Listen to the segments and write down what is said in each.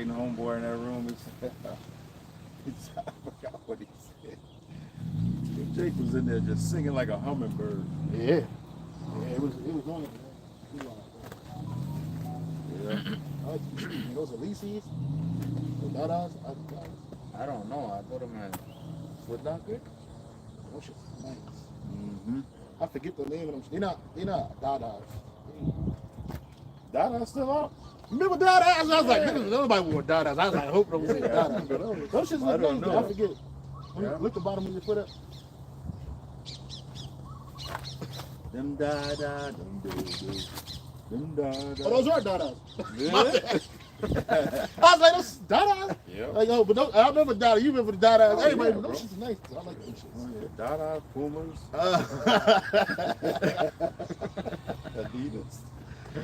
homeboy in that room. I forgot what he said. Jake was in there just singing like a hummingbird. Yeah, it was on it, man. Yeah. Those Elises, the Dadas, I don't know. I put them at Foot Locker. those shit's nice. Mm-hmm. I forget the name of them. They're not Dadas. Dada's still out? Remember Dadas? I was like, nobody wore Dadas. I was like, I hope nobody said Dadas. But those shits I look don't nice. know. I forget. Look the bottom of your foot up. Them da-da, them do-do. Them da-da. Oh, those are Dadas. Yeah. I was like, those Dadas? Yeah. Like, oh, but those, I remember Dada. You remember the Dadas. Oh, Everybody, yeah, those shits are nice. I like those shits. Dada, Pumas, Adidas.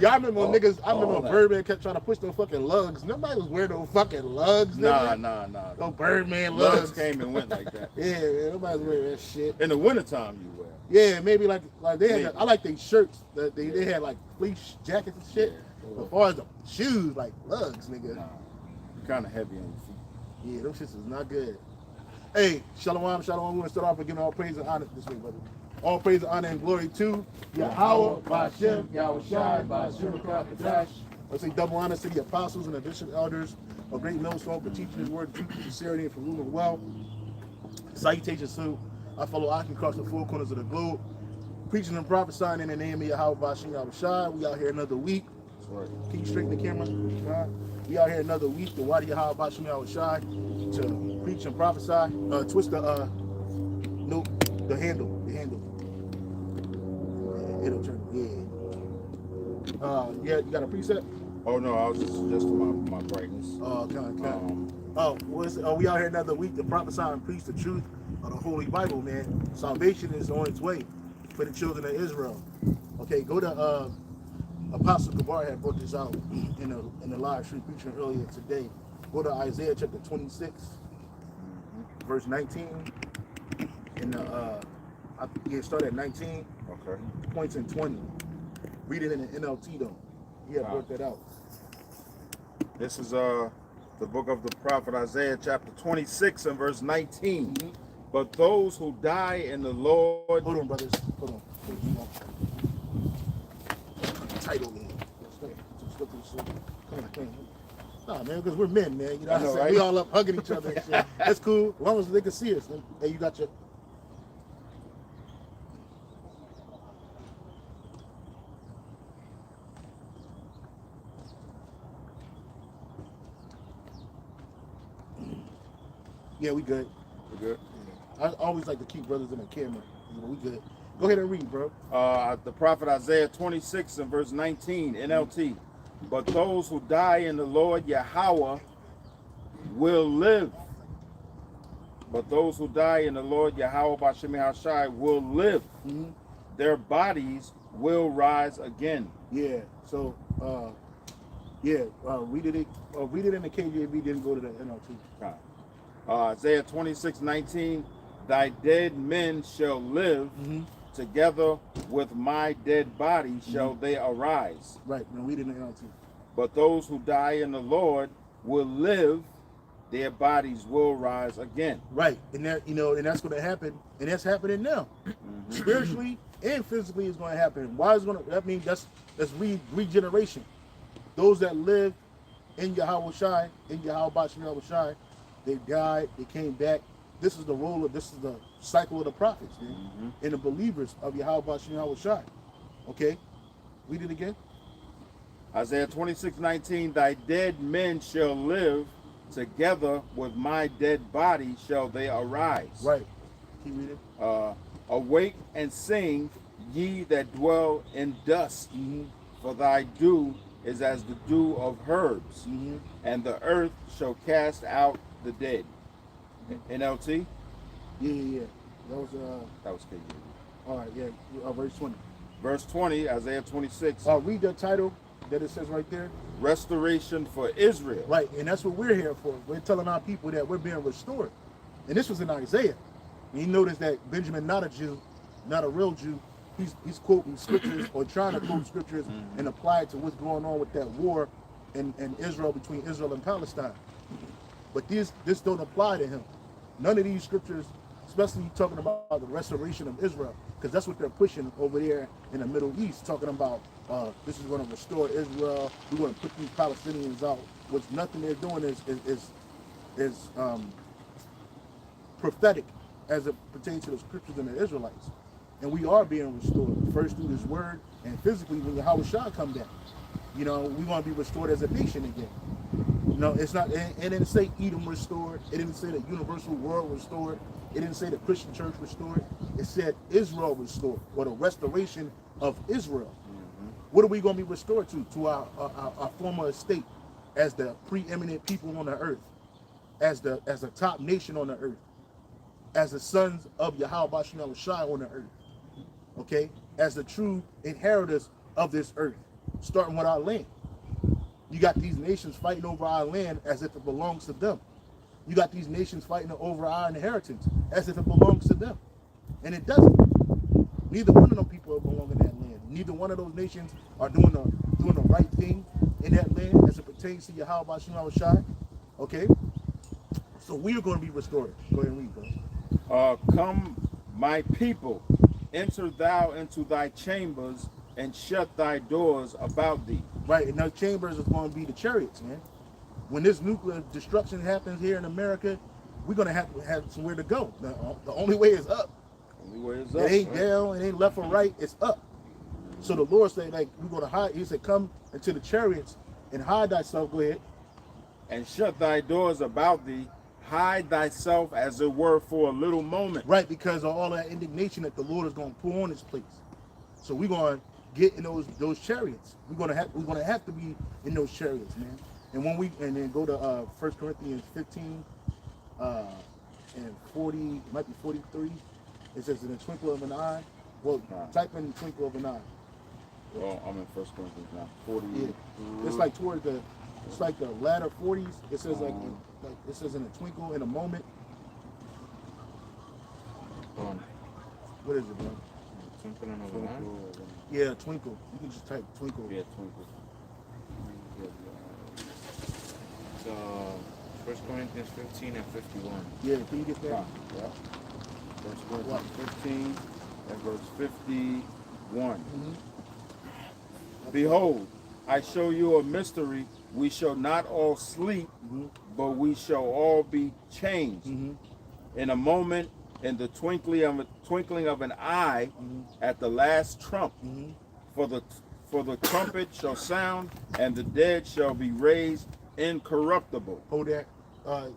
Y'all remember when niggas, I remember all when that. Birdman kept trying to push those fucking lugs. Nobody was wearing those fucking lugs, nigga. Nah. No Birdman Lugs lugs. came and went like that. Yeah, man, nobody's wearing that shit. In the wintertime, you wear. Yeah, maybe like they had. Maybe. I like their shirts. They had like fleece jackets and shit. Yeah. As far as the shoes, like lugs, nigga. Nah, kind of heavy on your feet. Yeah, them shits is not good. Hey, shalom. We want to start off with giving all praise and honor this week, brother. All praise, honor, and glory to Yahweh, Ba'Shem, Yahweh Shai, Ba'Shem, Kadash. Let's say double honors to the apostles and the bishop elders of Great Millstone for teaching his word, truth, sincerity, and for ruling well. Salutations to our fellow Akim across the four corners of the globe, preaching and prophesying in the name of Yahweh, Ba'Shem, Yahweh Shai. We out here another week. That's right. Keep straight in the camera. We out here another week. The Wadi Yahweh, Ba'Shem, Yahweh Shai to preach and prophesy. Twist the handle. It'll turn, yeah. You got a preset? Oh no, I was just adjusting my brightness. We out here another week to prophesy and preach the truth of the Holy Bible, man. Salvation is on its way for the children of Israel. Okay, go to Apostle Gabar had brought this out in the live stream preaching earlier today. Go to Isaiah chapter 26, verse 19. Start at 19. Okay. Points in 20. Read it in the NLT though. Yeah, brought that out. This is the book of the prophet Isaiah, chapter 26 and verse 19. Mm-hmm. But those who die in the Lord. Hold on, brothers. Hold on. Title in. Nah, man, because we're men, man. You know what I'm saying? Right? We all up hugging each other and shit. That's cool. As long as they can see us. Hey, you got your. Yeah, we good. We good? I always like to keep brothers in the camera. We good. Go ahead and read, bro. The prophet Isaiah 26 and verse 19, NLT. But those who die in the Lord Yahweh will live. But those who die in the Lord Yahweh Ba'Shem Yahshai will live. Mm-hmm. Their bodies will rise again. Yeah. So, read it in the KJV. Didn't go to the NLT. Isaiah 26:19. Thy dead men shall live. Mm-hmm. Together with my dead body shall they arise. Right. Now read it in the NLT. But those who die in the Lord will live, their bodies will rise again. Right. And that, and that's going to happen. And that's happening now. Mm-hmm. Spiritually and physically is going to happen. Why is going to, that means that's regeneration. Those that live in Yahweh Shai, in Yahweh Ba'Shem Yahweh Shai, they died, they came back. This is the cycle of the prophets, man. Mm-hmm. And the believers of Yahweh Ba'Shem Yahweh Shai. Okay? Read it again. Isaiah 26:19, thy dead men shall live, together with my dead body shall they arise. Right. Keep reading. Awake and sing, ye that dwell in dust, Mm-hmm. for thy dew is as the dew of herbs, Mm-hmm. and the earth shall cast out the dead. NLT? Yeah. That was KJV. all right, yeah. Verse 20. Verse 20, Isaiah 26. Read the title that it says right there. Restoration for Israel. Right, and that's what we're here for. We're telling our people that we're being restored. And this was in Isaiah. And you notice that Benjamin, not a Jew, not a real Jew, he's quoting scriptures or trying to quote scriptures and apply it to what's going on with that war and Israel, between Israel and Palestine. But this don't apply to him. None of these scriptures, especially talking about the restoration of Israel, because that's what they're pushing over there in the Middle East, talking about this is going to restore Israel. We're going to put these Palestinians out. Which nothing they're doing is prophetic as it pertains to the scriptures and the Israelites. And we are being restored first through this word, and physically when Yahweh Shah come down. You know, we're going to be restored as a nation again. No, it's not. It didn't say Edom restored. It didn't say the universal world restored. It didn't say the Christian church restored. It said Israel restored, or the restoration of Israel. Mm-hmm. What are we going to be restored to? To our former estate as the preeminent people on the earth, as the top nation on the earth, as the sons of Yahweh Bashem Yahushai on the earth. Okay, as the true inheritors of this earth, starting with our land. You got these nations fighting over our land as if it belongs to them. You got these nations fighting over our inheritance as if it belongs to them. And it doesn't. Neither one of them people belong in that land. Neither one of those nations are doing the right thing in that land as it pertains to Yahweh Bashem Yahushai. Okay? So we are going to be restored. Go ahead and read, bro. Come, my people, enter thou into thy chambers and shut thy doors about thee. Right, and those chambers is going to be the chariots, man. When this nuclear destruction happens here in America, we're going to have somewhere to go. The only way is up. Only way is up. It ain't down, it ain't left or right, it's up. So the Lord said, like, we're going to hide. He said, come into the chariots and hide thyself. Go ahead. And shut thy doors about thee. Hide thyself, as it were, for a little moment. Right, because of all that indignation that the Lord is going to pour on this place. So we're going to get in those chariots. We're gonna have to be in those chariots, man. And then go to 1 Corinthians 15 and 40, it might be 43. It says, in the twinkle of an eye. Well, type in the twinkle of an eye. Well, I'm in 1 Corinthians now. 40. Yeah. It's like toward the latter 40s. It says like it says in a twinkle, in a moment. What is it, bro? Twinkling of an eye? Yeah, twinkle. You can just type twinkle. Yeah, twinkle. So, 1 Corinthians 15 and 51. Yeah, can you get that? Yeah. 1 Corinthians 15 and verse 51. Mm-hmm. Behold, I show you a mystery. We shall not all sleep, but we shall all be changed. In a moment, in the twinkling of an eye, at the last trump. For the trumpet shall sound, and the dead shall be raised incorruptible. Hold that.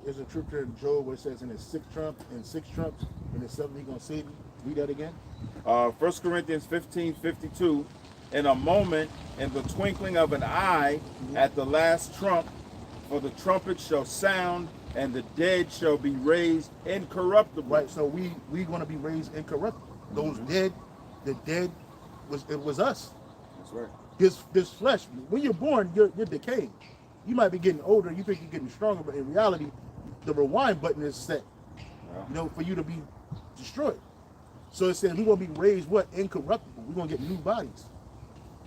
There's a scripture in Job where it says in his sixth trump, and six trumps, and the seventh he's gonna save you. Read that again. 1 Corinthians 15:52. In a moment, in the twinkling of an eye, at the last trump, for the trumpet shall sound, and the dead shall be raised incorruptible. Right. So we gonna be raised incorruptible. Those dead, the dead was us. That's right. This flesh. When you're born, you're decaying. You might be getting older. You think you're getting stronger, but in reality, the rewind button is set. Yeah. For you to be destroyed. So it says we're gonna be raised what? Incorruptible. We're gonna get new bodies.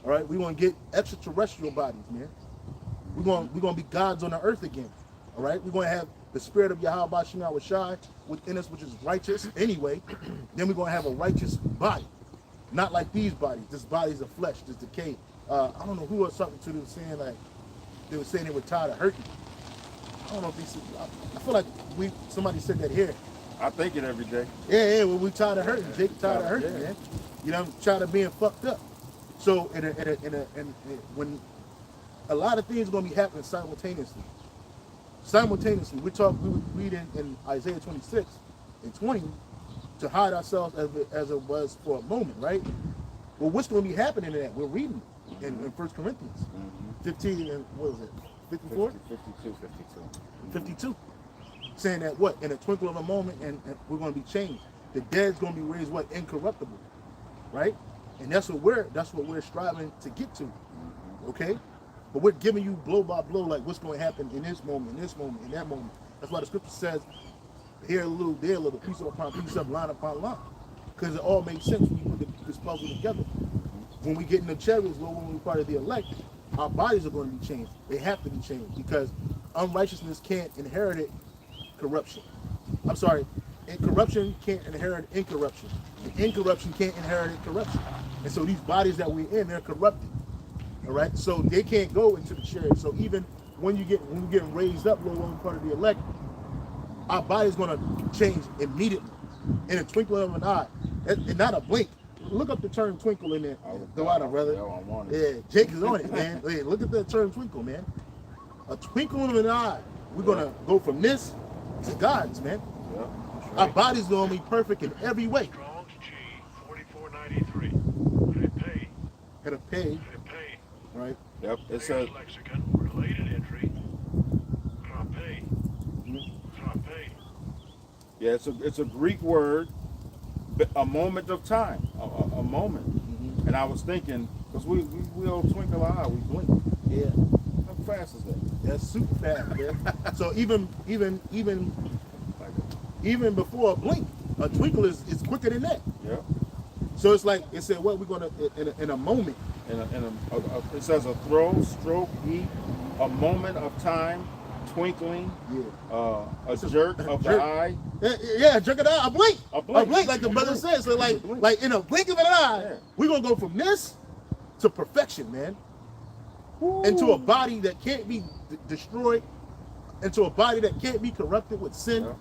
All right, we're gonna get extraterrestrial bodies, man. We're gonna be gods on the earth again. All right, we're gonna have the spirit of Yahweh Bashem Yahushai within us, which is righteous anyway. Then we're gonna have a righteous body, not like these bodies. This body's of flesh, this decay. I don't know who was something to them saying like they were saying they were tired of hurting. I don't know if they said. I feel like somebody said that here. I think it every day. Yeah, well, we tired of hurting. Jake tired of hurting, man. You know, tired of being fucked up. So, when a lot of things are going to be happening simultaneously. We read in Isaiah 26 and 20 to hide ourselves as it was for a moment, right? Well, what's going to be happening in that? We're reading in 1 Corinthians 15 and what was it? 54? 52. Saying that what? In a twinkle of a moment, and we're going to be changed. The dead's going to be raised what? Incorruptible, right? And that's what we're striving to get to, okay? But we're giving you blow by blow, like what's going to happen in this moment, in that moment. That's why the scripture says, here a little, there a little, piece upon piece up, line upon line. Because it all makes sense when you put this puzzle together. When we get in the chariots, when we're part of the elect, our bodies are going to be changed. They have to be changed because unrighteousness can't inherit it corruption. I'm sorry, and corruption can't inherit incorruption. And incorruption can't inherit corruption. And so these bodies that we're in, they're corrupted. All right, so they can't go into the chariot. So even when we get raised up, Lord, when we're part of the elect, our body's going to change immediately, in a twinkling of an eye, and not a blink. Look up the term twinkle in there, Dewada, brother. Yeah, Jake is on it, man. Hey, look at that term twinkle, man. A twinkle of an eye. We're gonna go from this to God's, man. Yeah, right. Our body's gonna be perfect in every way. Strong's G 4493. Had to pay, right? Yep. It says Lexicon, related entry. Frappe. Frappe. yeah. It's a Greek word. A moment of time. A moment. Mm-hmm. And I was thinking, because we all twinkle our eye, we blink. Yeah, How fast is that? that's super fast, man. So even before a blink, a twinkle is quicker than that. Yeah. So it's like it said, what we're gonna in a moment. It says a throw, stroke, heat, a moment of time, twinkling, Yeah. a jerk of the jerk. eye. Yeah, jerk it out. A blink. A blink. like the brother said. So like in a blink of an eye, Yeah. we're gonna go from this to perfection, man. Into a body that can't be destroyed, into a body that can't be corrupted with sin, Yeah.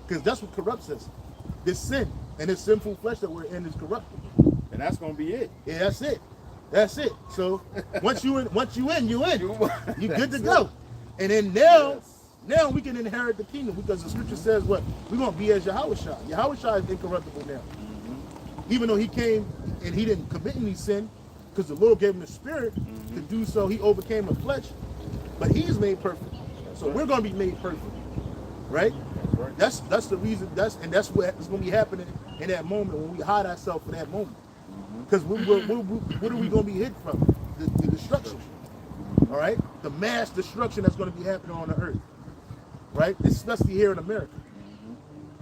because that's what corrupts us. This sin and this sinful flesh that we're in is corrupted. And that's gonna be it. Yeah, that's it. That's it. So once you in, you in. You good to go. And then now we can inherit the kingdom because the scripture says what? We're gonna be as Yahushua. Yahushua is incorruptible now. Even though he came and he didn't commit any sin, because the Lord gave him the spirit to do so, he overcame the flesh, but he's made perfect. So we're gonna be made perfect. Right? That's right. That's the reason. That's what's gonna be happening in that moment when we hide ourselves for that moment. Because what are we going to be hid from? The destruction. All right? The mass destruction that's going to be happening on the earth. Right? Especially here in America.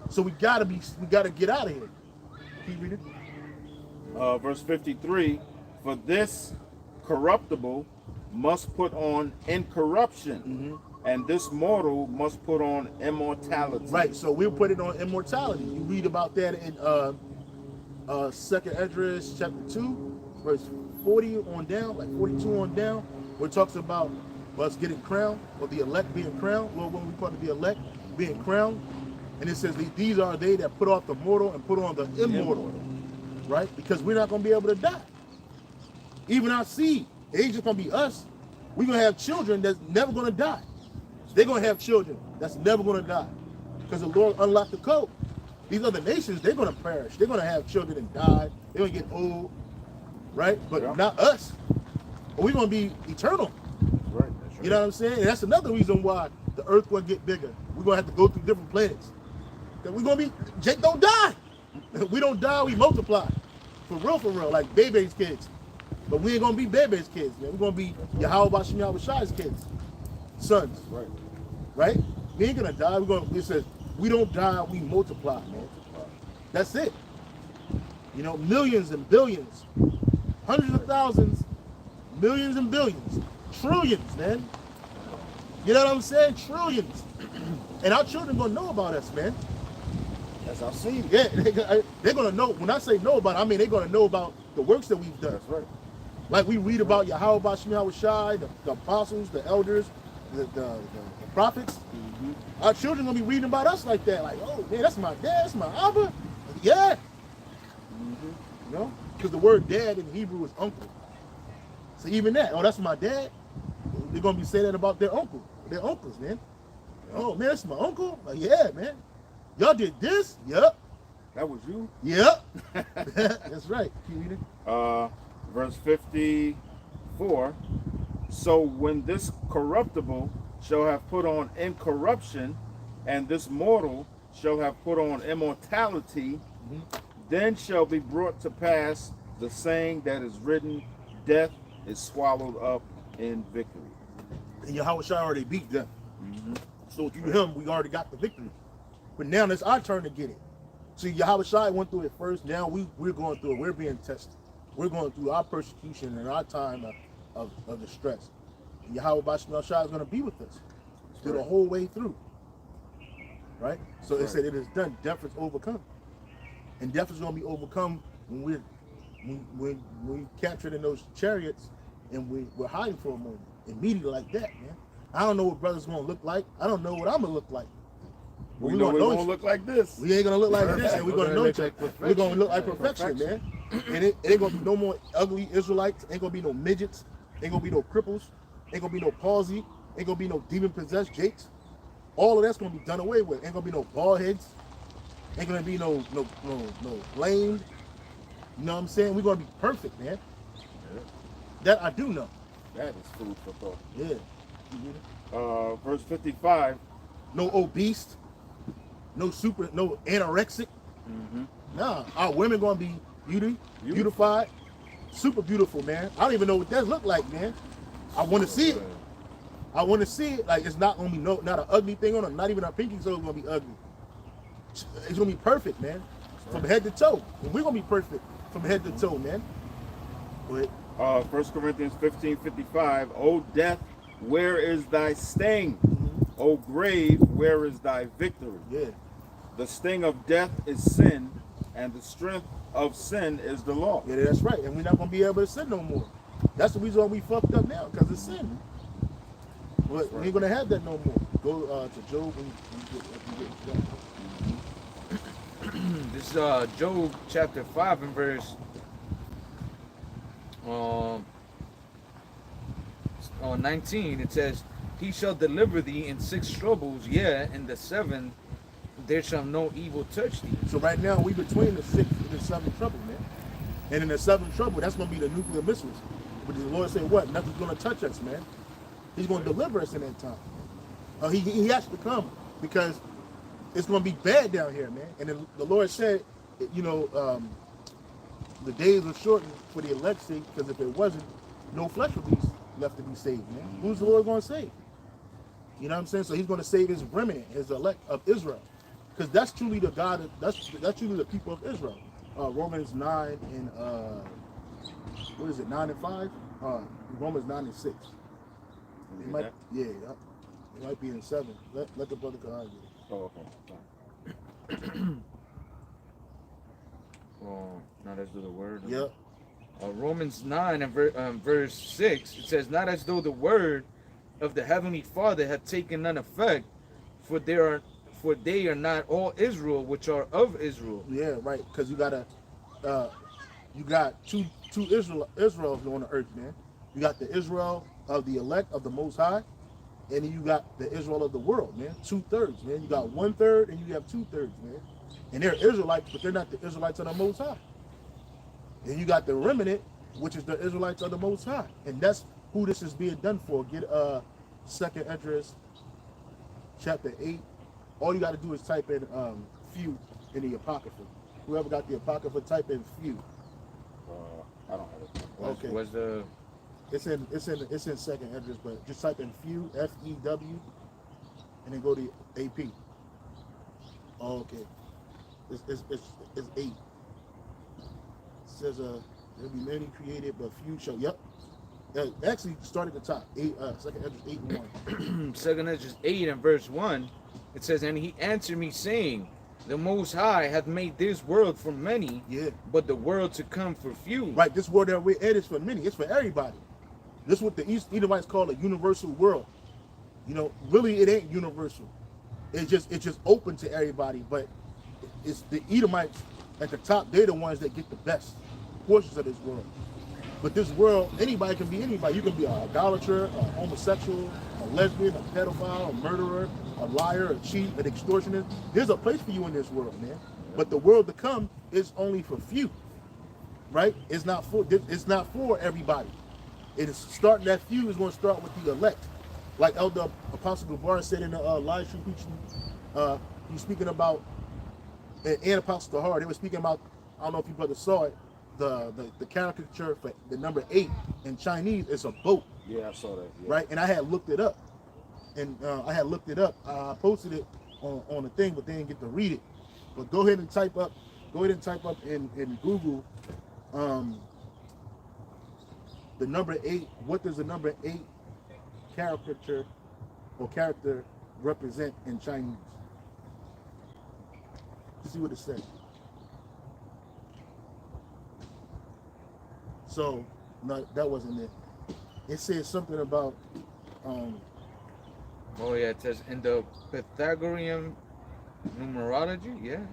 So we got to get out of here. Keep reading. Verse 53, for this corruptible must put on incorruption, and this mortal must put on immortality. Right. So we'll put it on immortality. You read about that in Second Esdras chapter 2, verse 40 on down, like 42 on down, where it talks about us getting crowned, or the elect being crowned. Lord, when we part of the elect being crowned, and it says these are they that put off the mortal and put on the immortal, right? Because we're not going to be able to die. Even our seed, it ain't just going to be us. We're going to have children that's never going to die. They're going to have children that's never going to die, because the Lord unlocked the code. These other nations, they're going to perish. They're going to have children and die. They're going to get old, right? But not us. We're going to be eternal. That's right. You know what I'm saying? And that's another reason why the earth will get bigger. We're going to have to go through different planets. We're going to be, Jake don't die. We don't die, we multiply. For real, like Bebe's kids. But we ain't going to be Bebe's kids, man. We're going to be Yahweh Shai's kids. Sons. Right. Right? We ain't going to die. It says, we don't die, we multiply, man. That's it. You know, millions and billions, hundreds of thousands, millions and billions, trillions, man. You know what I'm saying? Trillions. And our children gonna know about us, man. That's our seed. Yeah, they're gonna know. When I say know about it, I mean they're gonna know about the works that we've done. That's right. Like we read about Yahweh Shai, the apostles, the elders, the prophets. Our children gonna be reading about us like that. Like, oh man, that's my dad, that's my Abba. Yeah. You know? Because the word dad in Hebrew is uncle. So even that, oh, that's my dad. They're gonna be saying that about their uncle, their uncles, man. Oh man, that's my uncle. Like, yeah, man. Y'all did this? Yep. That was you? Yep. That's right. Keep reading. Verse 54, so when this corruptible shall have put on incorruption, and this mortal shall have put on immortality, then shall be brought to pass the saying that is written, death is swallowed up in victory. And Yahweh Shai already beat them. So through him, we already got the victory. But now it's our turn to get it. See, Yahweh Shai went through it first. Now we're going through it. We're being tested. We're going through our persecution and our time of distress. Yahweh Bashim Shah is going to be with us through the whole way through. Right? So it said it is done. Death is overcome. And death is going to be overcome when we captured in those chariots and we're hiding for a moment. Immediately like that, man. I don't know what brother's going to look like. I don't know what I'm going to look like. We know we're going to look like this. We ain't going to look like this, and we're going to know each other. We're going to look like perfection, man. And it ain't going to be no more ugly Israelites. Ain't going to be no midgets. Ain't going to be no cripples. Ain't going to be no palsy. Ain't going to be no demon-possessed jakes. All of that's going to be done away with. Ain't going to be no bald heads. Ain't going to be no lame. You know what I'm saying? We're going to be perfect, man. Yeah. That I do know. That is food for thought. Yeah. Verse 55. No obese. No anorexic. Nah, our women going to be beautified. Super beautiful, man. I don't even know what that look like, man. I want to see it. I want to see it. Like, it's not going to be not an ugly thing on it. Not even our pinky toe is going to be ugly. It's going to be perfect, man. From head to toe. And we're going to be perfect from head to toe, man. Go ahead. 1 Corinthians 15:55. O death, where is thy sting? O grave, where is thy victory? Yeah. The sting of death is sin, and the strength of sin is the law. Yeah, that's right. And we're not going to be able to sin no more. That's the reason why we fucked up now, because it's sin. But we ain't going to have that no more. Go to Job and get This is Job chapter 5 and verse 19. It says, he shall deliver thee in 6 troubles, yea, in the 7th there shall no evil touch thee. So right now we between the 6th and the 7th trouble, man. And in the 7th trouble, that's going to be the nuclear missiles. But the Lord said, what? Nothing's going to touch us, man. He's going to deliver us in that time. He has to come because it's going to be bad down here, man. And the Lord said, you know, the days are shortened for the elect's sake, because if it wasn't, no flesh would be left to be saved, man. Who's the Lord going to save? You know what I'm saying? So he's going to save his remnant, his elect of Israel. Because that's truly the God, that's truly the people of Israel. Romans 9 and, what is it, 9 and 5? Romans 9 and 6. It might, yeah, it might be in 7. Let the brother go argue. Oh, okay. Oh, not as though the word. Yep. Romans 9 and verse 6, it says, not as though the word of the heavenly Father had taken none effect, for they are not all Israel which are of Israel. Yeah, right. Because you got two Israels on the earth, man. You got the Israel of the elect of the Most High, and then you got the Israel of the world, man. 2/3, man. You got 1/3, and you have 2/3, man. And they're Israelites, but they're not the Israelites of the Most High. And you got the remnant, which is the Israelites of the Most High, and that's who this is being done for. Get 2nd Esdras, chapter 8. All you got to do is type in few in the Apocrypha. Whoever got the Apocrypha, type in few. I don't have it. Okay. Was the It's in 2nd Esdras, but just type in few, FEW, and then go to AP. Oh, okay. It's 8. It says there'll be many created, but few shall. Yep. Actually, start at the top. 2nd Esdras 8 and 1. 2nd Esdras 8 and verse 1, it says, and he answered me, saying, the Most High hath made this world for many, Yeah. but the world to come for few. Right. This world that we're at is for many. It's for everybody. This is what the Edomites call a universal world. You know, really, it ain't universal. It's just open to everybody. But it's the Edomites at the top. They're the ones that get the best portions of this world. But this world, anybody can be anybody. You can be an idolater, a homosexual, a lesbian, a pedophile, a murderer, a liar, a cheat, an extortionist. There's a place for you in this world, man. But the world to come is only for few, right? It's not for everybody. It is starting. That few is going to start with the elect, like Elder Apostle Guevara said in the live stream preaching. He's speaking about, and Apostle Tahar. They were speaking about. I don't know if you brothers saw it. The caricature for the number 8 in Chinese is a boat. Yeah, I saw that. Yeah. Right, and I had looked it up, I posted it on the thing, but they didn't get to read it. But go ahead and type up in Google the number 8. What does the number 8 caricature or character represent in Chinese? See what it says. So, no, that wasn't it. It says something about, Oh yeah, it says in the Pythagorean numerology. Yeah.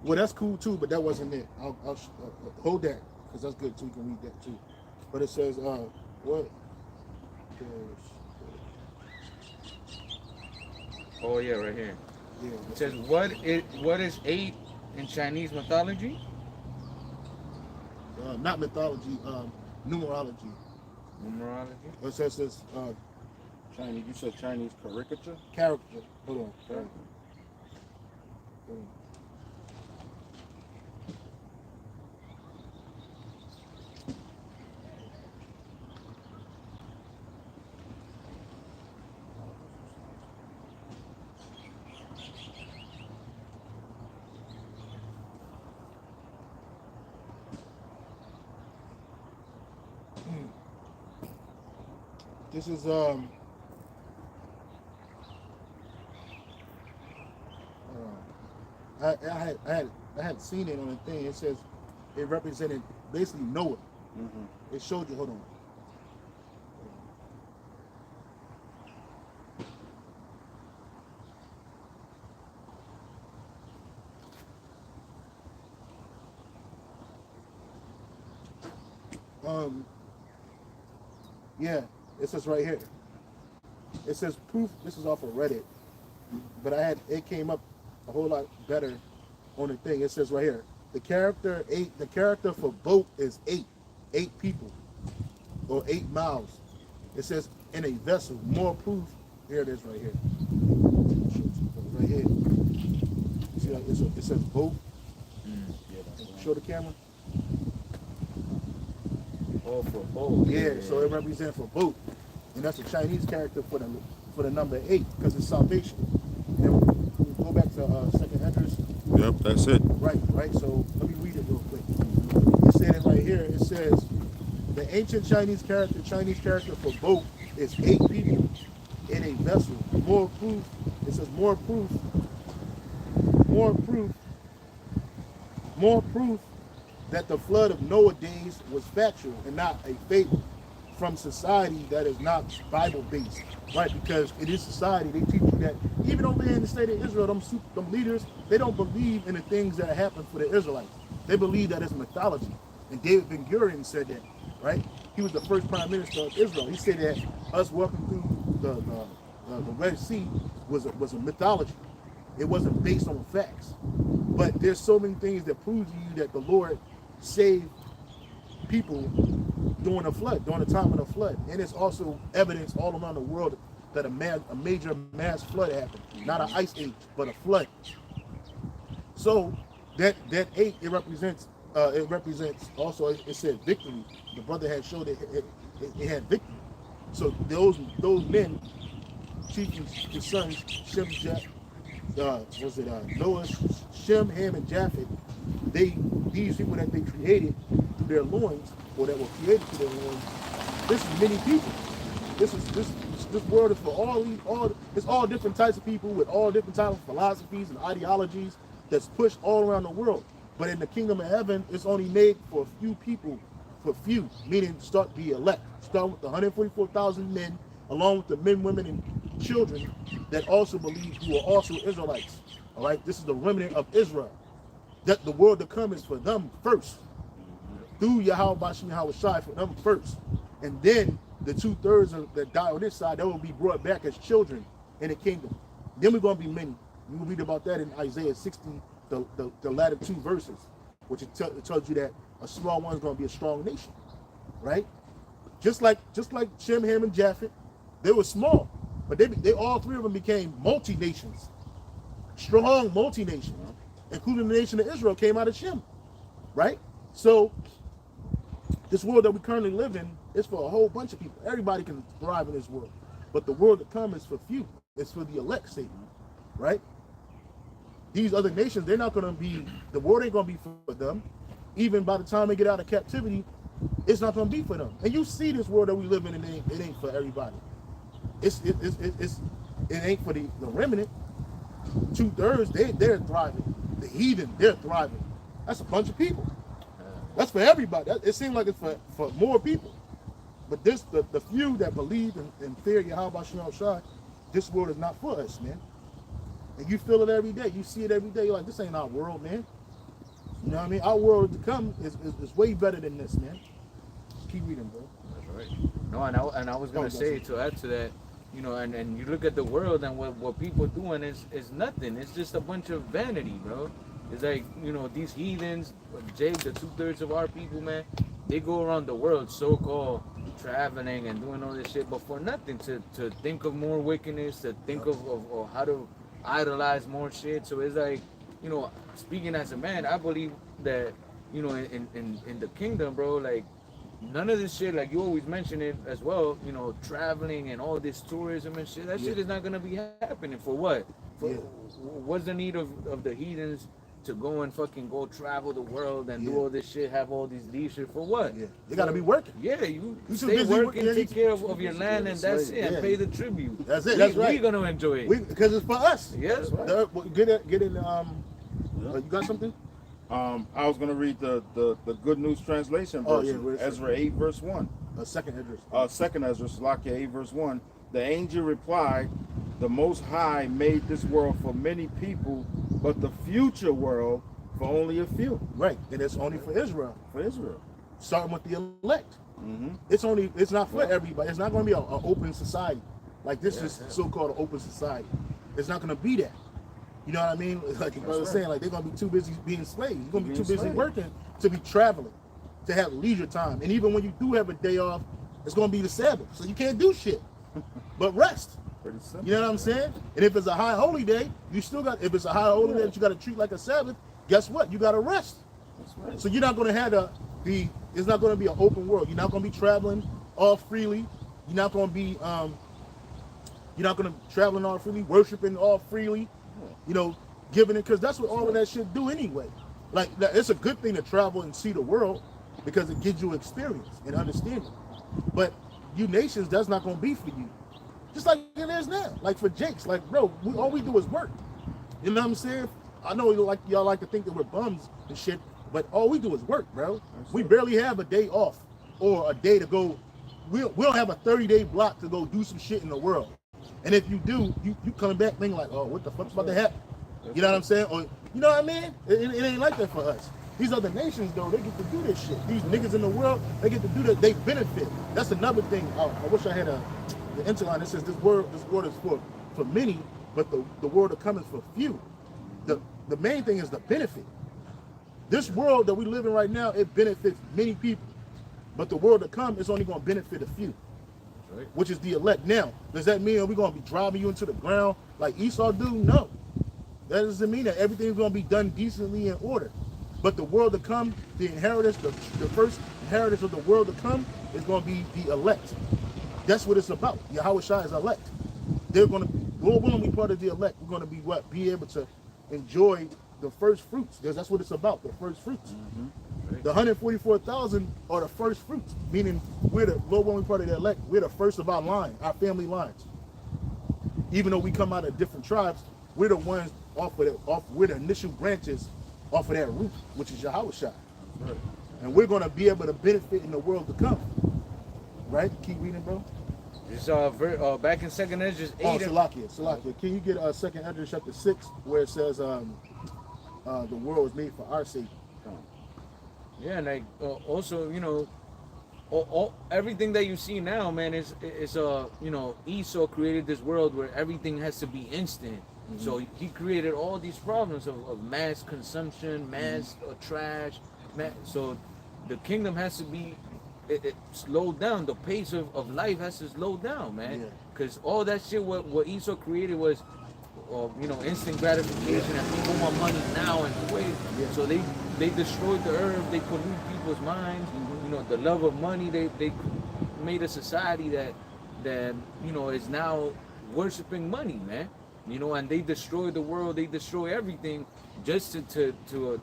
well, that's cool too, but that wasn't it. I'll hold that, because that's good too. You can read that too. But it says, what? Oh yeah, right here. Yeah, It says what is 8 in Chinese mythology? not mythology, numerology. Numerology. It says this Chinese, you said Chinese caricature? character. Hold on. Character. Hold on. This is I had seen it on the thing. It says it represented basically Noah. Mm-hmm. It showed you. Hold on. Yeah, it says right here. It says proof. This is off of Reddit, but it came up a whole lot better on the thing. It says right here, the character for boat is 8 people or 8 mouths. It says in a vessel. More proof. Here it is right here. Right here. See, it says boat. Show the camera. Oh, for both. Yeah, so it represents for both, and that's a Chinese character for the number 8, because it's salvation. And we go back to second Esdras. Yep, that's it. Right. So let me read it real quick. It said it right here. It says the ancient Chinese character for boat is 8 people in a vessel. More proof. It says more proof that the flood of Noah days was factual and not a fable from society that is not Bible based, right? Because in this society, they teach you that even over here in the state of Israel, them leaders, they don't believe in the things that happen for the Israelites. They believe that it's mythology. And David Ben Gurion said that, right? He was the first prime minister of Israel. He said that us walking through the Red Sea was a mythology. It wasn't based on facts. But there's so many things that prove to you that the Lord saved people during the time of the flood. And it's also evidence all around the world that a major mass flood happened. Not an ice age, but a flood. So that 8, it represents also, it said victory. The brother had showed it had victory. So those men, chiefly his sons, Shem, Noah, Shem, Ham, and Japheth, these people that they created through their loins, or that were created through their loins, this is many people. This world is for it's all different types of people with all different types of philosophies and ideologies that's pushed all around the world. But in the kingdom of heaven, it's only made for a few people, meaning start the elect. Start with the 144,000 men, along with the men, women, and children that also believe, who are also Israelites. All right, this is the remnant of Israel. That the world to come is for them first. Through Yahweh Bashim Yahushai, for them first. And then the 2/3 that die on this side, that will be brought back as children in the kingdom. Then we're going to be many. We will read about that in Isaiah 60, the latter 2 verses, which it tells you that a small one is going to be a strong nation, right? Just like Shem, Ham, and Japheth, they were small, but they all 3 of them became multi-nations, strong multi-nations, including the nation of Israel came out of Shem, right? So this world that we currently live in is for a whole bunch of people. Everybody can thrive in this world, but the world to come is for few. It's for the elect, Satan, right? These other nations, they're not going to be, the world ain't going to be for them. Even by the time they get out of captivity, it's not going to be for them. And you see this world that we live in, and it ain't for everybody. it ain't for the remnant. 2/3 they're thriving. The heathen, they're thriving. That's a bunch of people. That's for everybody. It seems like it's for more people. But the few that believe and fear Yahweh Shem Shai, this world is not for us, man. And you feel it every day. You see it every day. You're like, this ain't our world, man. You know what I mean? Our world to come is way better than this, man. Keep reading, bro. That's right. No, and I was gonna say, to add to that, you know, and you look at the world and what people are doing is nothing. It's just a bunch of vanity, bro. It's like, you know, these heathens, Jake, the 2/3 of our people, man, they go around the world so-called traveling and doing all this shit, but for nothing, to think of more wickedness, to think of how to idolize more shit. So it's like, you know, speaking as a man, I believe that, you know, in the kingdom, bro, like, none of this shit, like you always mention it as well, you know, traveling and all this tourism and shit, that shit is not gonna be happening. For what? What's the need of the heathens to go and fucking go travel the world and do all this shit, have all these leisure for what? Yeah, they gotta be working. Yeah, you stay working, take care of your land, and that's it, and pay the tribute. That's it. That's right. We're gonna enjoy it because it's for us. Yes. Get in. You got something? I was gonna read the Good News Translation version, Ezra 8 verse 1. Second Ezra. Second Ezra, Salakia 8 verse 1. The angel replied, "The Most High made this world for many people, but the future world for only a few." Right, and it's only for Israel. For Israel, starting with the elect. Mm-hmm. It's not for everybody. It's not going to be an open society. Like this is so-called an open society. It's not going to be that. You know what I mean? Like your brother was saying, like they're going to be too busy being slaves. You're going to be too busy working to be traveling, to have leisure time. And even when you do have a day off, it's going to be the Sabbath. So you can't do shit but rest. pretty simple. You know what I'm saying? And if it's a high holy day, you still got, if it's a high holy day that you got to treat like a Sabbath, guess what? You got to rest. That's right. So you're not going to have it's not going to be an open world. You're not going to be traveling all freely. You're not going to be, you're not going to be traveling all freely, worshiping all freely, you know, giving it, because that's what all of that shit do anyway. Like, it's a good thing to travel and see the world because it gives you experience and understanding. But you nations, that's not going to be for you. Just like it is now. Like for Jake's, like, bro, all we do is work. You know what I'm saying? I know like y'all like to think that we're bums and shit, but all we do is work, bro. We barely have a day off or a day to go. We don't have a 30-day block to go do some shit in the world. And if you do, you coming back thinking like, oh, what the fuck's about to happen? You know what I'm saying? Or, you know what I mean? It ain't like that for us. These other nations, though, they get to do this shit. These niggas in the world, they get to do that. They benefit. That's another thing. I wish I had the interline that says this word is for many, but the world to come is for few. The main thing is the benefit. This world that we live in right now, it benefits many people. But the world to come is only going to benefit a few, right, which is the elect. Now, does that mean we're going to be driving you into the ground like Esau do? No. That doesn't mean that everything's going to be done decently in order. But the world to come, the inheritance, the first inheritance of the world to come is going to be the elect. That's what it's about. Yahweh Shai is elect. We're going to be part of the elect. We're going to be what? Be able to enjoy the first fruits. That's what it's about, the first fruits. Mm-hmm. Right. The 144,000 are the first fruits, meaning we're part of the elect. We're the first of our line, our family lines. Even though we come out of different tribes, we're the ones we're the initial branches off of that root, which is Yahweh Shai. Right. And we're going to be able to benefit in the world to come. Right? Keep reading, bro. It's back in 2nd Ezra 8. Oh, Salakia. Can you get 2nd Ezra chapter 6, where it says the world was made for our sake? Yeah, and like also, you know, all everything that you see now, man, is you know, Esau created this world where everything has to be instant. Mm-hmm. So he created all these problems of mass consumption, mass trash. So the kingdom has to be it slowed down. The pace of life has to slow down, man. Because all that shit what Esau created was, you know, instant gratification, and people want money now and quick. So they destroyed the earth. They pollute people's minds. You know, the love of money. They made a society that you know is now worshiping money, man. You know, and they destroy the world. They destroy everything just to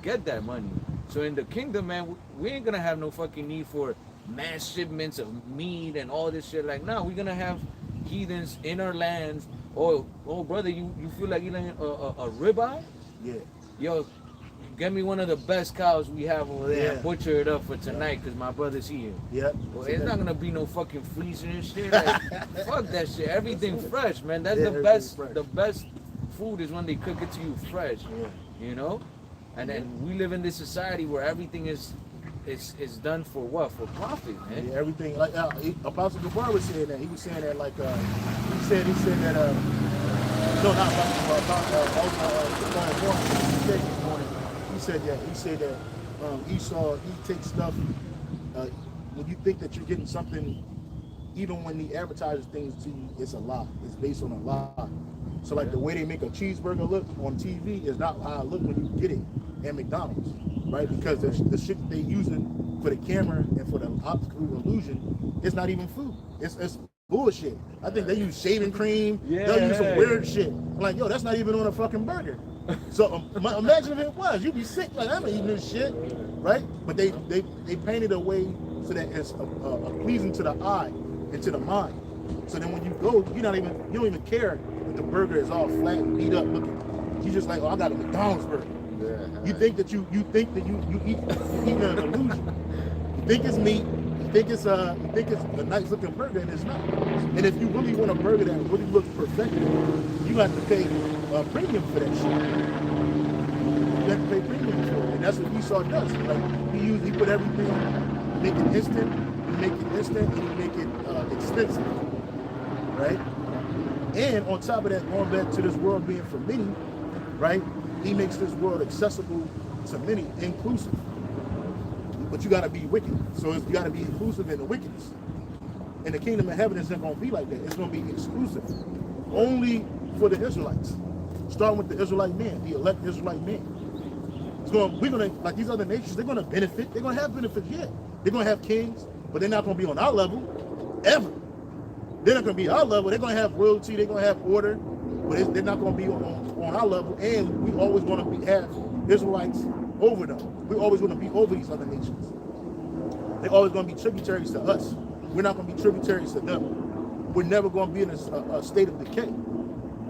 get that money. So in the kingdom, man, we ain't gonna have no fucking need for mass shipments of meat and all this shit. Like, no, we're gonna have heathens in our lands. Oh, brother, you feel like eating a ribeye? Yeah. Yo, get me one of the best cows we have over there and Yeah. butcher it up for tonight because my brother's here. Yep. Well, it's not gonna be no fucking freezer and shit. Like, fuck that shit. Everything fresh, man. That's the best. fresh. The best food is when they cook it to you fresh. Yeah. You know, and then we live in this society where everything is done for what? For profit, man. Yeah, everything. Like Apostle Gabar was saying that. He was saying that like he said that no, not he said that Esau, he takes stuff when you think that you're getting something, even when he advertises things to you, it's a lie. It's based on a lie. So like the way they make a cheeseburger look on TV is not how it look when you get it at McDonald's, right? Because the shit that they using for the camera and for the optical illusion, it's not even food. It's bullshit. I think they use shaving cream. They'll use some weird shit. I'm like, yo, that's not even on a fucking burger. So imagine if it was. You'd be sick. Like, I'm eating this shit, right? But they painted a way so that it's pleasing to the eye and to the mind. So then when you go, you don't even care if the burger is all flat and beat up looking. You just like, oh, I got a McDonald's burger. Yeah. You think that you eat an illusion. You think it's meat. You think it's a nice looking burger, and it's not. And if you really want a burger that really looks perfected, you have to pay a premium for that shit. You have to pay premium for it, and that's what Esau does. Like he put everything, make it instant, and he make it expensive, right? And on top of that, going back to this world being for many, right? He makes this world accessible to many, inclusive. But you got to be wicked. So you got to be inclusive in the wickedness. And the kingdom of heaven is not going to be like that. It's going to be exclusive. Only for the Israelites. Starting with the Israelite man, the elect Israelite man. We're going to, like these other nations, they're going to benefit. They're going to have benefits, yeah. They're going to have kings, but they're not going to be on our level, ever. They're not going to be our level. They're going to have royalty. They're going to have order, but they're not going to be on our level. And we always want to have Israelites over them. We're always going to be over these other nations. They're always going to be tributaries to us. We're not going to be tributaries to them. We're never going to be in a state of decay.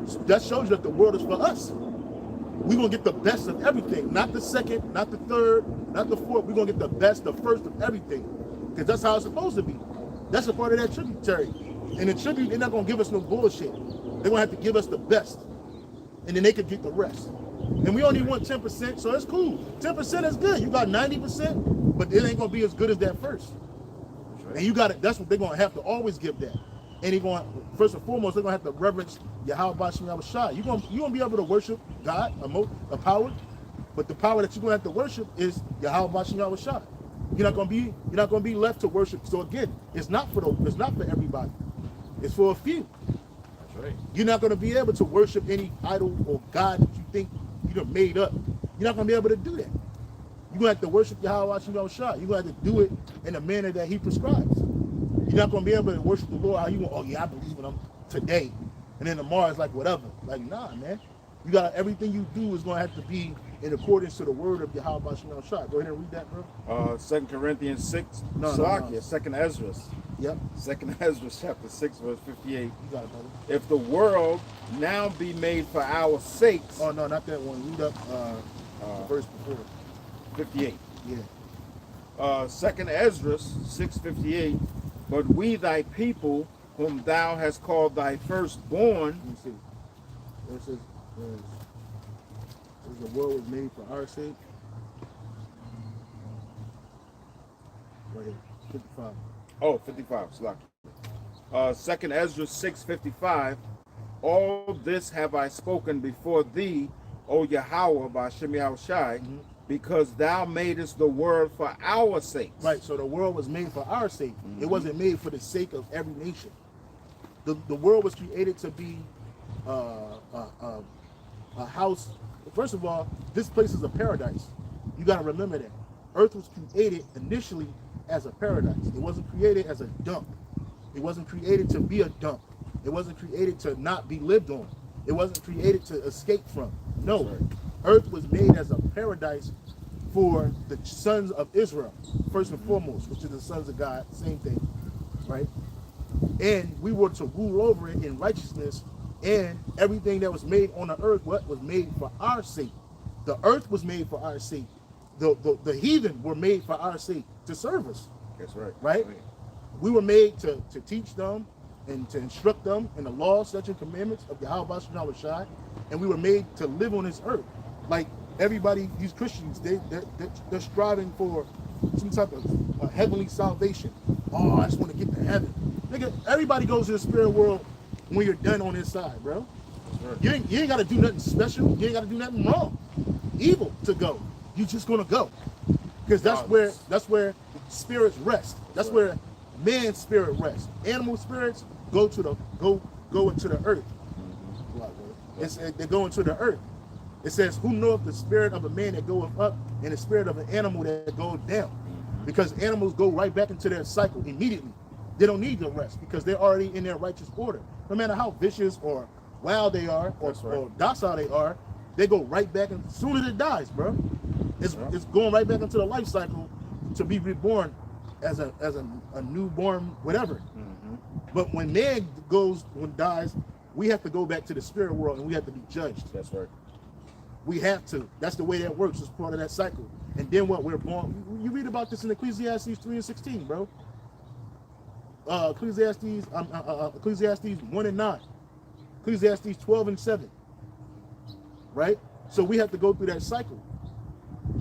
So that shows you that the world is for us. We're going to get the best of everything. Not the second, not the third, not the fourth. We're going to get the best, the first of everything. Because that's how it's supposed to be. That's a part of that tributary. And the tribute, they're not going to give us no bullshit. They're going to have to give us the best. And then they can get the rest. And we only want 10%, so it's cool. 10% is good. You got 90%, but it ain't gonna be as good as that first. And you got it. That's what they're gonna have to always give that. And they're going, first and foremost, they're gonna have to reverence Yahweh Bashem Yahushua. You're gonna be able to worship God, a power, but the power that you're gonna have to worship is Yahweh Bashem Yahushua. You're not gonna be left to worship. So again, it's not for everybody. It's for a few. That's right. You're not gonna be able to worship any idol or God that you think you done made up. You're not gonna be able to do that. You're gonna have to worship Yahweh Hashem Yahushua. You're gonna have to do it in a manner that He prescribes. You're not gonna be able to worship the Lord how you want. Oh yeah, I believe in Him today, and then tomorrow it's like whatever. Like nah, man. You got everything you do is gonna have to be in accordance to the word of Yahweh Hashem Yahushua. Go ahead and read that, bro. 2 Corinthians 6. No. 2 Ezra. Yep. 2 Ezra chapter 6 verse 58. You got it, brother. If the world now be made for our sakes. Oh no, not that one. Read up the verse before. 58. Yeah. 2 Ezra 6:58. But we thy people, whom thou hast called thy firstborn. Let me see. It says, the world was made for our sake. Right here, 55. Oh, 55, Slaki. 2 Ezra 6:55. All this have I spoken before thee, O Yahweh, by Shem Yahushai, because thou madest the world for our sakes. Right, so the world was made for our sake. It wasn't made for the sake of every nation. The world was created to be a house. First of all, this place is a paradise. You got to remember that. Earth was created initially as a paradise. It wasn't created as a dump. It wasn't created to be a dump. It wasn't created to not be lived on. It wasn't created to escape from. No. Right. Earth was made as a paradise for the sons of Israel, first and foremost, which is the sons of God, same thing, right? and we were to rule over it in righteousness, and everything that was made on the earth, what was made for our sake. The earth was made for our sake. The heathen were made for our sake, to serve us. That's right. Right? We were made to teach them and to instruct them in the laws, statutes, and commandments of Yahweh Shai, and we were made to live on this earth. Like everybody, these Christians, they're striving for some type of heavenly salvation. Oh, I just want to get to heaven. Nigga, everybody goes to the spirit world when you're done on this side, bro. Right. You ain't got to do nothing special. You ain't got to do nothing wrong, evil to go. You just gonna go, because that's where spirits rest. That's where man's spirit rests. Animal spirits go into the earth. They go into the earth. It says, "Who knoweth the spirit of a man that goeth up, and the spirit of an animal that goes down?" Because animals go right back into their cycle immediately. They don't need the rest because they're already in their righteous order. No matter how vicious or wild they are or docile they are, they go right back. And as soon as it dies, bro, it's going right back into the life cycle to be reborn as a newborn whatever. But when man dies, we have to go back to the spirit world and we have to be judged. That's right. We have to. That's the way that works. It's part of that cycle. And then what? We're born. You read about this in Ecclesiastes 3:16, bro. Ecclesiastes 1 and 9. Ecclesiastes 12 and 7. Right? So we have to go through that cycle.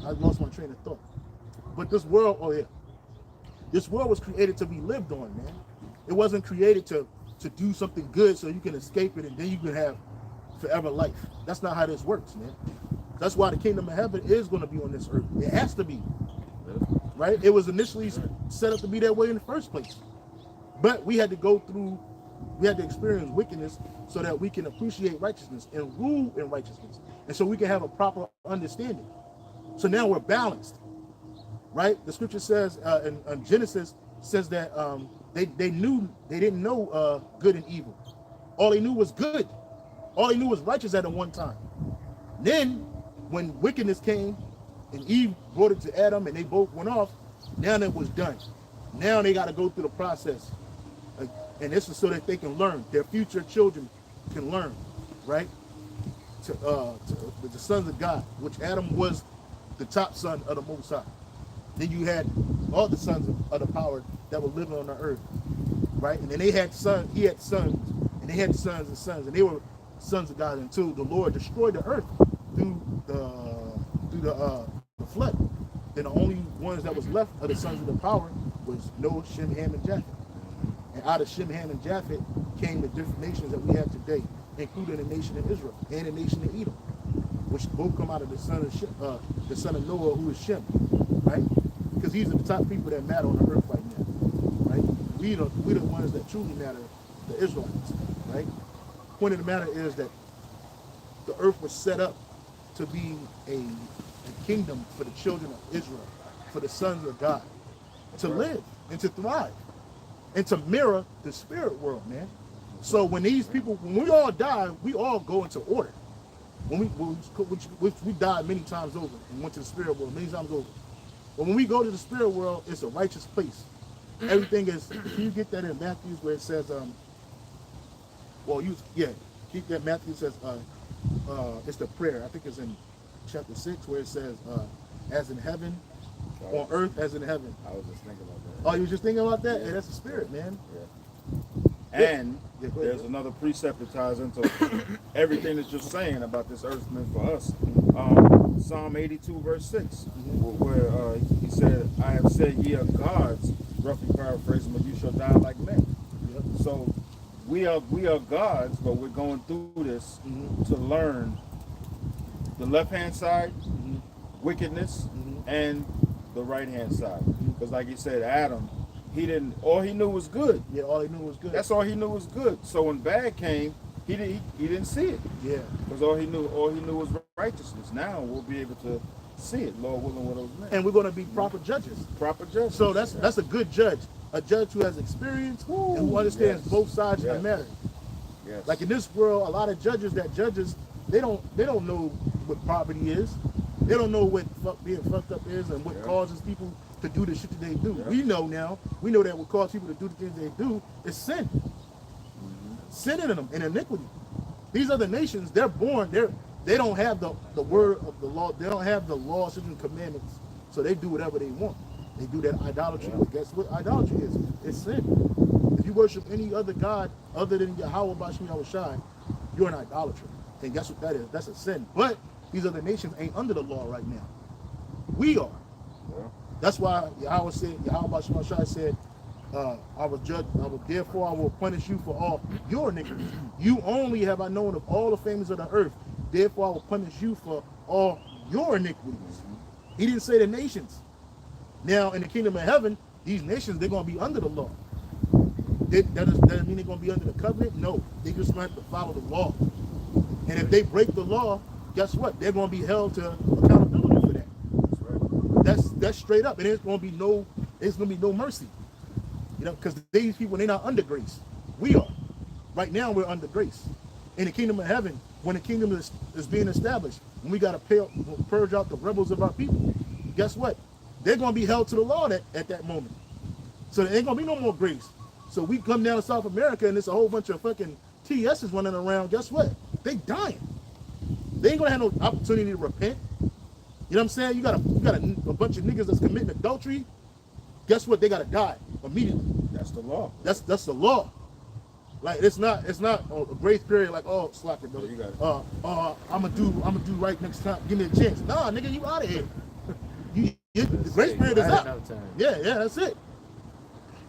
I lost my train of thought. But this world, this world was created to be lived on, man. It wasn't created to do something good so you can escape it and then you can have forever life. That's not how this works, man. That's why the kingdom of heaven is going to be on this earth. It has to be. Right? It was initially set up to be that way in the first place. But we had to experience wickedness so that we can appreciate righteousness and rule in righteousness. And so we can have a proper understanding. So now we're balanced. Right? The scripture says in Genesis says that they didn't know good and evil. All they knew was good. All they knew was righteous at one time. Then when wickedness came and Eve brought it to Adam and they both went off, now that was done. Now they got to go through the process. And this is so that they can learn. Their future children can learn, right? To the sons of God, which Adam was the top son of the Most High. Then you had all the sons of the power that were living on the earth, right? And then they had sons, he had sons, and they had sons and sons, and they were sons of God until the Lord destroyed the earth through the flood. Then the only ones that was left of the sons of the power was Noah, Shem, Ham, and Japheth. And out of Shem, Ham, and Japheth came the different nations that we have today, including the nation of Israel and the nation of Edom, which both come out of the son of Noah, who is Shem, right? Because these are the top people that matter on the earth right now, right? We the ones that truly matter, the Israelites, right? Point of the matter is that the earth was set up to be a kingdom for the children of Israel, for the sons of God, to live and to thrive and to mirror the spirit world, man. So when these people, when we all die, we all go into order. Which we died many times over and went to the spirit world many times over. But when we go to the spirit world, it's a righteous place. Everything is, can you get that in Matthew where it says, keep that Matthew says, it's the prayer. I think it's in chapter 6 where it says, as in heaven, on earth as in heaven. I was just thinking about that. Oh, you were just thinking about that? Yeah. Yeah, that's the spirit, man. Yeah. And there's another precept that ties into everything that you're saying about this earth meant for us. Psalm 82 verse 6, where he said, I have said ye are gods, roughly paraphrasing, but you shall die like men. Yep. So we are gods, but we're going through this to learn the left-hand side, wickedness, and the right-hand side. Because like you said, Adam, all he knew was good. Yeah, all he knew was good. That's all he knew was good. So when bad came, he didn't see it. Yeah. Because all he knew was righteousness. Now we'll be able to see it, Lord willing, what it was meant. And we're going to be proper judges. Proper judges. So that's a good judge. A judge who has experience and who understands both sides of the matter. Yes. Like in this world, a lot of judges, they don't know what poverty is. They don't know what being fucked up is and what causes people to do the shit that they do. Yeah. We know now. We know that what causes people to do the things they do is sin. Sin in them and iniquity. These other nations, they're born. They don't have the word of the law. They don't have the laws and commandments. So they do whatever they want. They do that idolatry. Yeah. Guess what idolatry is? It's sin. If you worship any other God other than Yahweh Bashim Yahushai, you're an idolater. And guess what that is? That's a sin. But these other nations ain't under the law right now. We are. Yeah. That's why Yahweh Bashim Yahushai said, therefore I will punish you for all your iniquities. You only have I known of all the families of the earth. Therefore I will punish you for all your iniquities. He didn't say the nations. Now in the kingdom of heaven, these nations, they're going to be under the law. That doesn't mean they're going to be under the covenant. No, they just going to have to follow the law. And if they break the law, guess what? They're going to be held to accountability for that. That's right. That's straight up. And there's going to be no mercy. You know, because these people, they're not under grace. We are. Right now, we're under grace. In the kingdom of heaven, when the kingdom is being established, when we got to purge out the rebels of our people, guess what? They're going to be held to the law at that moment. So there ain't going to be no more grace. So we come down to South America and there's a whole bunch of fucking TSs running around. Guess what? They dying. They ain't going to have no opportunity to repent. You know what I'm saying? You got a bunch of niggas that's committing adultery. Guess what? They got to die immediately. That's the law. That's the law. Like it's not a grace period. Like, oh, slacker, brother. You got it. I'm gonna do right next time. Give me a chance. Nah, nigga, you out of here. The grace period is up. Yeah, that's it.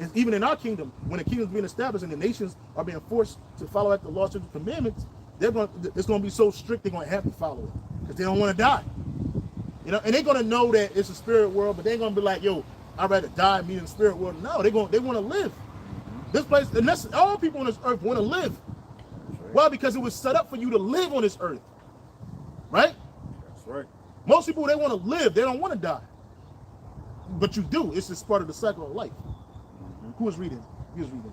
And even in our kingdom, when the kingdom's being established and the nations are being forced to follow after the laws and commandments, it's gonna be so strict they're gonna have to follow it because they don't want to die. You know, and they're gonna know that it's a spirit world, but they're gonna be like, yo, I'd rather die and be in the spirit world. No, they want to live. This place, and that's all people on this earth want to live. Right. Why? Because it was set up for you to live on this earth. Right? That's right. Most people, they want to live. They don't want to die. But you do. It's just part of the cycle of life. Who was reading? You was reading.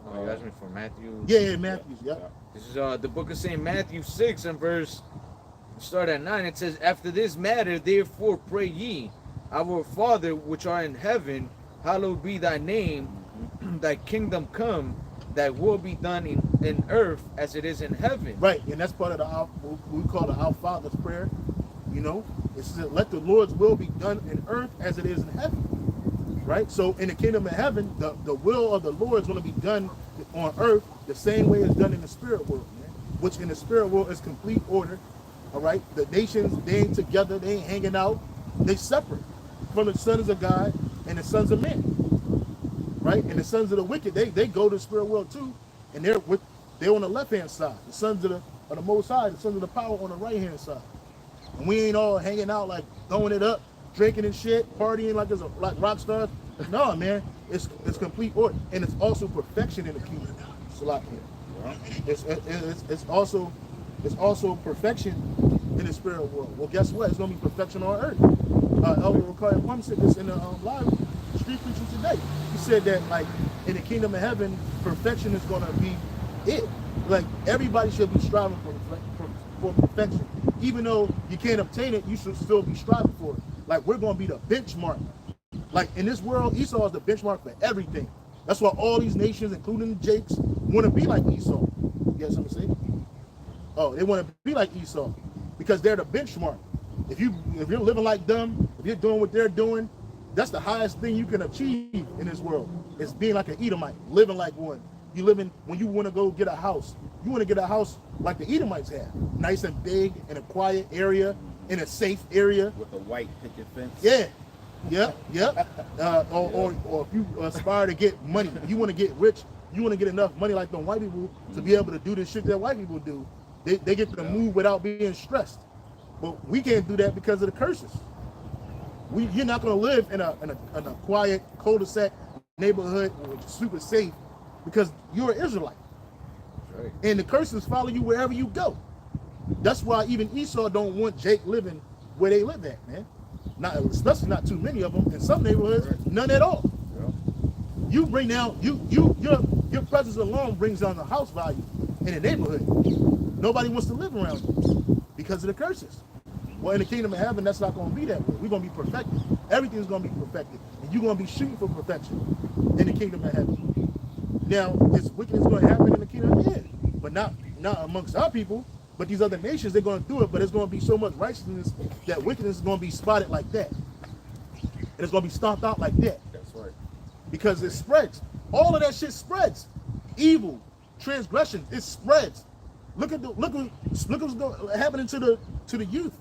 Oh, you asked me for Matthew. Yeah, Matthew. Yeah. This is the book of St. Matthew 6 and verse, start at 9. It says, after this matter, therefore pray ye, our Father which art in heaven, hallowed be thy name, thy kingdom come, thy will be done in earth as it is in heaven. Right, and that's part of what we call the Our Father's prayer. You know, it says, let the Lord's will be done in earth as it is in heaven. Right? So in the kingdom of heaven, the will of the Lord is going to be done on earth the same way it's done in the spirit world, man. Which in the spirit world is complete order. All right, the nations, they ain't together, they ain't hanging out, they separate from the sons of God and the sons of men. Right? And the sons of the wicked, they go to the spirit world too, and they're on the left hand side. The sons of the Most High, the sons of the power on the right hand side. And we ain't all hanging out like throwing it up, drinking and shit, partying like rock stars. No, man, it's complete order, and it's also perfection in the kingdom. It's also perfection in the spirit world. Well, guess what? It's gonna be perfection on earth. Elder Rukaya Plum said this in the live street preaching today. He said that like in the kingdom of heaven, perfection is gonna be it. Like everybody should be striving for perfection. Even though you can't obtain it, you should still be striving for it. Like we're gonna be the benchmark. Like in this world, Esau is the benchmark for everything. That's why all these nations, including the Jakes, want to be like Esau. You got something to say? Oh, they want to be like Esau because they're the benchmark. If you're living like them, if you're doing what they're doing, that's the highest thing you can achieve in this world. It's being like an Edomite, living like one. You living when you want to go get a house. You want to get a house like the Edomites have, nice and big in a quiet area, in a safe area With a white picket fence. Yeah. Or if you aspire to get money, you want to get rich, you want to get enough money like them white people to be able to do the shit that white people do. They get to move without being stressed. But we can't do that because of the curses. You're not going to live in a quiet cul-de-sac neighborhood which is super safe because you're an Israelite. Right. And the curses follow you wherever you go. That's why even Esau don't want Jake living where they live at, man. Especially not too many of them. In some neighborhoods, none at all. Yeah. You bring down your presence alone brings down the house value in a neighborhood. Nobody wants to live around you because of the curses. Well, in the kingdom of heaven, that's not going to be that way. We're going to be perfected. Everything's going to be perfected. And you're going to be shooting for perfection in the kingdom of heaven. Now, is wickedness going to happen in the kingdom? Yeah. But not amongst our people. But these other nations, they're going to do it. But it's going to be so much righteousness that wickedness is going to be spotted like that. And it's going to be stomped out like that. That's right. Because it spreads. All of that shit spreads. Evil, transgression, it spreads. Look what's happening to the youth.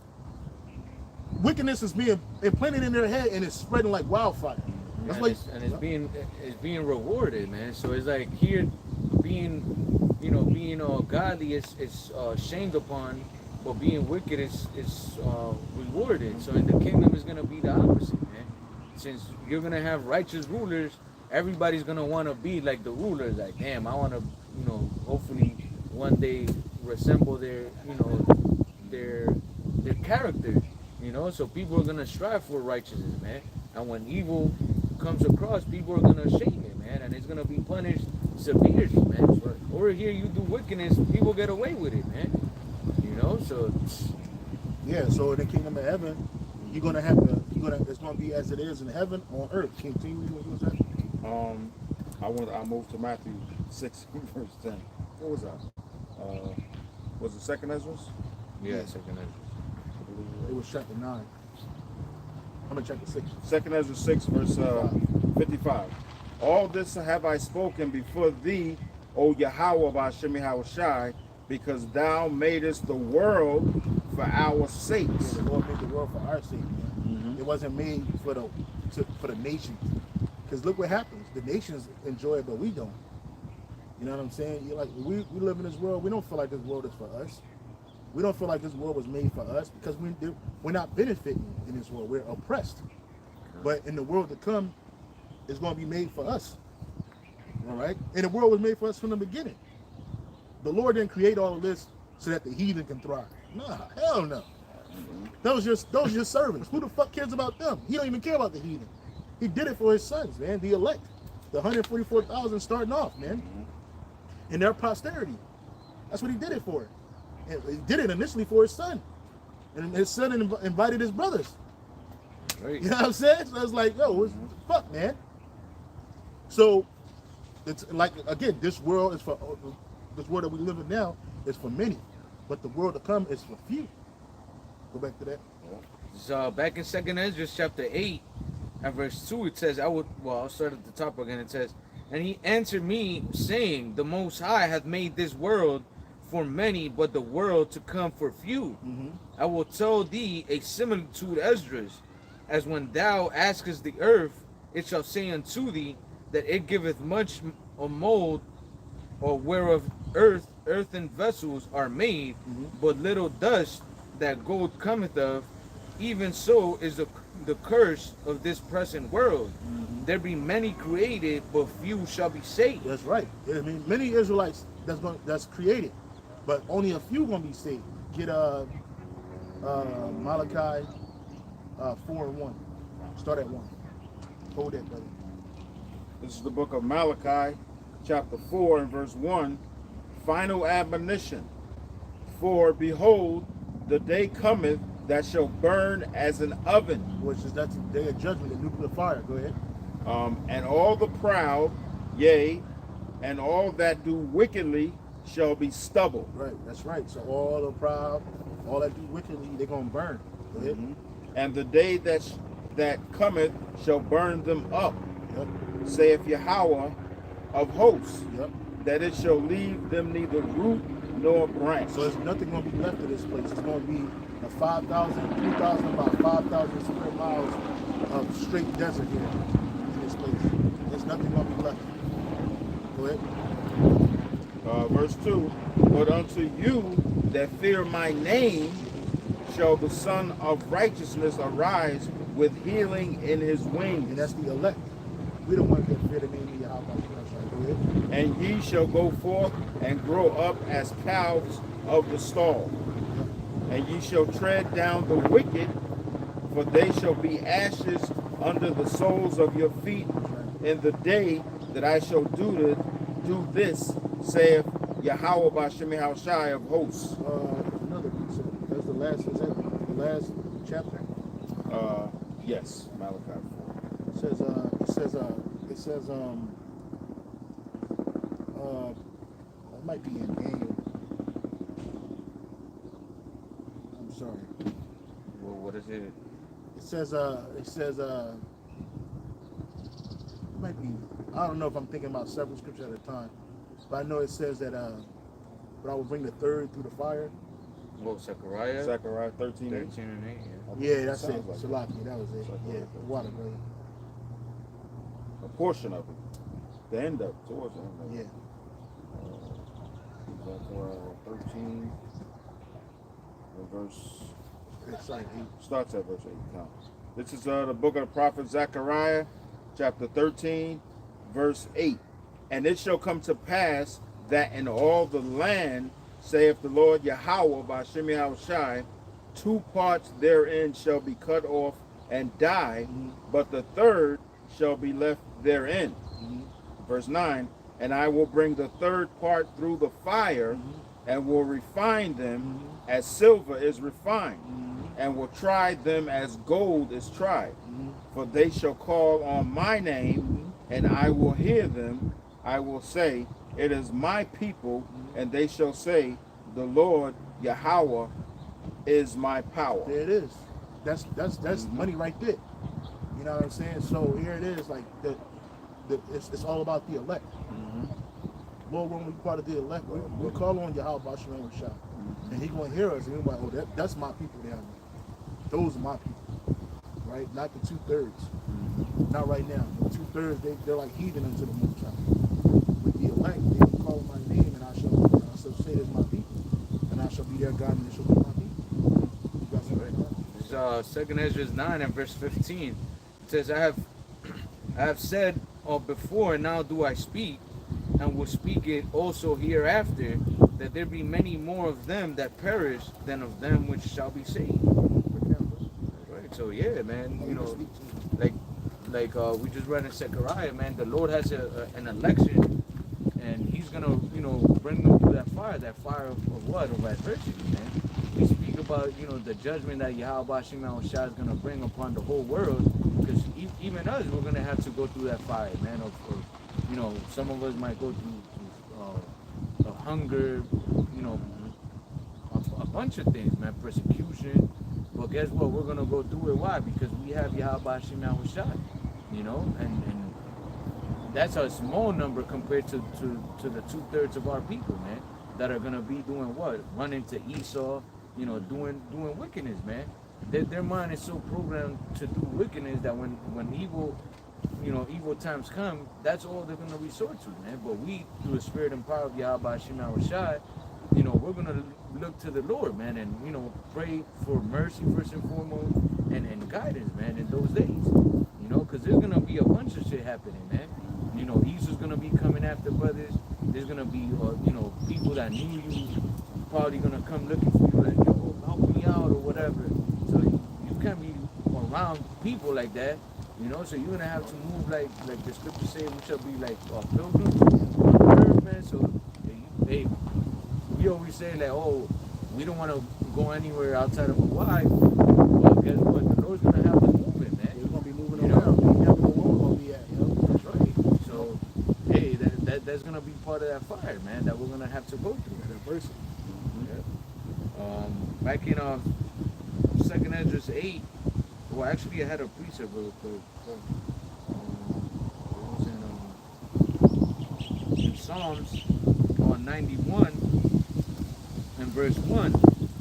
Wickedness is being implanted in their head and it's spreading like wildfire. That's It's being rewarded, man. So it's like here being godly is shamed upon, but being wicked is rewarded. So in the kingdom is gonna be the opposite, man. Since you're gonna have righteous rulers, everybody's gonna want to be like the rulers. Like, damn, I want to, hopefully one day resemble their character. So people are gonna strive for righteousness, man. And when evil comes across, people are gonna shame it, man, and it's gonna be punished severely, man. So over here, you do wickedness, people get away with it, man. So yeah. So in the kingdom of heaven, it's gonna be as it is in heaven on earth. Continue what you was saying. I moved to Matthew 6 verse 10. What was that? Was it second Ezra? yeah, second Ezra. It was chapter 9. I'm gonna check the 6. Second Ezra 6 verse 55. All this have I spoken before thee, O Yahweh Ba'Shem Yahushai, because thou madest the world for our sakes. The Lord made the world for our sake, man. It wasn't made for the nations. Because look what happens. The nations enjoy it, but we don't. You know what I'm saying? You're like, we live in this world. We don't feel like this world is for us. We don't feel like this world was made for us because we're not benefiting in this world. We're oppressed. But in the world to come, it's going to be made for us. All right? And the world was made for us from the beginning. The Lord didn't create all of this so that the heathen can thrive. Nah, hell no. Those are your servants. Who the fuck cares about them? He don't even care about the heathen. He did it for his sons, man, the elect. The 144,000 starting off, man. And their posterity. That's what he did it for. And he did it initially for his son. And his son invited his brothers. Right. You know what I'm saying? So it's like, yo, what the fuck, man? So, it's like, again, this world that we live in now is for many. But the world to come is for few. Go back to that. So back in second Ezra chapter 8 and verse 2, it says, I'll start at the top again. It says, and he answered me, saying, the Most High hath made this world for many, but the world to come for few. I will tell thee a similitude, Esdras, as when thou askest the earth, it shall say unto thee that it giveth much a mold, or whereof earthen vessels are made, but little dust that gold cometh of. Even so is the curse of this present world. There be many created, but few shall be saved. That's right. I mean, many Israelites that's created, but only a few gonna be saved. Get Malachi 4:1. Start at 1. Hold that, brother. This is the book of Malachi, chapter 4 and verse 1. Final admonition. For behold, the day cometh that shall burn as an oven. Which is that's the day of judgment, the nuclear fire. Go ahead. And all the proud, yea, and all that do wickedly shall be stubble. Right, that's right. So all the proud, all that do wickedly, they're gonna burn. Go ahead. And the day that cometh shall burn them up, Yep. saith Yahweh of hosts, Yep. that it shall leave them neither root nor branch. So there's nothing gonna be left of this place. It's gonna be a 3,000, about 5,000 square miles of straight desert here in this place. There's nothing gonna be left. Go ahead. Verse 2, but unto you that fear my name shall the Son of Righteousness arise with healing in his wings. And that's the elect. We don't want to get fear the name of Yahweh. Go ahead. And ye shall go forth and grow up as calves of the stall. And ye shall tread down the wicked, for they shall be ashes under the soles of your feet in the day that I shall do this, saith Yahweh Ba'Shem Yahushai of hosts. Another piece of it. That's the last. Is that the last chapter. Yes, Malachi 4. It says, it might be in Daniel. I'm sorry. Well, what is it? It says, it might be, I don't know if I'm thinking about several scriptures at a time, but I know it says that, but I will bring the third through the fire. Well, Zechariah. Zechariah 13. 13 and 8. Yeah, that's it. Sounds like Salaki, that was it. Zechariah Yeah, 13. water, brother. A portion of it. The end of it, towards the end of it. Yeah. Zechariah 13, and verse, It's like starts at verse 8. Count. This is the book of the prophet Zechariah, chapter 13, verse 8. And it shall come to pass that in all the land, saith the Lord Yahweh by Shem Yahushai, 2 parts therein shall be cut off and die, but the third shall be left therein. Verse 9, and I will bring the third part through the fire, and will refine them as silver is refined, and will try them as gold is tried. For they shall call on my name, and I will hear them. I will say, it is my people, and they shall say, the Lord Yahweh is my power. there it is. That's money right there. You know what I'm saying? So here it is, like it's all about the elect. Lord, when we part of the elect, we call on Yahweh Bashem and Rashad, and He gonna hear us, and we're like, oh, that's my people down there. Those are my people, right? Not the 2/3. Not right now. The 2/3, they're like heathen unto the Most High. With the elect, they will call my name, and I shall say it's my people, and I shall be their God, and they shall be my people. You got something like that? It's 2 Ezra 9 and verse 15. It says, I have said before, and now do I speak, and will speak it also hereafter, that there be many more of them that perish than of them which shall be saved. Right. So yeah, man. You know, like we just read in Zechariah, man. The Lord has an election, and He's gonna, you know, bring them through that fire of what? Of adversity, man. We speak about, you know, the judgment that Yahweh Bashem Yahushua is gonna bring upon the whole world, because even us, we're gonna have to go through that fire, man. Of you know, some of us might go through hunger, you know, a bunch of things, man, persecution. But guess what? We're gonna go through it. Why? Because we have Yahweh Bashem Yahushua, you know, and that's a small number compared to the 2/3 of our people, man, that are gonna be doing what? Running to Esau, you know, doing wickedness, man. Their mind is so programmed to do wickedness that when evil times come, that's all they're gonna resort to, man. But we, through the spirit and power of Yahweh Bashem Yahushua, you know, we're gonna look to the Lord, man, and you know, pray for mercy first and foremost, and guidance, man, in those days. You know, because there's gonna be a bunch of shit happening, man. You know, Esau's gonna be coming after brothers. There's gonna be, you know, people that knew you probably gonna come looking for you, like, yo, help me out or whatever. So you can't be around people like that. You know, so you're gonna have to move like the scripture say, we shall be like pilgrims on earth, man. So hey, we always say like, oh, we don't want to go anywhere outside of Hawaii. Well, guess what? The Lord's gonna have us moving, man. We're gonna be moving You know? around. We never know where we're gonna be at, you know? That's right. So hey, that's gonna be part of that fire, man, that we're gonna have to go through. That adversity. Yeah. Back in 2 Ezra 8. Well, actually, I had a precept real quick. It was in Psalms 91 and verse 1.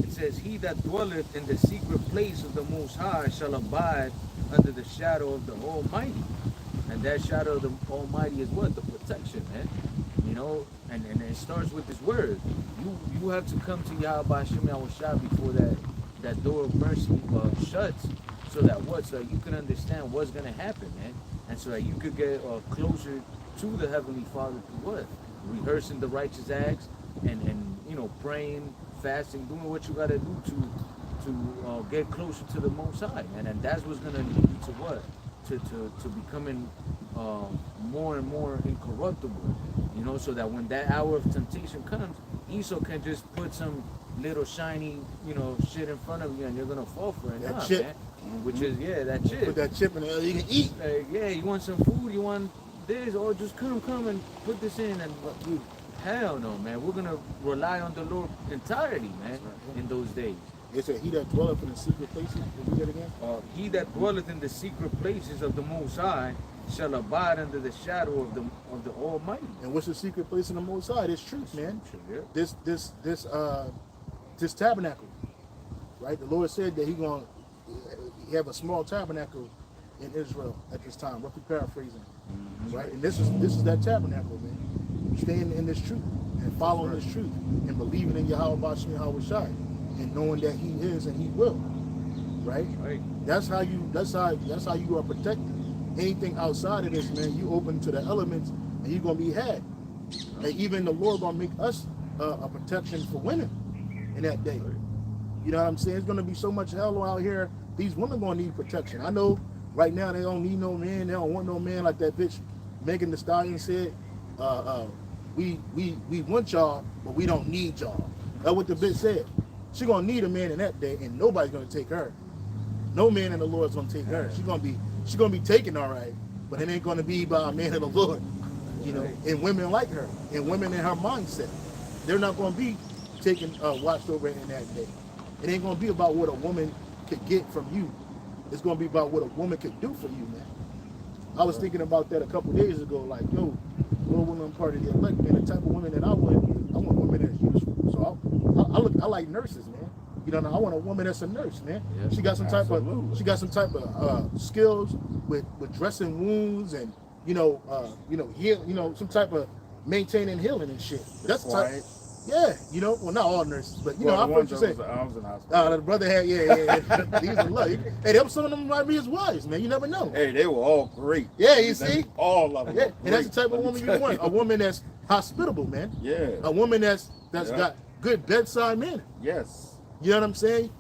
It says, he that dwelleth in the secret place of the Most High shall abide under the shadow of the Almighty. And that shadow of the Almighty is what? The protection, man. You know, and it starts with this word. You have to come to Yahweh Bashem Yahushua before that door of mercy shuts. So that so that you can understand what's gonna happen, man, and so that you could get closer to the Heavenly Father through what? Rehearsing the righteous acts, and you know, praying, fasting, doing what you gotta do to get closer to the Most High, man, and that's what's gonna lead you to what? To becoming more and more incorruptible, you know, so that when that hour of temptation comes, Esau can just put some little shiny, shit in front of you, and you're gonna fall for it. That Nah, chip. man. Which is that Put chip. that chip in there, you can eat. Like, yeah, you want some food, you want this, or just come and put this in, and dude, hell no, man. We're gonna rely on the Lord entirely, man, in those days. It said, he that dwelleth in the secret places. Read that again. He that dwelleth in the secret places of the Most High shall abide under the shadow of the Almighty. And what's the secret place in the Most High? It's truth, man. Yeah. This tabernacle, right? The Lord said that He gonna have a small tabernacle in Israel at this time. Roughly paraphrasing, right? And this is that tabernacle, man. Staying in this truth and following this truth and believing in Yahweh Bashem Yahweh Shai and knowing that He is and He will, right? Right. That's how you are protected. Anything outside of this, man, you open to the elements and you're gonna be had. And even the Lord gonna make us a protection for women in that day. You know what I'm saying? It's gonna be so much hell out here. These women gonna need protection. I know right now they don't need no man. They don't want no man like that bitch Megan Thee Stallion said. We want y'all, but we don't need y'all. That's what the bitch said. She gonna need a man in that day, and nobody's gonna take her. No man in the Lord's gonna take her. She's gonna be taken all right, but it ain't gonna be by a man of the Lord. You know, and women like her, and women in her mindset, they're not gonna be taken watched over in that day. It ain't gonna be about what a woman could get from you. It's gonna be about what a woman could do for you, man. I was thinking about that a couple days ago, like, yo, Lord, when I'm part of the elect, man, the type of women that I want women that's useful. So I like nurses, man. You know, I want a woman that's a nurse, man. Yeah, she got some type of skills with dressing wounds and some type of maintaining healing and shit. That's the type. Yeah, well, not all nurses, but I heard you say. The brother had, these are lucky. Hey, some of them might be his wives, man. You never know. Hey, they were all great. Yeah, you see, all of them. Yeah, and that's the type of woman you want. A woman that's hospitable, man. Yeah. A woman that's got good bedside manner. Yes. You know what I'm saying?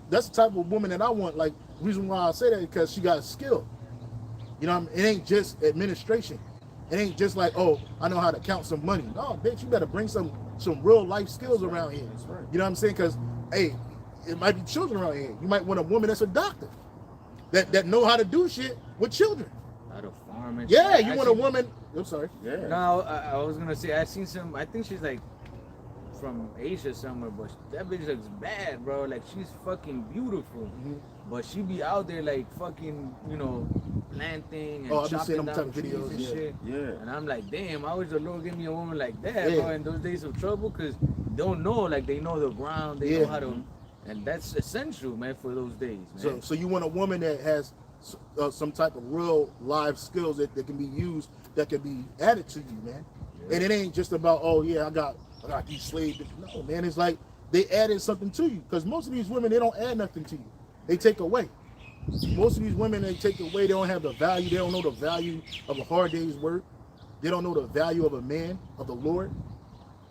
That's the type of woman that I want. Like, the reason why I say that is because she got skill. You know, it ain't just administration. It ain't just like, oh, I know how to count some money. No, bitch, you better bring some real life skills around here. That's right. You know what I'm saying? Because, hey, it might be children around here. You might want a woman that's a doctor that know how to do shit with children. How to farm and Yeah, shit. you want a woman. I'm sorry. Yeah. No, I was gonna say I seen some. I think she's like from Asia somewhere, but that bitch looks bad, bro. Like, she's fucking beautiful, but she be out there like fucking, planting and I've been chopping seeing them down type of trees videos, and yeah. shit. Yeah. And I'm like, damn, I wish the Lord give me a woman like that, Yeah. bro. In those days of trouble, because don't know, like, they know the ground, they know how to, and that's essential, man, for those days, man. So you want a woman that has some type of real live skills that can be used, that can be added to you, man. Yeah. And it ain't just about, oh yeah, I got these slaves. No, man, it's like they added something to you. Because most of these women, they don't add nothing to you. They take away. Most of these women, they take away. They don't have the value. They don't know the value of a hard day's work. They don't know the value of a man, of the Lord.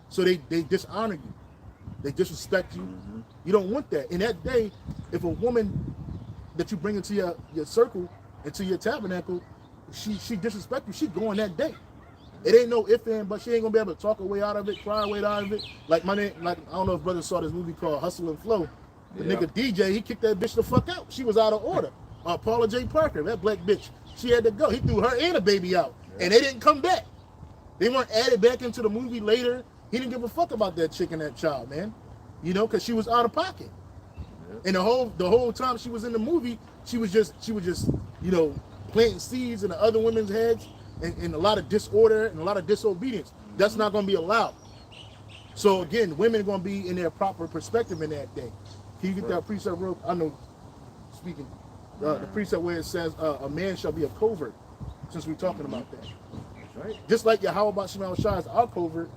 So they dishonor you. They disrespect you. You don't want that. In that day, if a woman that you bring into your circle, into your tabernacle, she disrespect you, she going that day. It ain't no if and, but she ain't gonna be able to talk her way out of it, cry her way out of it. Like I don't know if brothers saw this movie called Hustle and Flow. The nigga DJ, he kicked that bitch the fuck out. She was out of order. Paula J. Parker, that black bitch, she had to go. He threw her and a baby out, and they didn't come back. They weren't added back into the movie later. He didn't give a fuck about that chick and that child, man. Because she was out of pocket. And the whole time she was in the movie, she was just planting seeds in the other women's heads, and a lot of disorder and a lot of disobedience. That's not going to be allowed. So again, women are going to be in their proper perspective in that day. Can you get that precept real? I know, speaking, the precept where it says a man shall be a covert, since we're talking about that. That's right. Just like Yahweh Bashem Shai is our covert,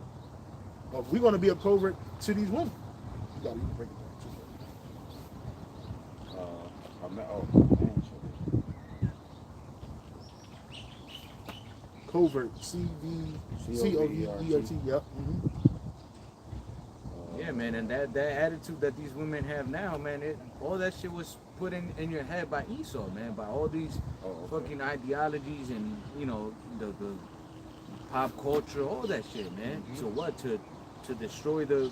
we're going to be a covert to these women. You got to break it down. Covert, C-V-C-O-V-E-R-T, yep. Yeah, man, and that attitude that these women have now, man, all that shit was put in your head by Esau, man, by all these fucking ideologies and, the pop culture, all that shit, man. So what, to destroy the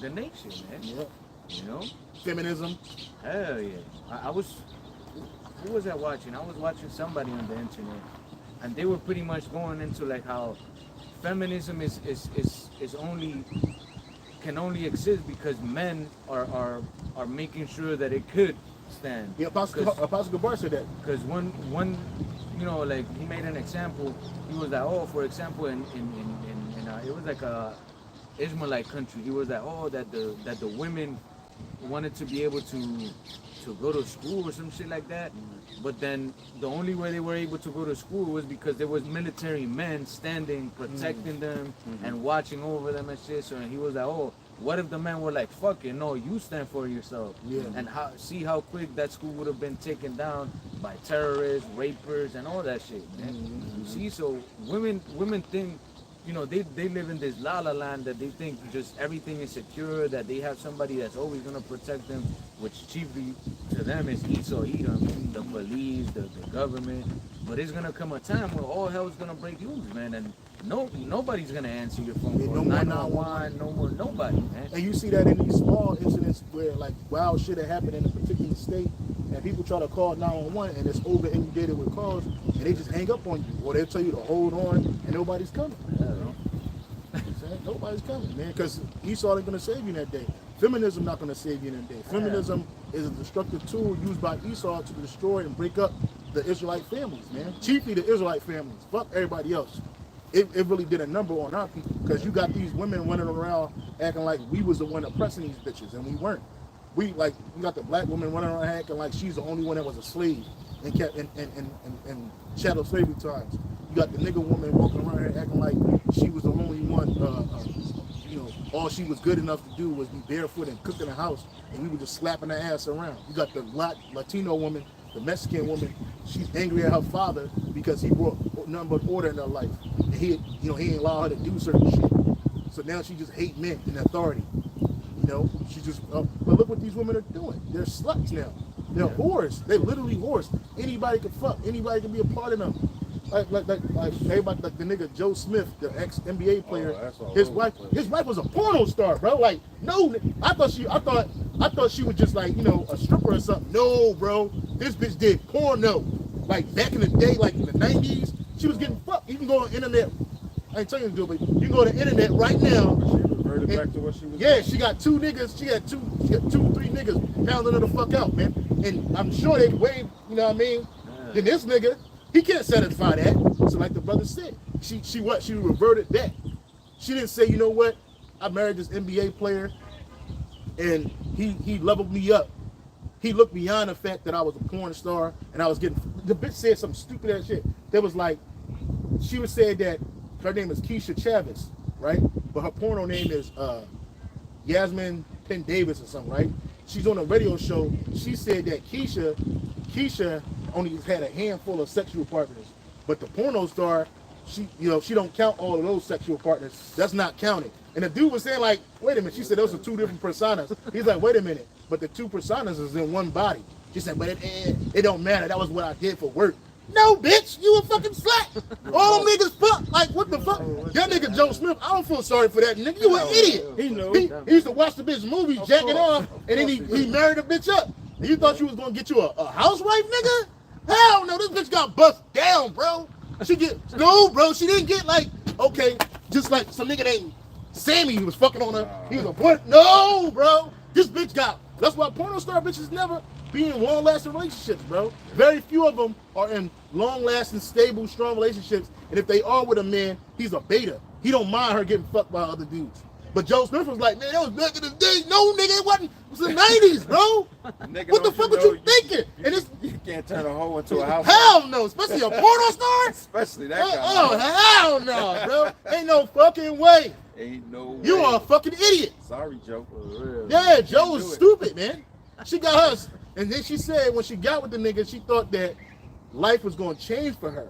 the nation, man. Yeah. You know? Feminism. Hell yeah. I was, who was I watching? I was watching somebody on the internet, and they were pretty much going into like how feminism is only, can only exist because men are making sure that it could stand. Yeah, Apostle Gabar said that. Because one, you know, like he made an example. He was like, oh, for example, in it was like a Israelite country. He was like, oh, that the women wanted to be able to go to school or some shit like that. But then the only way they were able to go to school was because there was military men standing, protecting them and watching over them and shit. So he was like, oh, what if the men were like, fuck it, no, you stand for yourself. Yeah. And see how quick that school would have been taken down by terrorists, rapers, and all that shit, man. You see, so women think, you know, they live in this la-la land that they think just everything is secure, that they have somebody that's always going to protect them, which chiefly to them is eat or eat them, the police, the government. But it's going to come a time where all hell's going to break loose, man, and nobody's going to answer your phone call. No more 911, no more nobody, man. And you see that in these small incidents where like wild shit had happened in a particular state, and people try to call 911 and it's over inundated with calls, and they just hang up on you, or they'll tell you to hold on, and nobody's coming. Nobody's coming, man, because Esau ain't gonna save you that day. Feminism not gonna save you in that day. Feminism is a destructive tool used by Esau to destroy and break up the Israelite families, man. Chiefly the Israelite families. Fuck everybody else. It really did a number on our people, because you got these women running around acting like we was the one oppressing these bitches, and we weren't. We got the black woman running around acting like she's the only one that was a slave and kept in chattel slavery times. You got the nigga woman walking around here acting like she was the only one, you know, all she was good enough to do was be barefoot and cook in the house, and we were just slapping her ass around. You got the black Latino woman, the Mexican woman, she's angry at her father because he brought nothing but order in her life. And he ain't allow her to do certain shit. So now she just hate men and authority. You know, she just, but look what these women are doing. They're sluts now. They're whores. They're literally whores. Anybody can fuck. Anybody can be a part of them. Like everybody, like the nigga Joe Smith, the ex-NBA player. His wife was a porno star, bro. Like, no, I thought she was just like, you know, a stripper or something. No, bro. This bitch did porno. Like back in the day, like in the 90s, she was getting fucked. You can go on the internet. I ain't telling you to do it, but you can go to the internet right now. Back to what she was doing. She got two, 3 niggas pounding her the fuck out, man. And I'm sure they way, you know what I mean? Then this nigga, he can't satisfy that. So like the brother said, she reverted back. She didn't say, you know what? I married this NBA player and he leveled me up. He looked beyond the fact that I was a porn star and I was getting, the bitch said some stupid ass shit. That was like, she would say that her name is Keisha Chavez, right? But her porno name is Yasmin Penn Davis or something, right? She's on a radio show. She said that Keisha only had a handful of sexual partners, but the porno star, she don't count all of those sexual partners. That's not counted. And the dude was saying like, wait a minute. She said those are 2 different personas. He's like, wait a minute, but the 2 personas is in one body. She said, but it don't matter. That was what I did for work. No, bitch, you a fucking slut. All them niggas fuck. Like, what the fuck? That nigga Joe Smith, I don't feel sorry for that nigga. You an idiot. He used to watch the bitch movie, jacking off, and then he married a bitch up. And you thought she was gonna get you a housewife, nigga? Hell no, this bitch got bust down, bro. No, bro, she didn't get like, okay, just like some nigga named Sammy who was fucking on her. He was a boy. No, bro. This bitch that's why porno star bitches never be in long-lasting relationships, bro. Very few of them are in long-lasting, stable, strong relationships. And if they are with a man, he's a beta. He don't mind her getting fucked by other dudes. But Joe Smith was like, man, that was back in the day. No, nigga, it wasn't. It was the 90s, bro. What the fuck was you thinking? You can't turn a hoe into a house. Hell no, especially a porno star. Especially that guy. Oh, hell no, bro. Ain't no fucking way. Ain't no way. You are a fucking idiot. Sorry, Joe. Yeah, Joe was stupid, man. She got her. And then she said when she got with the nigga, she thought that life was going to change for her.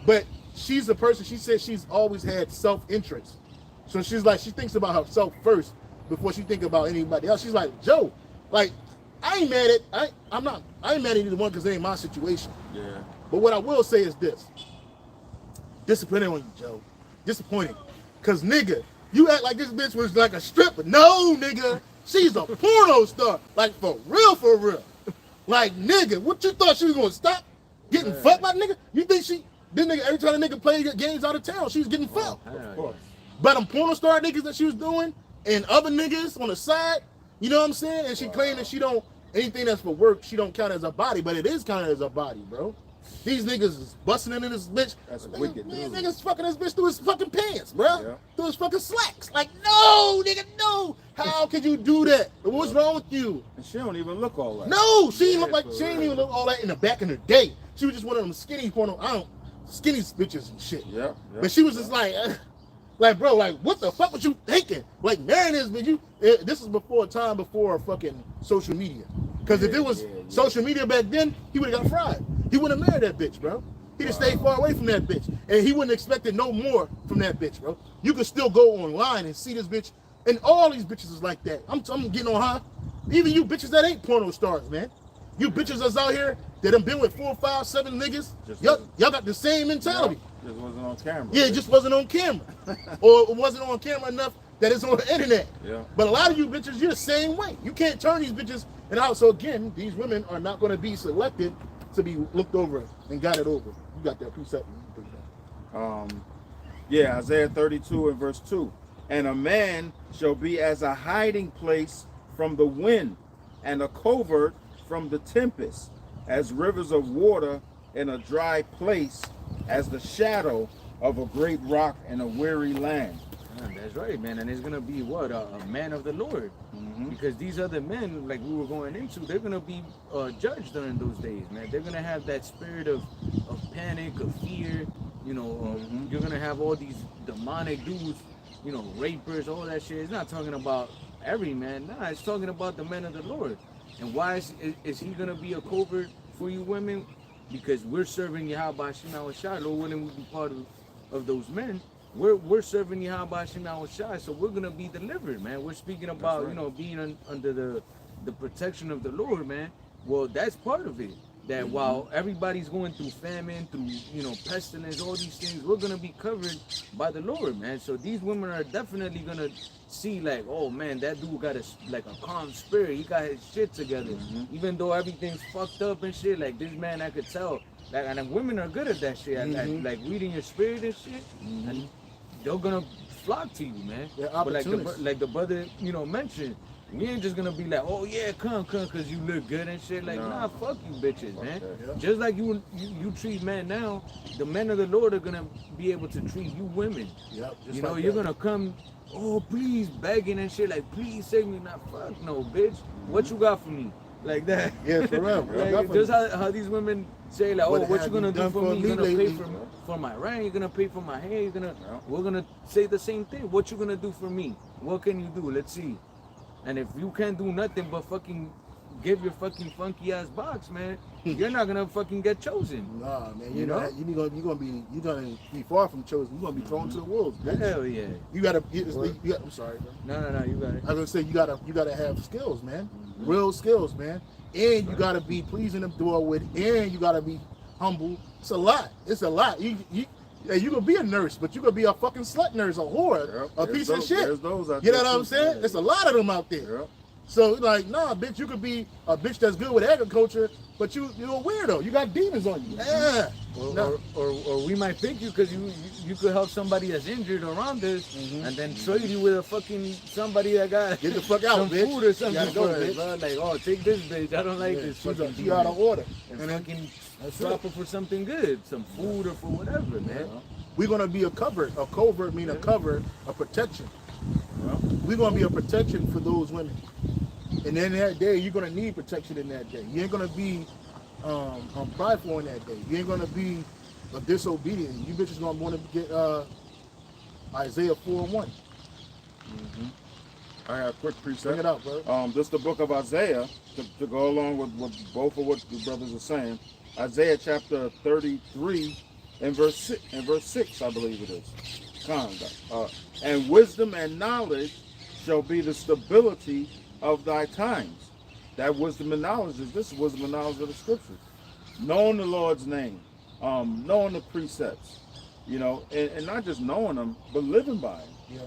But she's a person, she said she's always had self-interest. So she's like, she thinks about herself first before she think about anybody else. She's like, Joe, like, I ain't mad at either one because it ain't my situation. Yeah. But what I will say is this. Disappointing on you, Joe. Disappointing. Because nigga, You act like this bitch was like a stripper. No, nigga. She's a porno star. Like, for real, for real. Like, nigga, what you thought she was gonna stop getting fucked by nigga? You think this nigga, every time a nigga played games out of town, she was getting fucked. Of course. But them porno star niggas that she was doing, and other niggas on the side, you know what I'm saying? And she claimed that she don't, anything that's for work, she don't count as a body, but it is counted as a body, bro. These niggas is busting into this bitch. That's wicked, These dude. niggas fucking this bitch through his fucking pants, bro. Yeah. Through his fucking slacks. Like, no, nigga, no. How could you do that? What's wrong with you? And she don't even look all that. No, she didn't look Yeah, like, for she didn't real. even look all that in the back in the day. She was just one of them skinny porno, skinny bitches and shit. Yeah. But she was just like, bro, like, what the fuck was you thinking? Like, marrying this bitch, this is before time before fucking social media. Because if it was social media back then, he would have got fried. He wouldn't have married that bitch, bro. He'd have stayed far away from that bitch. And he wouldn't have expected no more from that bitch, bro. You could still go online and see this bitch. And all these bitches is like that. I'm getting on her. Even you bitches that ain't porno stars, man. You bitches that's out here that done been with 4, 5, 7 niggas. Y'all got the same mentality. Just wasn't on camera. Yeah, it just wasn't on camera. Or it wasn't on camera enough that it's on the internet. Yeah. But a lot of you bitches, you're the same way. You can't turn these bitches and out. So again, these women are not going to be selected to be looked over and got it over. You got that precept. Yeah, Isaiah 32 and verse 2. And a man shall be as a hiding place from the wind, and a covert from the tempest, as rivers of water in a dry place, as the shadow of a great rock in a weary land. Yeah, that's right, man. And it's gonna be what a man of the Lord, because these other men, like we were going into, they're gonna be judged during those days, man. They're gonna have that spirit of panic, of fear. You know, you're gonna have all these demonic dudes, you know, rapers, all that shit. It's not talking about every man. Nah, it's talking about the men of the Lord. And why is he gonna be a covert for you women? Because we're serving Yahweh Shema Shai. Lord willing, we be part of those men. We're serving Yahweh Shema Shai, so we're gonna be delivered, man. We're speaking about you know being under the protection of the Lord, man. Well, that's part of it. That while everybody's going through famine, through you know pestilence, all these things, we're gonna be covered by the Lord, man. So these women are definitely gonna see like, oh man, that dude got a calm spirit. He got his shit together, even though everything's fucked up and shit. Like this man, I could tell. Like, and women are good at that shit, at like reading your spirit and shit, and they're gonna flock to you, man. But like the brother, you know, mentioned. We ain't just gonna be like, oh yeah, come, cause you look good and shit. Like, nah, fuck you bitches, man. Yeah. Just like you treat men now, the men of the Lord are gonna be able to treat you women. Yep, You know, you're gonna come, oh please, begging and shit, like please save me. Not fuck no, bitch. What you got for me? Like that. Yeah, for real. Like, just how these women say like, oh, what you gonna do for me? You're gonna pay for my rent. You're gonna pay for my hair. We're gonna say the same thing. What you gonna do for me? What can you do? Let's see. And if you can't do nothing but fucking give your fucking funky ass box, man, you're not gonna fucking get chosen. Nah, man, you know, you're gonna be far from chosen. You're gonna be thrown to the wolves. Bitch. Hell yeah. You gotta. I'm sorry, bro. No, you got it. I was gonna say you gotta have skills, man. Real skills, man. And you gotta be pleasing the door with, and you gotta be humble. It's a lot. You gonna be a nurse, but you gonna be a fucking slut nurse, a whore, a piece of shit. There's those out You know there what I'm too. saying? There's a lot of them out there. Yep. So like, nah, bitch, you could be a bitch that's good with agriculture, but you're a weirdo. You got demons on you. Yeah. Or we might pick you because you could help somebody that's injured around us, and then trade you with a fucking somebody that got Get the fuck out, some bitch. food or You something gotta for go, us, bitch. bro. Like, oh, take this bitch. I don't like this. Fucking She out of order. and And then fucking swap her for something good, some food or for whatever, man. we're gonna be a covert mean a cover, a protection. We're gonna be a protection for those women. And then that day, you're gonna need protection in that day. You ain't gonna be prideful in that day. You ain't gonna be disobedient. You bitches gonna want to get Isaiah 4:1. I got a quick precept. Bring it out, bro. This is the book of Isaiah to go along with both of what the brothers are saying. Isaiah chapter 33 and verse 6, I believe it is. And wisdom and knowledge shall be the stability of thy times. That wisdom and knowledge is this wisdom and knowledge of the scriptures. Knowing the Lord's name, knowing the precepts, you know, and not just knowing them, but living by them. Yeah.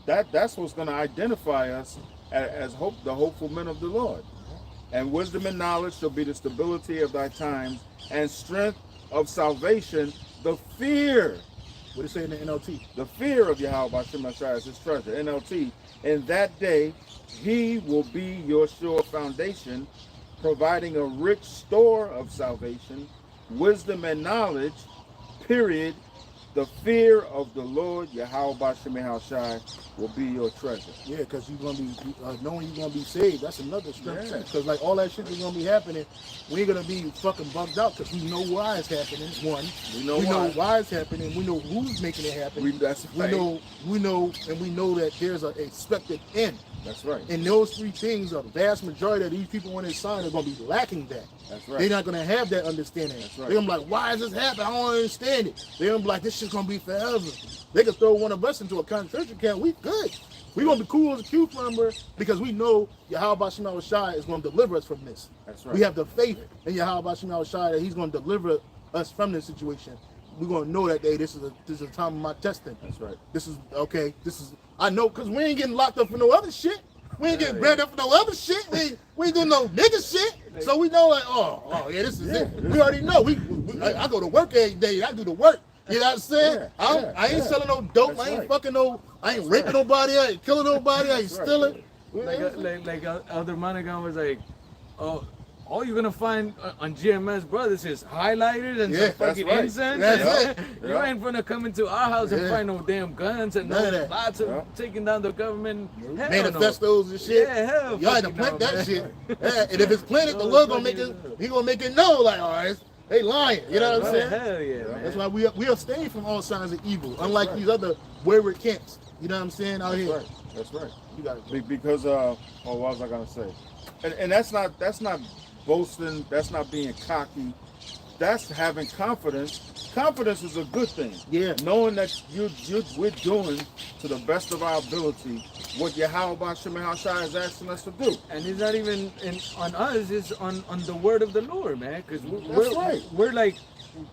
That's what's going to identify us as the hopeful men of the Lord. And wisdom and knowledge shall be the stability of thy times, and strength of salvation, the fear. What it say in the NLT? The fear of Yahweh Hashem Ashai is his treasure. NLT. In that day, he will be your sure foundation, providing a rich store of salvation, wisdom and knowledge, period. The fear of the Lord, Yahweh Hashem Ashai, will be your treasure. Yeah, because you're going to be, knowing you're going to be saved, that's another strength. Yeah. Because like all that shit is going to be happening, we ain't going to be fucking bugged out because we know why it's happening, one. We know why it's happening. We know who's making it happen. We know that there's an expected end. That's right. And those three things, a vast majority of these people on this side are going to be lacking that. That's right. They're not going to have that understanding. That's right. They're going to be like, why is this happening? I don't understand it. They're going to be like, this shit's going to be forever. They can throw one of us into a concentration camp. We good. We're going to be cool as a cucumber because we know Yahweh Shema Shai is going to deliver us from this. That's right. We have the faith in Yahweh Shema Shai that he's going to deliver us from this situation. We're going to know that day this is a time of my testing. That's right. This is, okay, I know, because we ain't getting locked up for no other shit. We ain't getting bred up for no other shit. We ain't doing no nigga shit. So we know like, oh yeah, this is it. We already know. I go to work every day. I do the work. You know what I'm saying? I ain't selling no dope. That's I ain't right. fucking no. I ain't raping nobody. I ain't killing nobody. I ain't stealing. Like Elder Monagan was like, oh, all you're gonna find on GMS Brothers is highlighters and some fucking right. incense. That's it. You ain't gonna come into our house and find no damn guns and None of no that. lots of taking down the government. Hell Manifestos and shit. Yeah, hell Y'all had to fucking plant no, that man. shit. Yeah, and if it's planted, the Lord gonna make it. He gonna make it know like, all right, they lying. You know what I'm saying? Hell yeah, man. That's why we abstain from all signs of evil, unlike these other wayward camps. You know what I'm saying out here? Right. That's right. You got it. Because what was I gonna say? And that's not boasting. That's not being cocky. That's having confidence. Confidence is a good thing. Yeah. Knowing that we're doing to the best of our ability what Yahweh Shema Shai is asking us to do. And it's not even on us; it's on the word of the Lord, man. Because we're like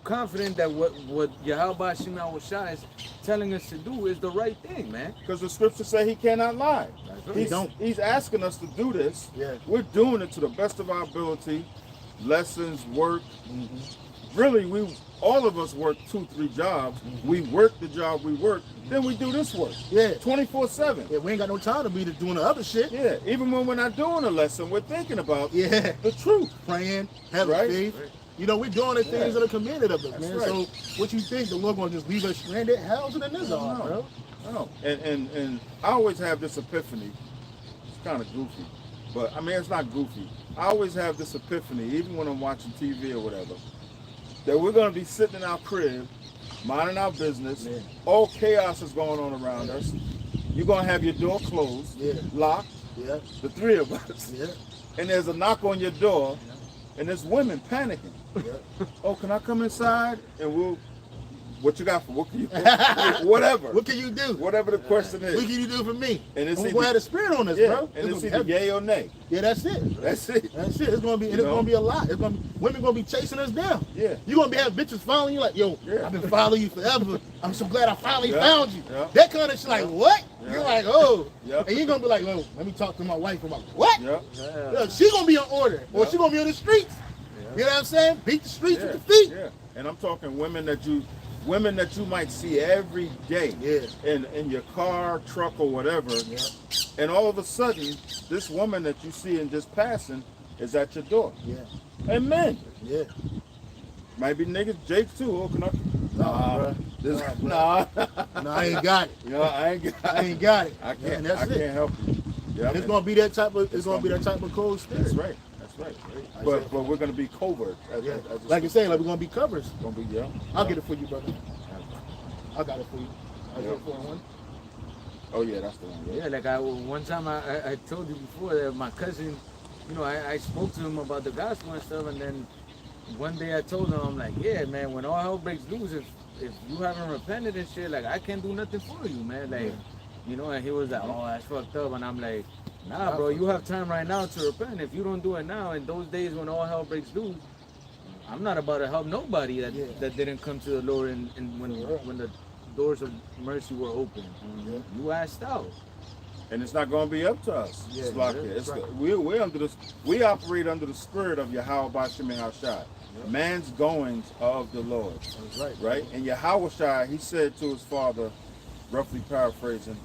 confident that what Yahweh Shema Shai is telling us to do is the right thing, man. Because the scriptures say he cannot lie. Right. He's asking us to do this. Yeah. We're doing it to the best of our ability. Lessons, work. Mm-hmm. Really, all of us work 2-3 jobs. Mm-hmm. We work the job we work. Then we do this work. Yeah. 24/7. Yeah, we ain't got no time to be doing the other shit. Yeah. Even when we're not doing a lesson, we're thinking about Yeah. the truth. Praying, having Right. faith. You know, we're doing the things that are commanded of us, That's man. right. So what you think the Lord gonna just leave us stranded? Hell's in this on, bro. No. And I always have this epiphany. It's kind of goofy, but I mean it's not goofy. I always have this epiphany, even when I'm watching TV or whatever, that we're gonna be sitting in our crib, minding our business. Yeah. All chaos is going on around us. You're gonna have your door closed, locked, Yeah. the three of us, Yeah. and there's a knock on your door, and there's women panicking. Yeah. Oh, can I come inside? And what you got for? What can you? Whatever. What can you do? Whatever the question is. What can you do for me? And it's we're either- gonna have the spirit on us, Yeah, bro. and it's gonna either be yay or nay. Yeah, that's it. That's it. That's it. It's gonna be. It's gonna be a lot. It's gonna be, women gonna be chasing us down. Yeah. You gonna be having bitches following you like, yo, Yeah. I've been following you forever. I'm so glad I finally Yeah. found you. Yeah. That kind of shit, like what? Yeah. You're like, oh, Yeah. and you're gonna be like, well, let me talk to my wife about what? Yeah. Yeah, she gonna be on order, or Yeah. she gonna be on the streets. You know what I'm saying? Beat the streets Yeah. with the feet. Yeah. And I'm talking women that you might see every day. Yeah. In your car, truck, or whatever. Yeah. And all of a sudden, this woman that you see in just passing is at your door. Yeah. And men. Yeah. Might be niggas, Jake too. Oh, can I? Nah, bruh. Nah. No, I ain't got it. You know, I ain't got it. I can't. And that's I it. can't help you. Yeah. And it's gonna be that type of. It's gonna be that type of cold spirit. That's right. That's right. But we're gonna be covert. Yeah. Like you say, like we're gonna be covers. Gonna be yeah. I'll get it for you, brother. I got it for you. I Yeah. got it for one. Oh yeah, that's the one. Yeah, like one time I told you before that my cousin, you know, I spoke to him about the gospel and stuff, and then one day I told him, I'm like, yeah, man, when all hell breaks loose, if you haven't repented and shit, like I can't do nothing for you, man. Like, you know, and he was like, oh, that's fucked up, and I'm like, nah, bro, you have time right now to repent. If you don't do it now, in those days when all hell breaks loose, I'm not about to help nobody that didn't come to the Lord and when the doors of mercy were open. You asked out. And it's not going to be up to us. Yeah, Slakia. yeah, It's, right. we're under this. We operate under the spirit of Yahweh Bashim and Hashai. Man's goings are of the Lord. That's right. Right? And Yahweh Shai, he said to his father, roughly paraphrasing,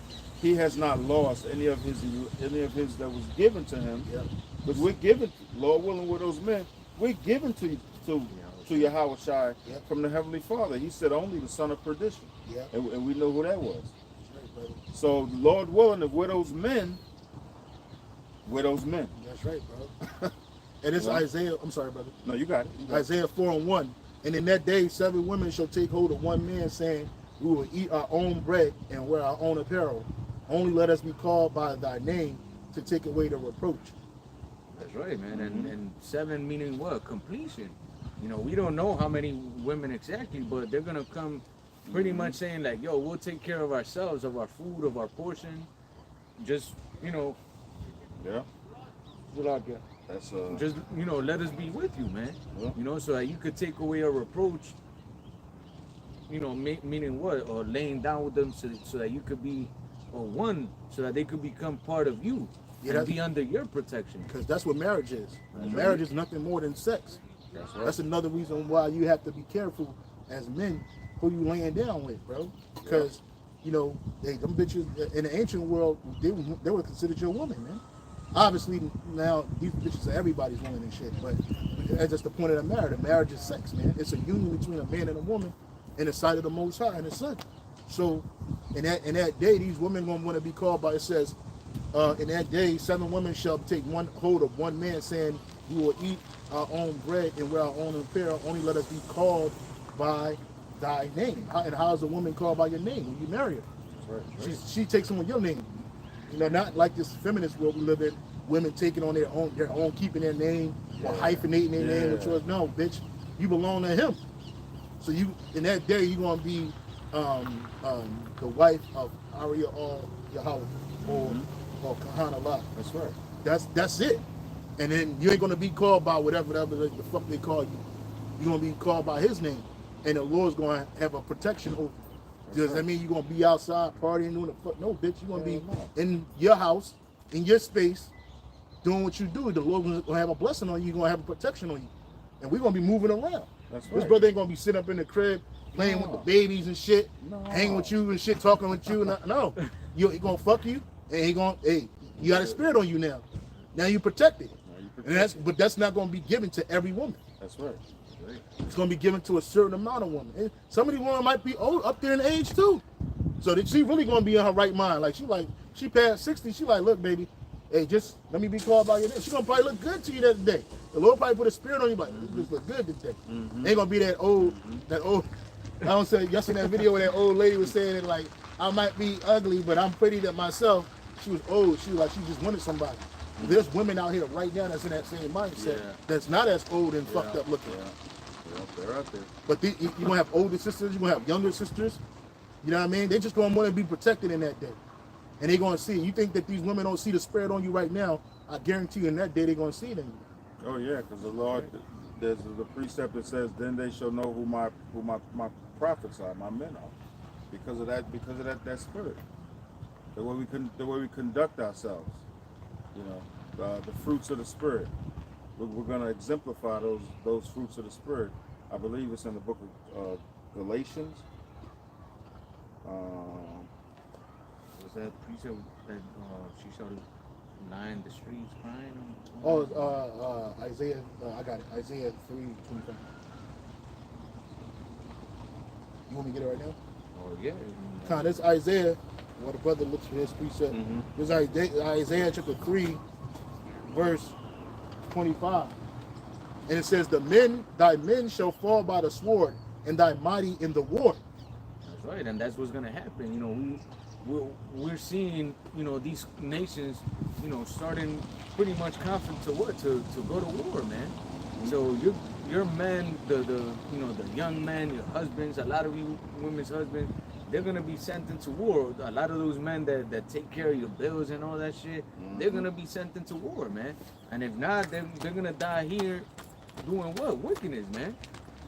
he has not lost any of his that was given to him. Yeah. Because we're given, Lord willing, with those men, we're given to Yahweh Shai Yeah. from the Heavenly Father. He said only the son of perdition. Yeah. And we know who that was. That's right, brother. So, Lord willing, if we're those men, we're those men. That's right, bro. And it's Yeah. Isaiah. I'm sorry, brother. No, you got it. You got it. Isaiah 4:1. And in that day, 7 women shall take hold of one man, saying, we will eat our own bread and wear our own apparel. Only let us be called by thy name to take away the reproach. That's right, man. And 7 meaning what? Completion. You know, we don't know how many women exactly, but they're gonna come pretty much saying like, yo, we'll take care of ourselves, of our food, of our portion. Just, you know, Yeah. That's just, you know, let us be with you, man. Yeah. You know, so that you could take away a reproach. You know, meaning what? Or laying down with them so that you could be, or one, so that they could become part of you. Yeah, And that's- be under your protection. Because that's what marriage is. That's Marriage right. is nothing more than sex. That's right. That's another reason why you have to be careful as men who you laying down with, bro. Because, you know, them bitches in the ancient world, they were considered your woman, man. Obviously, now these bitches are everybody's woman and shit, but that's just the point of the marriage. The marriage is sex, man. It's a union between a man and a woman in the sight of the Most High and His Son. So, in that day, these women gonna want to be called by. It says, in that day, 7 women shall take one hold of one man, saying, "We will eat our own bread and wear our own apparel. Only let us be called by thy name." And how is a woman called by your name when you marry her? right. She takes on your name. You know, not like this feminist world we live in. Women taking on their own, keeping their name or hyphenating their name with yours. No, bitch, you belong to him. So you, in that day, you're gonna be the wife of Aria or Yahweh or Kahana Allah. That's right. That's it. And then you ain't gonna be called by whatever the fuck they call you. You're gonna be called by His name, and the Lord's gonna have a protection over you. Does that mean you're gonna be outside partying doing the fuck? No, bitch. You're gonna be in your house, in your space, doing what you do. The Lord gonna have a blessing on you. You're gonna have a protection on you, and we're gonna be moving around. That's This right. brother ain't gonna be sitting up in the crib playing with the babies and shit, No. hanging with you and shit, talking with you. No, he gonna fuck you, and he gonna you got a spirit on you now. Now you protected, and that's not gonna be given to every woman. That's right. It's gonna be given to a certain amount of women. And some of these women might be old, up there in age too. So that she really gonna be in her right mind. Like she passed 60. She like, look, baby, hey, just let me be called by your name. She gonna probably look good to you that day. The Lord probably put a spirit on you, like, this look good today. Ain't gonna be that old. I don't say. Y'all seen that video where that old lady was saying it like, I might be ugly, but I'm pretty to myself. She was old. She was like, she just wanted somebody. There's women out here right now that's in that same mindset. Yeah. That's not as old and fucked up looking. They're out there. But you're gonna have older sisters, you're gonna have younger sisters. You know what I mean? They just gonna want to be protected in that day. And they're gonna see. You think that these women don't see the spirit on you right now? I guarantee you in that day they're gonna see it in you. Oh yeah, because the Lord, there's the precept that says, "Then they shall know who my prophets are, my men are," because of that spirit. The way we conduct ourselves, you know, the fruits of the spirit. We're going to exemplify those fruits of the spirit. I believe it's in the book of Galatians. Was that precept that she shall lie in the streets crying? Isaiah. I got it. Isaiah 3:25. You want me to get it right now? Oh yeah. Con, this Isaiah. While the brother looks for his precept. This Isaiah chapter 3, verse 25. And it says, thy men shall fall by the sword, and thy mighty in the war. That's right, and that's what's gonna happen. You know, we're seeing, you know, these nations, you know, starting pretty much confident to what? To go to war, man. So your men, the young men, your husbands, a lot of you women's husbands, they're gonna be sent into war. A lot of those men that take care of your bills and all that shit, they're gonna be sent into war, man. And if not, they're gonna die here doing what? Wickedness, man.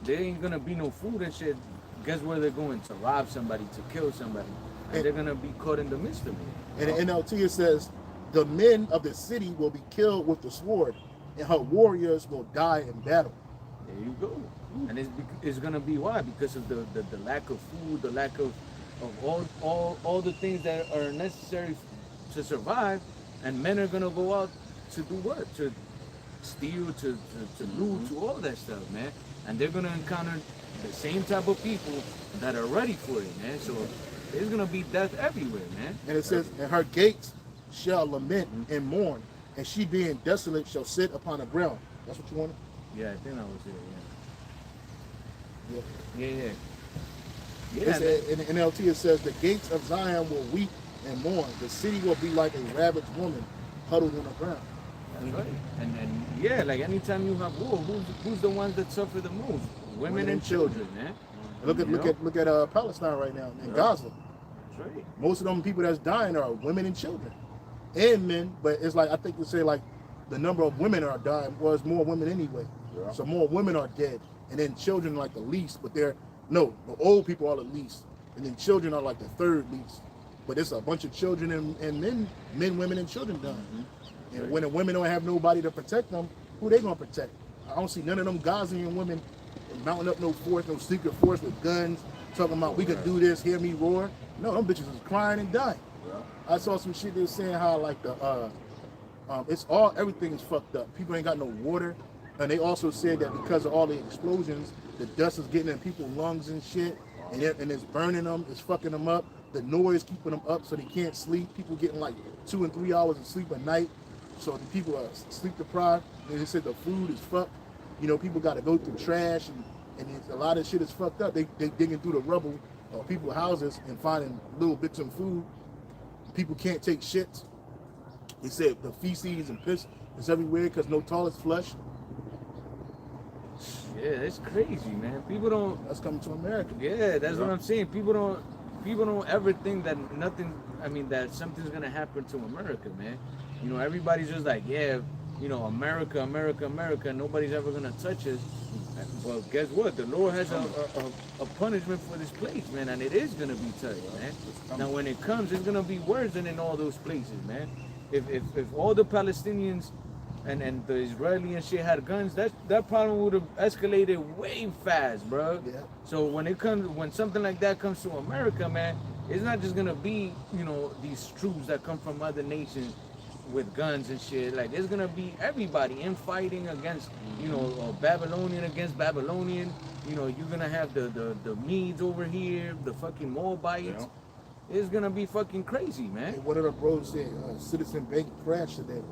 There ain't gonna be no food and shit guess where they're going? To rob somebody, to kill somebody. And they're going to be caught in the midst of it. And in NLT it says, the men of the city will be killed with the sword, and her warriors will die in battle. There you go. And it's going to be why? Because of the lack of food, the lack of all the things that are necessary to survive. And men are going to go out to do what? To steal, to loot, to all that stuff, man. And they're going to encounter the same type of people that are ready for it, man. So there's going to be death everywhere, man. And it says, and her gates shall lament and mourn, and she being desolate shall sit upon the ground. That's what you wanted? Yeah, I think that was it, Yeah. yeah. In the NLT it says, the gates of Zion will weep and mourn. The city will be like a ravaged woman huddled on the ground. That's right. And yeah, like anytime you have war, who's the ones that suffer the most? Women and children, man. Look at Palestine right now in Gaza. That's right. Most of them people that's dying are women and children, and men. But it's like I think you say like the number of women are dying was more women anyway. Yeah. So more women are dead, and then children like the least. But the old people are the least, and then children are like the third least. But it's a bunch of children and men, women, and children dying. Mm-hmm. And when the women don't have nobody to protect them, who they gonna protect? I don't see none of them Gazan women mounting up no force, no secret force with guns, talking about we could do this, hear me roar. No, them bitches is crying and dying. Yeah. I saw some shit they was saying how like everything is fucked up. People ain't got no water. And they also said that because of all the explosions, the dust is getting in people's lungs and shit, and it's burning them, it's fucking them up. The noise keeping them up so they can't sleep. People getting like 2 and 3 hours of sleep a night. So the people are sleep deprived. They said the food is fucked. You know, people got to go through trash and a lot of shit is fucked up. They digging through the rubble of people's houses and finding little bits of food. People can't take shits. They said the feces and piss is everywhere because no toilets flush. Yeah, it's crazy, man. People don't. That's coming to America. Yeah, that's what I'm saying. People don't ever think that that something's gonna happen to America, man. You know, everybody's just like, yeah, you know, America, America, America. Nobody's ever gonna touch us. Well, guess what? The Lord has a punishment for this place, man, and it is gonna be touched, man. Now, when it comes, it's gonna be worse than in all those places, man. If all the Palestinians and the Israeli and shit had guns, that problem would have escalated way fast, bro. Yeah. So when something like that comes to America, man, it's not just gonna be, you know, these troops that come from other nations with guns and shit. Like, it's gonna be everybody infighting against, you know, Babylonian against Babylonian. You know, you're gonna have the Medes over here, the fucking Moabites. Yeah. It's gonna be fucking crazy, man. Hey, what did the bros say? Citizen Bank crashed today.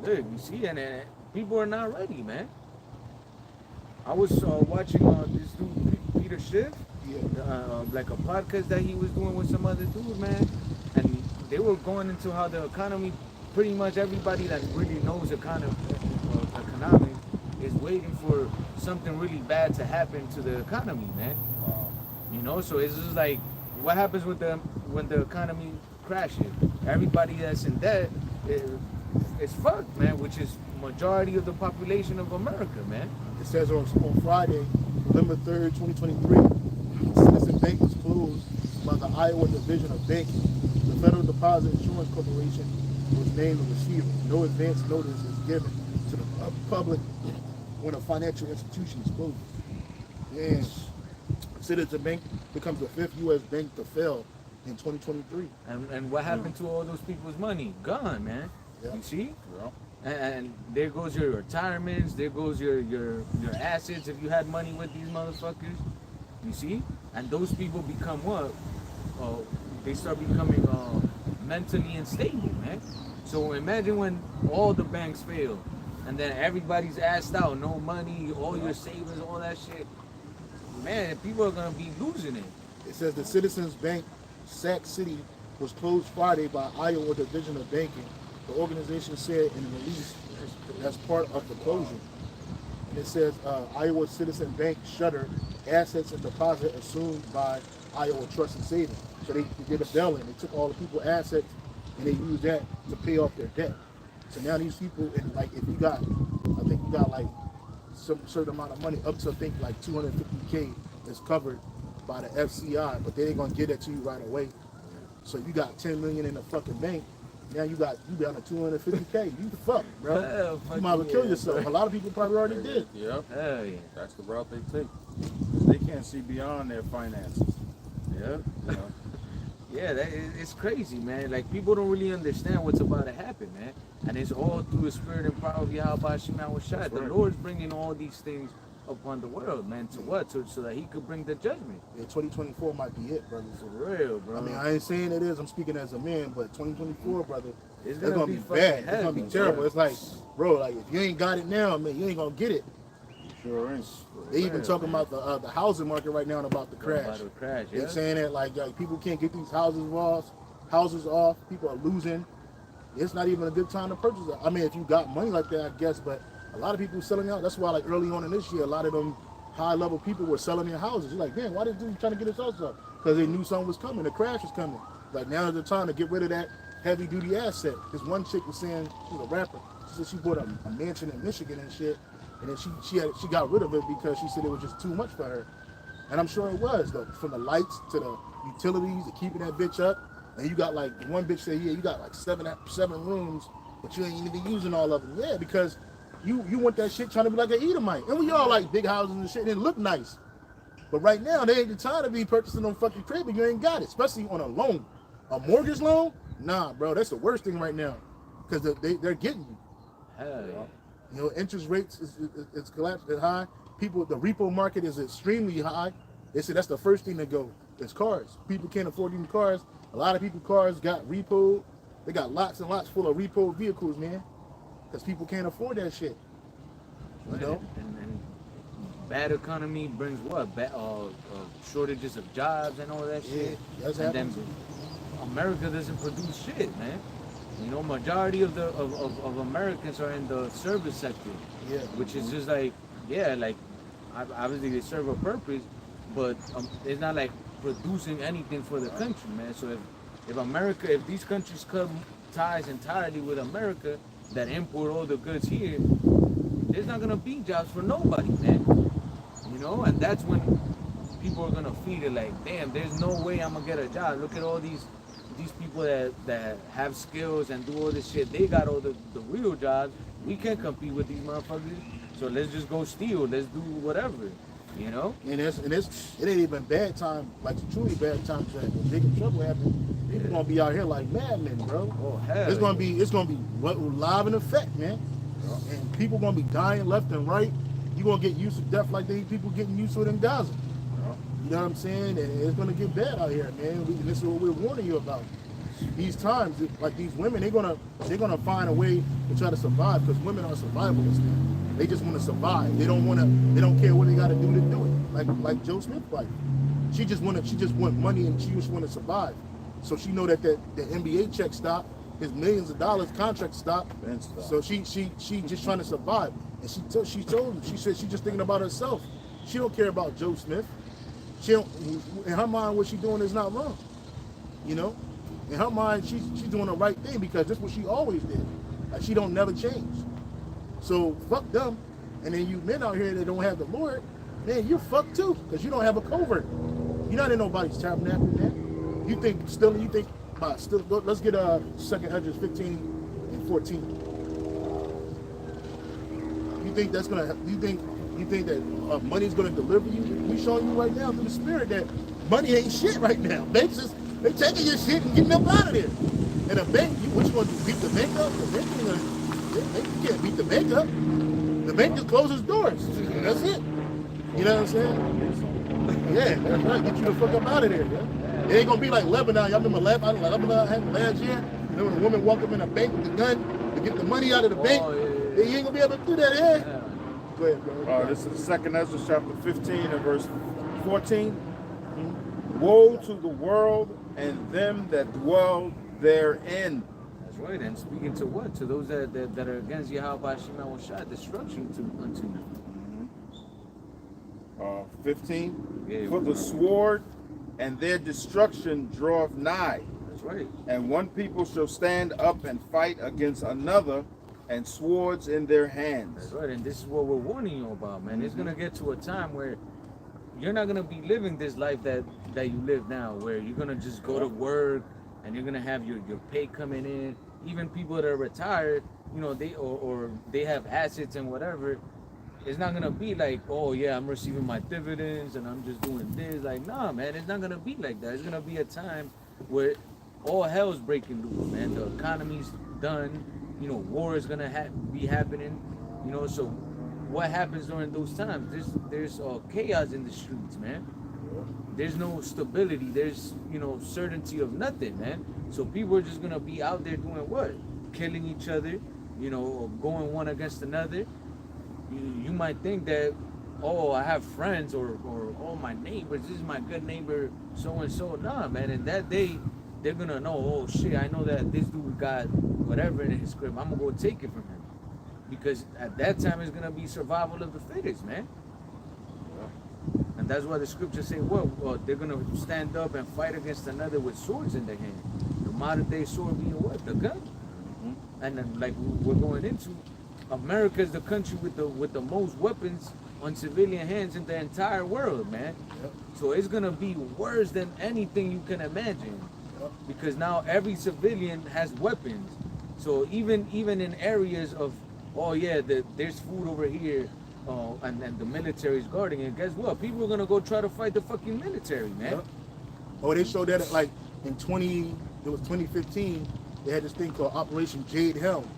Look, you see, and people are not ready, man. I was watching this dude, Peter Schiff, like a podcast that he was doing with some other dude, man. And they were going into how the economy, pretty much everybody that really knows economics is waiting for something really bad to happen to the economy, man. You know, so it's just like, what happens when the economy crashes? Everybody that's in debt it's fucked, man, which is majority of the population of America, man. It says on Friday, November 3rd, 2023, Citizen Bank was closed by the Iowa Division of Banking. The Federal Deposit Insurance Corporation was named the receiver. No advance notice is given to the public when a financial institution is closed. And Citizen Bank becomes the 5th U.S. bank to fail in 2023. And what happened to all those people's money? Gone, man. Yeah. You see? Yeah. And there goes your retirements, there goes your assets if you had money with these motherfuckers. You see? And those people become what? They start becoming mentally unstable, man. So imagine when all the banks fail and then everybody's assed out, no money, all your savings, all that shit. Man, people are gonna be losing it. It says the Citizens Bank Sac City was closed Friday by Iowa Division of Banking. The organization said in a release as part of the closure. And it says Iowa Citizen Bank shuttered assets and deposit assumed by Iowa Trust and Savings. So they did a bailing. They took all the people's assets and they used that to pay off their debt. So now these people, and like if you got, I think you got like some certain amount of money up to I think like 250K is covered by the FCI, but they ain't gonna get that to you right away. So you got 10 million in the fucking bank. Now you down to 250K. You fucked, bro. Hell, You might as well kill yourself. A lot of people probably already did. Yep. Hell yeah. That's the route they take. They can't see beyond their finances. Yeah. You know? Yeah, it's crazy, man. Like, people don't really understand what's about to happen, man. And it's all through the spirit and power of Yahweh Shemawashad. The right. Lord's bringing all these things upon the world, man. To what? So that he could bring the judgment. Yeah, 2024 might be it, brother. For real, bro. I mean, I ain't saying it is. I'm speaking as a man, but 2024, brother, it's gonna be fucking bad. It's heavy, gonna be bro. terrible. It's like, bro, like if you ain't got it now, man, you ain't gonna get it. Sure is. They even talking about the housing market right now and about the crash. About to crash, They're yeah. saying that like people can't get these houses off. People are losing. It's not even a good time to purchase it. I mean, if you got money like that, I guess, but a lot of people selling out. That's why, like early on in this year, a lot of them high-level people were selling their houses. You're like, man, why did dude trying to get his house up? Because they knew something was coming. The crash was coming. Like now is the time to get rid of that heavy-duty asset. This one chick was saying, she's a rapper. She said she bought a mansion in Michigan and shit, and then she got rid of it because she said it was just too much for her. And I'm sure it was, though, from the lights to the utilities to keeping that bitch up. And you got like one bitch said, yeah, you got like seven rooms, but you ain't even using all of them. Yeah, because you want that shit trying to be like an Edomite. And we all like big houses and shit and it look nice. But right now, they ain't the time to be purchasing them fucking crib and you ain't got it, especially on a loan. A mortgage loan? Nah, bro, that's the worst thing right now because they're getting you. Hell yeah. You know, interest rates is collapsed and high. The repo market is extremely high. They say that's the first thing to go. It's cars. People can't afford even cars. A lot of people cars got repoed. They got lots and lots full of repoed vehicles, man. Because people can't afford that shit. You know? And bad economy brings what? Shortages of jobs and all that shit. That's And then happening. America doesn't produce shit, man. You know, majority of Americans are in the service sector. Yeah. Which is just like, yeah, like obviously they serve a purpose, but it's not like producing anything for the country, man. So if these countries cut ties entirely with America that import all the goods here, there's not gonna be jobs for nobody, man. You know, and that's when people are gonna feel it like, damn, there's no way I'm gonna get a job. Look at all these people that have skills and do all this shit. They got all the real jobs. We can't compete with these motherfuckers. So let's just go steal. Let's do whatever. You know? And it ain't even bad time, like truly bad times that when big trouble happen, people gonna be out here like madmen, bro. Oh hell. It's gonna be live in effect, man. And people gonna be dying left and right. You gonna get used to death like these people getting used to it in Gaza. You know what I'm saying? And it's gonna get bad out here, man. This is what we're warning you about. These times, like these women, they're gonna find a way to try to survive because women are survivalists, man. They just want to survive. They don't care what they got to do it. Like Joe Smith's wife. She just want money and she just want to survive. So she know that the NBA check stopped, his millions of dollars contract stopped. So she just trying to survive. And she told him, she said she just thinking about herself. She don't care about Joe Smith. In her mind, what she doing is not wrong. You know? In her mind, she's doing the right thing because that's what she always did. Like she don't never change. So fuck them. And then you men out here that don't have the Lord, man, you're fucked too, because you don't have a covert. You're not in nobody's tabernacle, man. You think, let's get 2 Ezra 15 and 14. You think that's gonna, you think that money's gonna deliver you? We showing you right now through the spirit that money ain't shit right now. Banks is, they taking your shit and getting up out of there. And a bank, what you gonna do, beat the bank up? The bank ain't gonna, you can't beat the bank up. The bank just closes doors. That's it. You know what I'm saying? Yeah, that's right. Get you the fuck up out of there, man. It ain't gonna be like Lebanon. Y'all remember Lebanon happened last year? Remember when the woman walked up in a bank with a gun to get the money out of the bank? Yeah. You ain't gonna be able to do that here. Yeah. Go ahead, bro. This is 2 Ezra chapter 15 and verse 14. Woe to the world and them that dwell therein. That's right. And speaking to what? To those that are against Yahweh Shemawashad, destruction unto them. 15. Yeah, for the sword and their destruction draweth nigh. That's right. And one people shall stand up and fight against another, and swords in their That's hands. right, and this is what we're warning you about, man. It's gonna get to a time where you're not gonna be living this life that you live now, where you're gonna just go to work and you're gonna have your pay coming in. Even people that are retired, you know, they or they have assets and whatever. It's not gonna be like, oh yeah, I'm receiving my dividends and I'm just doing this. Like, nah, man, it's not gonna be like that. It's gonna be a time where all hell's breaking loose, man. The economy's done. You know, war is gonna be happening. You know, so what happens during those times? There's chaos in the streets, man. There's no stability. There's, you know, certainty of nothing, man. So people are just gonna be out there doing what? Killing each other, you know, or going one against another. You might think that, oh, I have friends or oh, my neighbors, this is my good neighbor, so and so. Nah, man. And that day, they're gonna know, oh shit, I know that this dude got whatever in his crib. I'm gonna go take it from him. Because at that time, it's gonna be survival of the fittest, man. And that's why the scriptures say, well, they're gonna stand up and fight against another with swords in their hand. The modern day sword being what? The gun. And then, like we're going into, America is the country with the most weapons on civilian hands in the entire world, man. Yep. So it's gonna be worse than anything you can imagine, because now every civilian has weapons. So even in areas of, oh yeah, there's food over here, and the military's guarding it. Guess what? People are gonna go try to fight the fucking military, man. Yep. Oh, they showed that like in 2015, they had this thing called Operation Jade Helm.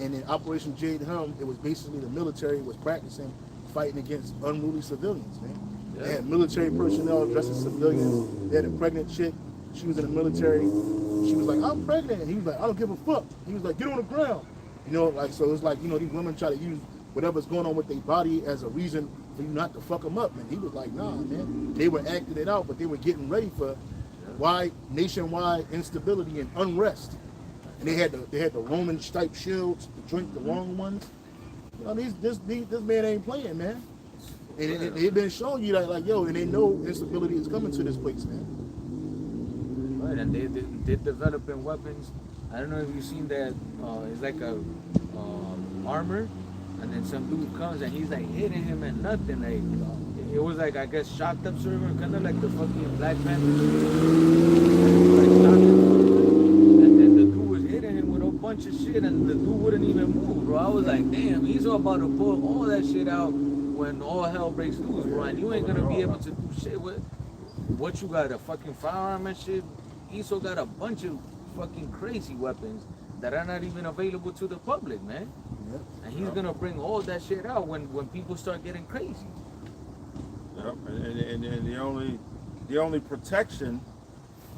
And in Operation Jade Helm, it was basically the military was practicing fighting against unruly civilians, man. Yeah. They had military personnel dressed as civilians. They had a pregnant chick. She was in the military. She was like, I'm pregnant. And he was like, I don't give a fuck. He was like, get on the ground. You know, like, so it's like, you know, these women try to use whatever's going on with their body as a reason for you not to fuck them up. And he was like, nah, man. They were acting it out, but they were getting ready for nationwide instability and unrest. And they had the Roman type shields to drink, the long ones. You know, this man ain't playing, man. And they've been showing you that, like, yo, and they know instability is coming to this place, man. Right, and they're developing weapons. I don't know if you've seen that. It's like a armor, and then some dude comes and he's like hitting him and nothing. Like it was like, I guess, shocked up server, kind of like the fucking Black Panther. Like shocked up, and then the dude was hitting him with a bunch of shit, and the dude wouldn't even move, bro. I was like, damn, he's all about to pull all that shit out when all hell breaks loose, bro. And you ain't gonna be able to do shit with what you got, a fucking firearm and shit. Esau got a bunch of fucking crazy weapons that are not even available to the public, man. Yep. And he's gonna bring all that shit out when people start getting crazy. Yep. And the only protection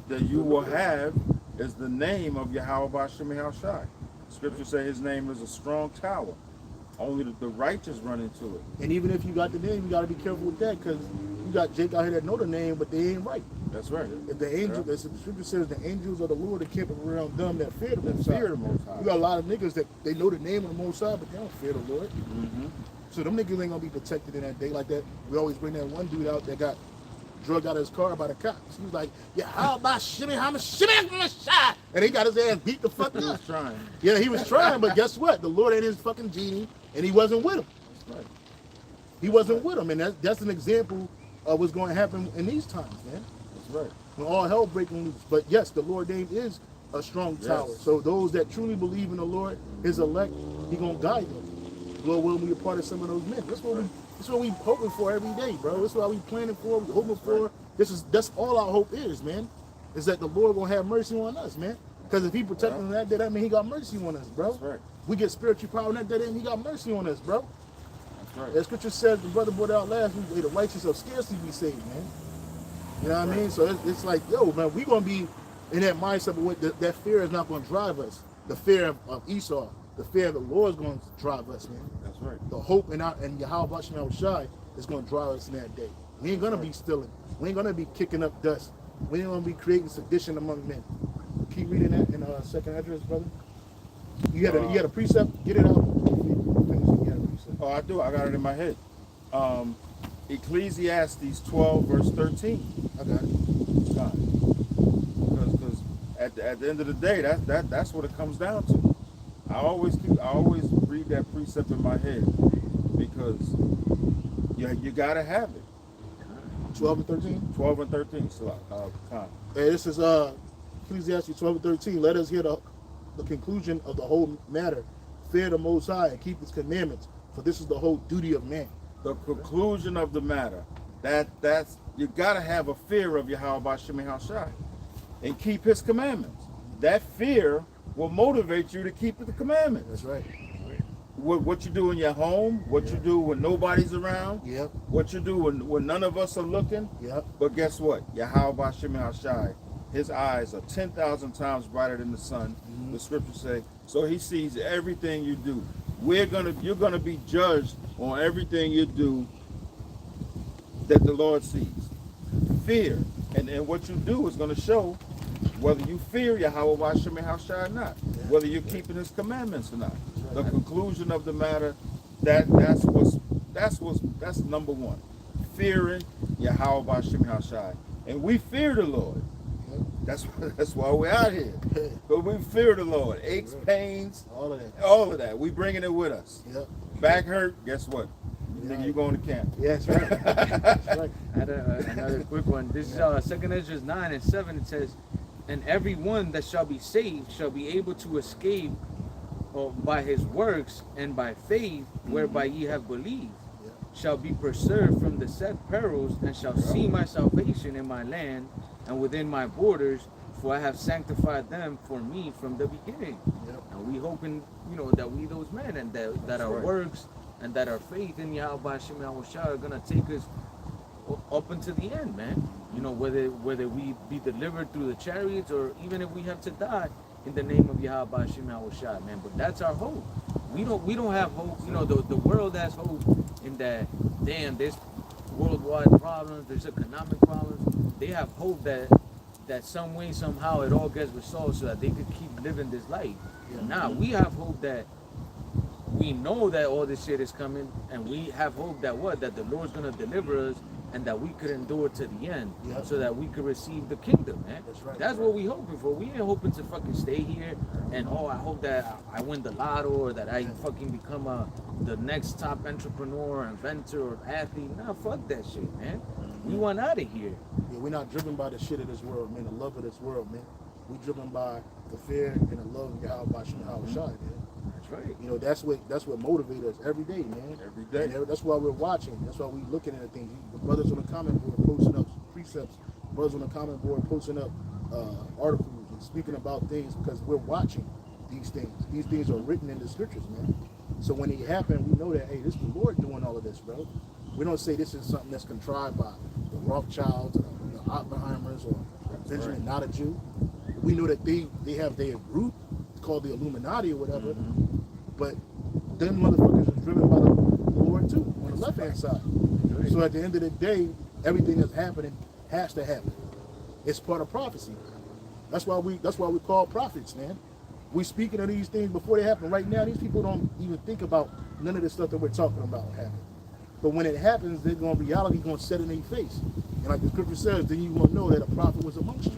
that you will have is the name of Yahweh B'Shem Yahushai. Scripture say his name is a strong tower. Only the righteous run into it. And even if you got the name, you got to be careful with that, because you got Jake out here that know the name, but they ain't right. That's right. If the angel, as the scripture says, the angels of the Lord are camping around them that fear the Most Fear the High. Most High. You got a lot of niggas that they know the name of the Most High, but they don't fear the Lord. Mm-hmm. So them niggas ain't gonna be protected in that day like that. We always bring that one dude out that got drugged out of his car by the cops. He was like, yeah, how about shimmy, how much shimmy, shot? And he got his ass beat the fuck He up. was trying. Yeah, he was trying, but guess what? The Lord ain't his fucking genie, and he wasn't with him. That's right. He wasn't with him, and that's an example of what's going to happen in these times, man. That's right. When all hell breaking loose. But yes, the Lord name is a strong tower. Yes. So those that truly believe in the Lord, his elect, he gonna guide them. Lord willing, we a part of some of those men. That's what we hoping for every day, bro. That's what we planning for, we hoping for. That's all our hope is, man. Is that the Lord gonna have mercy on us, man. Because if he protects us on that day, that means he got mercy on us, bro. That's right. We get spiritual power on that day, that means he got mercy on us, bro. That's right. As scripture says, the brother brought out last week, the righteous will scarcely be saved, man. You know what I mean? So it's like, yo, man, we gonna be in that mindset of what that fear is not gonna drive us. The fear of Esau, the fear of the Lord is gonna drive us, man. That's right. The hope in Yahweh B'Shem Yahushai is gonna drive us in that day. We ain't gonna be stealing. We ain't gonna be kicking up dust. We ain't gonna be creating sedition among men. Keep reading that in second address, brother. You had a precept. Get it out. You had a precept. Oh, I do. I got it in my head. Ecclesiastes 12, verse 13. I got it. Because at the end of the day, that's what it comes down to. I always read that precept in my head because you gotta have it. 12 and 13. 12 and 13. So, Hey, this is Ecclesiastes 12 and 13. Let us hear the conclusion of the whole matter. Fear the Most High and keep His commandments, for this is the whole duty of man. the conclusion of the matter. That's you gotta have a fear of Yahweh Shemi Hashai and keep His commandments. That fear will motivate you to keep the commandments. That's right. What you do in your home, what you do when nobody's around, Yep. what you do when none of us are looking. Yep. But guess what? Yahweh Shemi Hashai, His eyes are 10,000 times brighter than the sun. The scriptures say. So He sees everything you do. You're gonna be judged on everything you do that the Lord sees. Fear. And what you do is gonna show whether you fear Yahweh Shemi Hashai or not, whether you're keeping His commandments or not. The conclusion of the matter, that's number one. Fearing Yahweh Shemi Hashai. And we fear the Lord. That's why we're out here. But we fear the Lord. Aches, pains, All of that. all of that. We bringing it with us. Yep. Back hurt, guess what? Nigga, you going to camp. Yeah, that's right. That's right. I had another quick one. This is 2 Ezra 9 and 7. It says, and every one that shall be saved shall be able to escape by his works and by faith whereby ye have believed, shall be preserved from the said perils, and shall see my salvation in my land and within my borders, for I have sanctified them for me from the beginning. Yep. And we hoping, that we those men, and that our works and that our faith in Yahweh Shemi Hashai are gonna take us up until the end, man. Whether we be delivered through the chariots, or even if we have to die in the name of Yahweh Shemi Hashai, man. But that's our hope. We don't have hope. The world has hope in that. Damn, there's worldwide problems. There's economic problems. They have hope that some way, somehow, it all gets resolved so that they could keep living this life. Now we have hope that we know that all this shit is coming, and we have hope that the Lord's gonna deliver us, and that we could endure to the end, so that we could receive the kingdom, man. That's right. That's what we hoping for. We ain't hoping to fucking stay here and I hope that I win the lotto, or that I fucking become the next top entrepreneur, inventor, or athlete. Nah, fuck that shit, man. We want out of here. Yeah, we're not driven by the shit of this world, man, the love of this world, man. We're driven by the fear and the love of Yahweh Shemi Hashai, man. That's right. That's what motivates us every day, man. Every day. And that's why we're watching. That's why we're looking at things. The brothers on the comment board posting up precepts. Brothers on the comment board posting up articles and speaking about things, because we're watching these things. These things are written in the scriptures, man. So when it happened, we know that, hey, this is the Lord doing all of this, bro. We don't say this is something that's contrived by the Rothschilds or the Oppenheimers or Benjamin, not a Jew. We know that they have their group called the Illuminati or whatever, but them motherfuckers are driven by the Lord too, on the left hand side. So at the end of the day, everything that's happening has to happen. It's part of prophecy. That's why we call prophets, man. We speaking of these things before they happen. Right now, these people don't even think about none of the stuff that we're talking about happening. But when it happens, reality gonna set in their face. And like the scripture says, then you gonna know that a prophet was amongst you.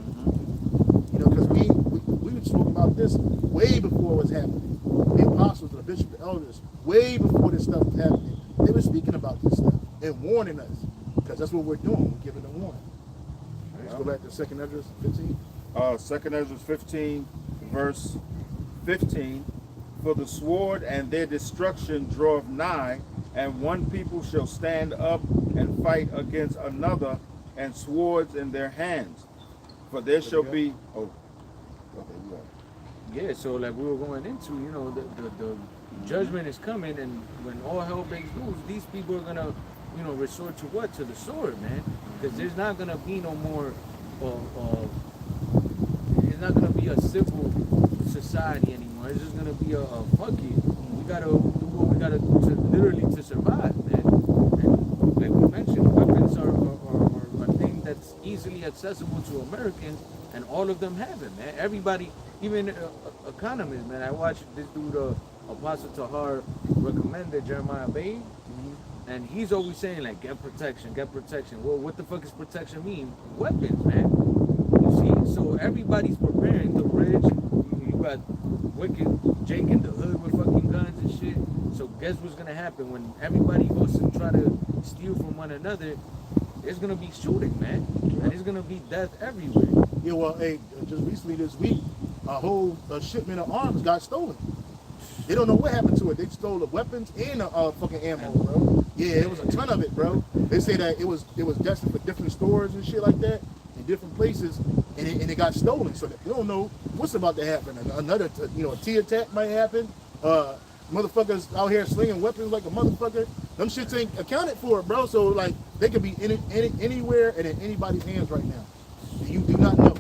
Because we would talk about this way before it was happening. The apostles, the bishops, the elders, way before this stuff was happening, they were speaking about this stuff and warning us. Because that's what we're doing. We're giving a warning. Let's go back to 2 Ezra 15. 2 Ezra 15, verse 15. For the sword and their destruction draweth nigh, and one people shall stand up and fight against another, and swords in their hands. For there shall be. Yeah, so like we were going into, the judgment is coming, and when all hell breaks loose, these people are gonna, resort to what? To the sword, man. Because there's not gonna be no more. It's not gonna be a civil society anymore. It's just gonna be a fuck it. We gotta do what we gotta do to survive, man. And like we mentioned, weapons are a thing that's easily accessible to Americans, and all of them have it, man. Everybody, even economists, man. I watched this dude, Apostle Tahar, recommended Jeremiah Bay, and he's always saying like, get protection, get protection. Well, what the fuck does protection mean? Weapons, man. You see, so everybody's preparing. The rich, you got wicked Jake in the hood with fucking guns and shit. So guess what's gonna happen when everybody goes to try to steal from one another? There's gonna be shooting, man, and there's gonna be death everywhere. Yeah, well, hey, just recently this week, a whole shipment of arms got stolen. They don't know what happened to it. They stole the weapons and the fucking ammo, bro. Yeah, it was a ton of it, bro. They say that it was destined for different stores and shit like that in different places, and it got stolen. So they don't know what's about to happen. Another, a T attack might happen. Motherfuckers out here slinging weapons like a motherfucker. Them shits ain't accounted for, bro. So like they could be anywhere and in anybody's hands right now. And you do not know.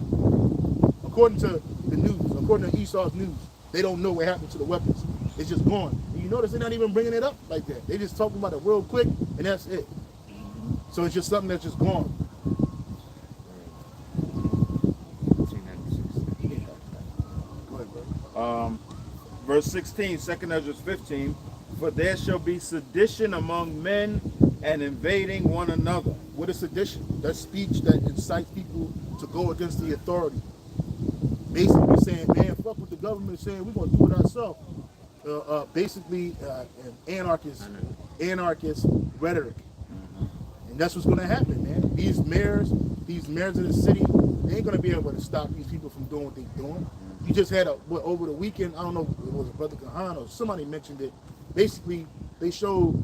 According to the news, according to Esau's news, they don't know what happened to the weapons. It's just gone. And you notice they're not even bringing it up like that. They just talking about it real quick, and that's it. So it's just something that's just gone. Go ahead, bro. Verse 16, 2 Ezra 15, for there shall be sedition among men and invading one another. What is sedition? That's speech that incites people to go against the authority. Basically saying, man, fuck what the government is saying, we're going to do it ourselves. Basically, an anarchist rhetoric. And that's what's going to happen, man. These mayors of the city, they ain't going to be able to stop these people from doing what they're doing. You just had over the weekend, I don't know, it was Brother Kahan or somebody mentioned it. Basically, they showed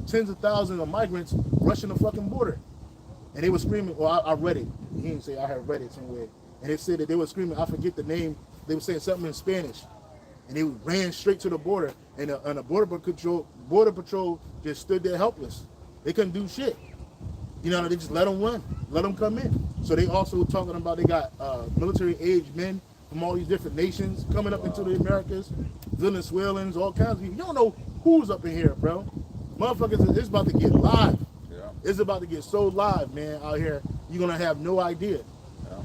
tens of thousands of migrants rushing the fucking border. And they were screaming, well, I read it. He didn't say, I had read it somewhere. And it said that they were screaming, I forget the name, they were saying something in Spanish. And they ran straight to the border. And the border patrol just stood there helpless. They couldn't do shit. You know, they just let them run, let them come in. So they also talking about they got military-aged men from all these different nations coming up into the Americas, Venezuelans, all kinds of people. You don't know who's up in here, bro. Motherfuckers, it's about to get live. Yeah. It's about to get so live, man, out here. You're going to have no idea. Yeah.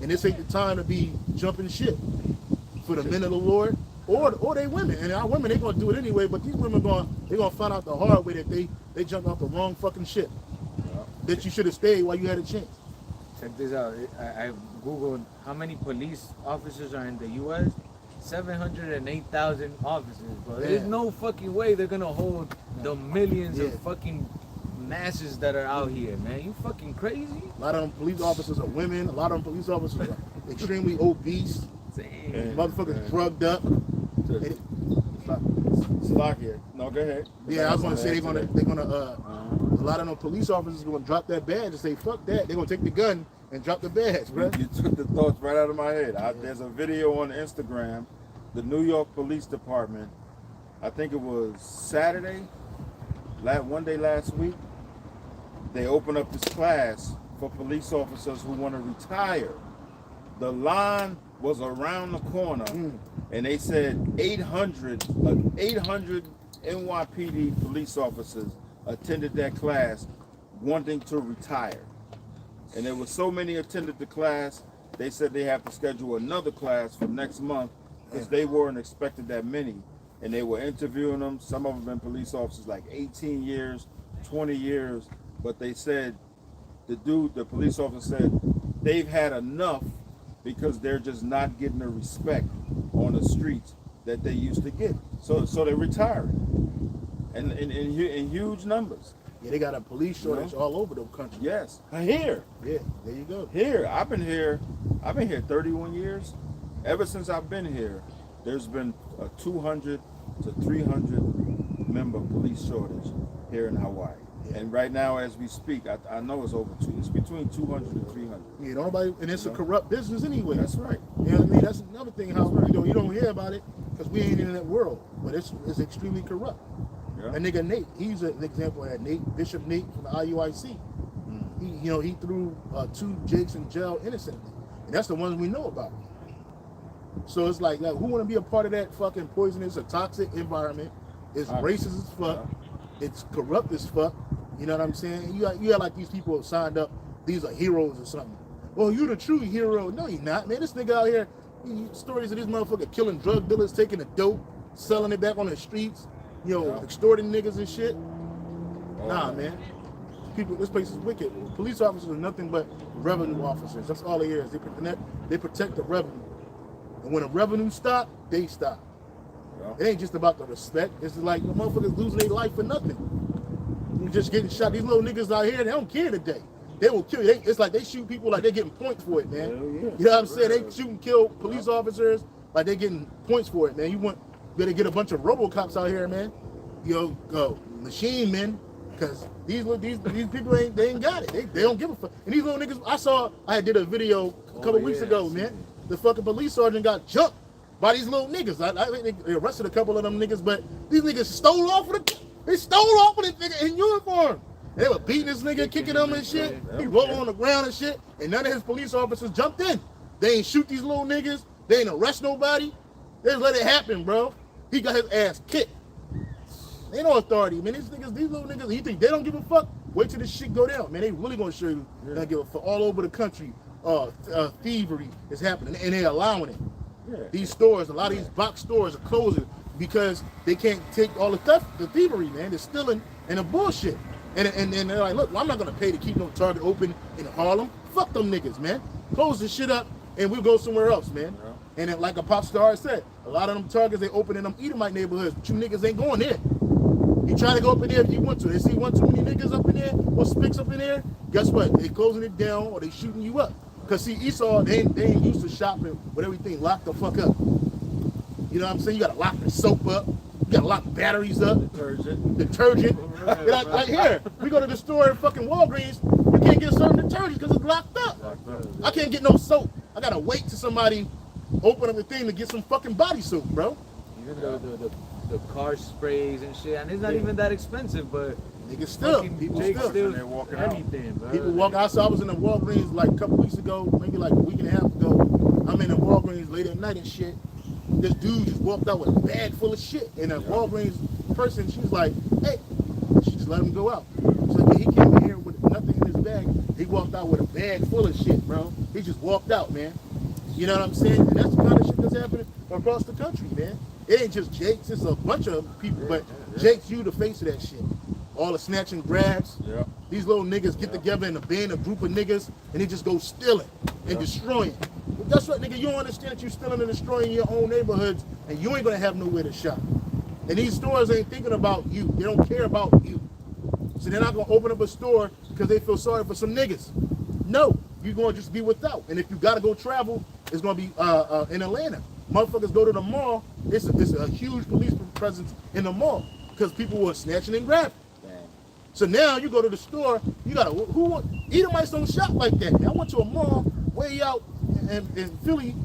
And this ain't the time to be jumping ship for the men of the Lord or they women. And our women, they're going to do it anyway, but these women, they're going to find out the hard way that they jumped off the wrong fucking ship. Yeah. That you should have stayed while you had a chance. Check this out. I googled how many police officers are in the U.S. 708,000 officers, bro. There's no fucking way they're gonna hold the millions of fucking masses that are out here, man. You fucking crazy? A lot of them police officers are women. A lot of them police officers are extremely obese. Damn. Motherfuckers drugged up. Slack here. No, go ahead. Yeah, I was gonna say they're gonna a lot of them police officers are gonna drop that badge and say fuck that. They're gonna take the gun and drop the badge, bro. You took the thoughts right out of my head. There's a video on Instagram. The New York Police Department, I think it was Saturday, one day last week, they opened up this class for police officers who want to retire. The line was around the corner, and they said 800 NYPD police officers attended that class wanting to retire. And there were so many attended the class, they said they have to schedule another class for next month because they weren't expecting that many. And they were interviewing them. Some of them been police officers like 18 years, 20 years. But they said, the police officer said, they've had enough because they're just not getting the respect on the streets that they used to get. So they're retiring. And in huge numbers. Yeah, they got a police shortage all over the country. Yes. Here. Yeah, there you go. Here. I've been here 31 years. Ever since I've been here, there's been a 200 to 300 member police shortage here in Hawaii. Yeah. And right now, as we speak, I know it's over two. It's between 200 and 300. Yeah, nobody, and it's a corrupt business anyway. That's right. You know what I mean? That's another thing. How you don't hear about it because we ain't in that world, but it's extremely corrupt. Yeah. That nigga Nate, he's an example of that. Bishop Nate from the IUIC. He threw 2 jigs in jail innocently, and that's the ones we know about. So it's like who want to be a part of that fucking poisonous or toxic environment? It's racist as fuck. It's corrupt as fuck. You know what I'm saying? You got like these people have signed up. These are heroes or something. Well, you the true hero. No, you're not, man. This nigga out here, stories of this motherfucker killing drug dealers, taking the dope, selling it back on the streets, extorting niggas and shit. Nah, man. This place is wicked. Police officers are nothing but revenue officers. That's all they is. They protect the revenue. And when the revenue stop, they stop. It ain't just about the respect. It's like the motherfuckers losing their life for nothing. You just getting shot. These little niggas out here, they don't care today. They will kill you. It's like they shoot people like they're getting points for it, man. Yeah. You know what I'm saying? They shoot and kill police officers like they're getting points for it, man. You better get a bunch of RoboCops out here, man. Go machine men, because these people ain't got it. They don't give a fuck. And these little niggas, I did a video a couple weeks ago, man. The fucking police sergeant got jumped by these little niggas. I think they arrested a couple of them niggas, but these niggas stole off of this nigga in uniform. They were beating this nigga, kicking him and shit. He rolled on the ground and shit, and none of his police officers jumped in. They ain't shoot these little niggas. They ain't arrest nobody. They just let it happen, bro. He got his ass kicked. Ain't no authority, man. These little niggas, you think they don't give a fuck? Wait till this shit go down, man. They really gonna show you they don't give a fuck. All over the country, thievery is happening, and they're allowing it. Yeah. These stores, a lot of these box stores are closing because they can't take all the thievery, man. They're stealing and the bullshit. And they're like, look, I'm not gonna pay to keep no Target open in Harlem. Fuck them niggas, man. Close this shit up and we'll go somewhere else, man. Yeah. And then, like a pop star said, a lot of them Targets they open in them Edomite neighborhoods, but you niggas ain't going there. You try to go up in there if you want to. They see one too many niggas up in there or spicks up in there, guess what? They closing it down or they shooting you up. Cause see, Esau, they ain't used to shopping with everything locked the fuck up. You know what I'm saying? You gotta lock the soap up. You gotta lock batteries up. Detergent. Like here, we go to the store in fucking Walgreens. You can't get certain detergents because it's locked up. I can't get no soap. I gotta wait till somebody open up the thing to get some fucking body soap, bro. Even the car sprays and shit, and it's not even that expensive, but niggas still, people still, they're walking anything, out. Bro. People walk out. So I was in the Walgreens like a couple weeks ago, maybe like a week and a half ago. I'm in the Walgreens late at night and shit. This dude just walked out with a bag full of shit. And a Walgreens person, she was like, hey, she just let him go out. So he came in here with nothing in his bag. He walked out with a bag full of shit, bro. He just walked out, man. You know what I'm saying? And that's the kind of shit that's happening across the country, man. It ain't just Jake's, it's a bunch of people, but Jake's you the face of that shit. All the snatch and grabs. Yeah. These little niggas get together in a band, a group of niggas, and they just go stealing and destroying. But that's what, nigga, you don't understand that you stealing and destroying your own neighborhoods, and you ain't gonna have nowhere to shop. And these stores ain't thinking about you. They don't care about you. So they're not gonna open up a store because they feel sorry for some niggas. No, you're gonna just be without. And if you gotta go travel, it's gonna be in Atlanta. Motherfuckers go to the mall, it's a huge police presence in the mall because people were snatching and grabbing. So now you go to the store, you gotta, Edomites don't shop like that. I went to a mall way out in Philly,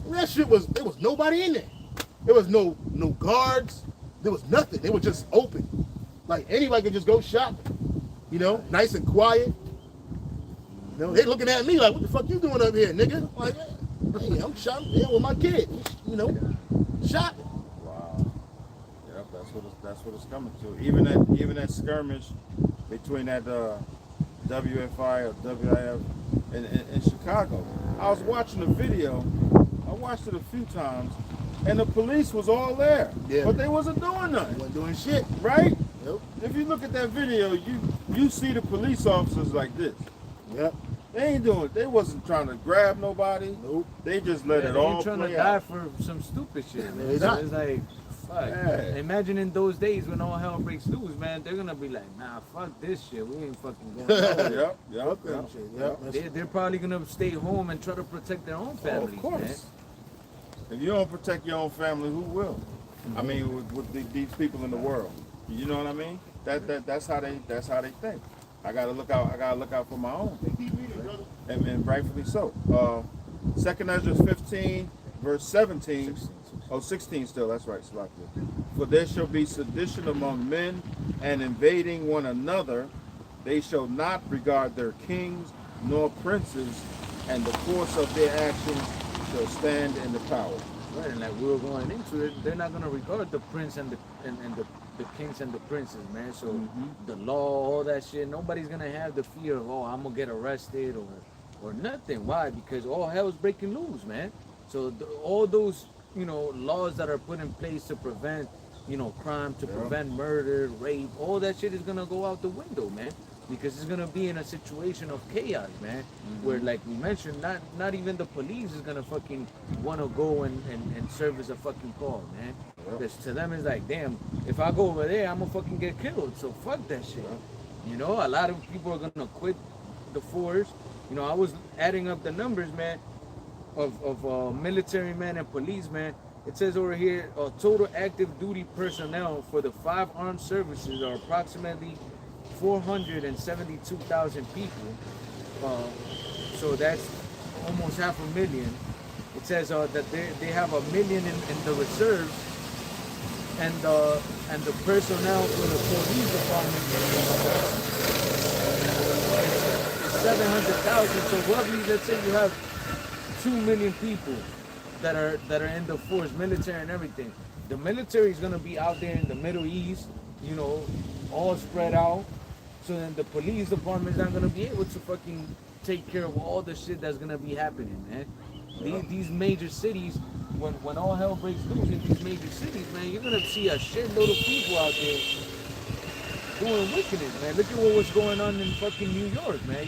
and that shit there was nobody in there. There was no guards, there was nothing. They were just open. Like anybody could just go shopping, you know, nice and quiet. You know, they looking at me like, what the fuck you doing up here, nigga? Like, hey, I'm shopping with my kid, you know, shopping. Wow. Yep, that's what it's coming to. Even that skirmish between that WFI or WIF in Chicago. I was watching the video. I watched it a few times, and the police was all there, but they wasn't doing nothing. They wasn't doing shit, right? Yep. If you look at that video, you see the police officers like this. Yep. They ain't doing it. They wasn't trying to grab nobody. Nope. They just let it all play out. They ain't trying to die for some stupid shit, man. It's like, fuck. Yeah. Imagine in those days when all hell breaks loose, man, they're gonna be like, nah, fuck this shit. We ain't fucking going nowhere. Yep. They're probably gonna stay home and try to protect their own families, of course. man. If you don't protect your own family, who will? I mean, with these people in the world, you know what I mean? That's how they think. I gotta look out for my own, and rightfully so. 2 Ezra 15, verse 17. 16 still. That's right, Salakia. For there shall be sedition among men, and invading one another. They shall not regard their kings nor princes, and the force of their actions shall stand in the power. Right, and like we were going into it, they're not gonna regard the prince and the kings and the princes, man. So the law, all that shit, nobody's gonna have the fear of, oh, I'm gonna get arrested or nothing. Why? Because all hell's breaking loose, man. So all those, you know, laws that are put in place to prevent, you know, crime, to prevent murder, rape, all that shit is gonna go out the window, man. Because it's gonna be in a situation of chaos, man. Where, like we mentioned, not even the police is gonna fucking wanna go and serve as a fucking call, man. Because to them it's like, damn, if I go over there, I'm gonna fucking get killed. So fuck that shit. You know, a lot of people are gonna quit the force. You know, I was adding up the numbers, man, of military men and police, man. It says over here, total active duty personnel for the 5 armed services are approximately 472,000 people. So that's almost 500,000. It says that they have 1 million in the reserves, and the personnel for the police department is 700,000. So roughly, let's say you have 2 million people that are in the force, military and everything. The military is gonna be out there in the Middle East, you know, all spread out. So then the police department is not gonna be able to fucking take care of all the shit that's gonna be happening, man. These major cities, when all hell breaks loose in these major cities, man, you're gonna see a shitload of people out there doing wickedness, man. Look at what was going on in fucking New York, man.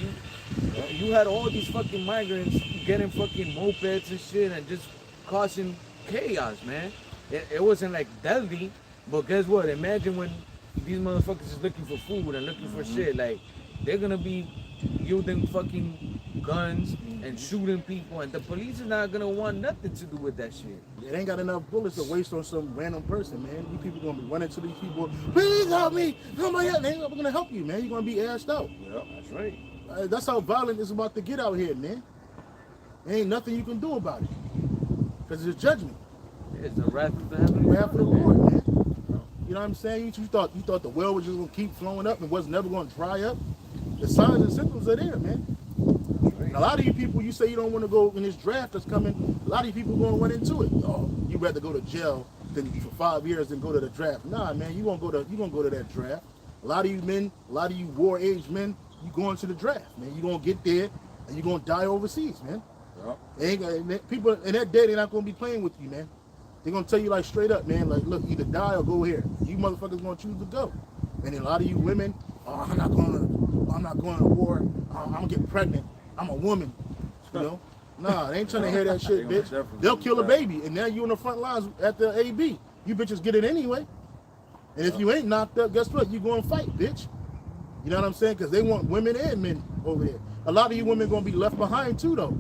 You had all these fucking migrants getting fucking mopeds and shit and just causing chaos, man. It wasn't like deadly, but guess what? Imagine when these motherfuckers is looking for food and looking for shit, like they're gonna be using fucking guns and shooting people, and the police is not gonna want nothing to do with that shit. It ain't got enough bullets to waste on some random person, man. These people gonna be running to these people. Please help me! Nobody else ain't gonna help you, man. You're gonna be assed out. Yep. That's right. That's how violent it's about to get out here, man. There ain't nothing you can do about it, cause it's judgment. It's the wrath of the heavenly Wrath of the Father, Lord, man. man. You know what I'm saying? You thought the well was just gonna keep flowing up and was never gonna dry up. The signs and symptoms are there, man. And a lot of you people, you say you don't want to go in this draft that's coming. A lot of you people going to run into it. Oh, you rather go to jail than for 5 years than go to the draft. Nah, man, you gonna go to that draft. A lot of you men, a lot of you war age men, you going to the draft, man. You gonna get there and you gonna die overseas, man. Yep. They ain't gonna, people in that day, they're not gonna be playing with you, man. They're gonna tell you like straight up, man. Like, look, either die or go here. You motherfuckers gonna choose to go. And then a lot of you women, oh, I'm not going to war. I'm gonna get pregnant. I'm a woman, you know. Nah, they ain't trying to hear that shit, bitch. They'll kill a baby, and now you in the front lines at the AB. You bitches get it anyway. And if you ain't knocked up, guess what? You going to fight, bitch. You know what I'm saying? Because they want women and men over there. A lot of you women gonna be left behind too, though.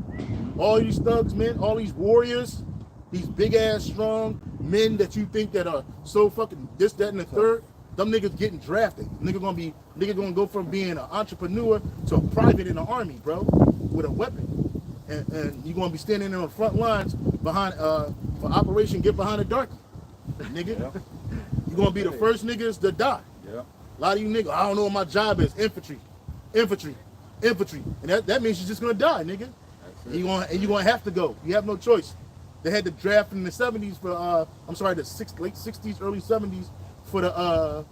All these thugs, men, all these warriors, these big ass strong men that you think that are so fucking this, that, and the third. Them niggas getting drafted. Nigga gonna go from being an entrepreneur to a private in the army, bro, with a weapon. And you gonna be standing in the front lines behind for Operation Get Behind the Darky. Nigga. Yeah. You gonna be the first niggas to die. Yeah. A lot of you niggas, I don't know what my job is. Infantry. And that means you're just gonna die, nigga. And you gonna have to go. You have no choice. They had the draft in the 70s for late 60s, early 70s. For the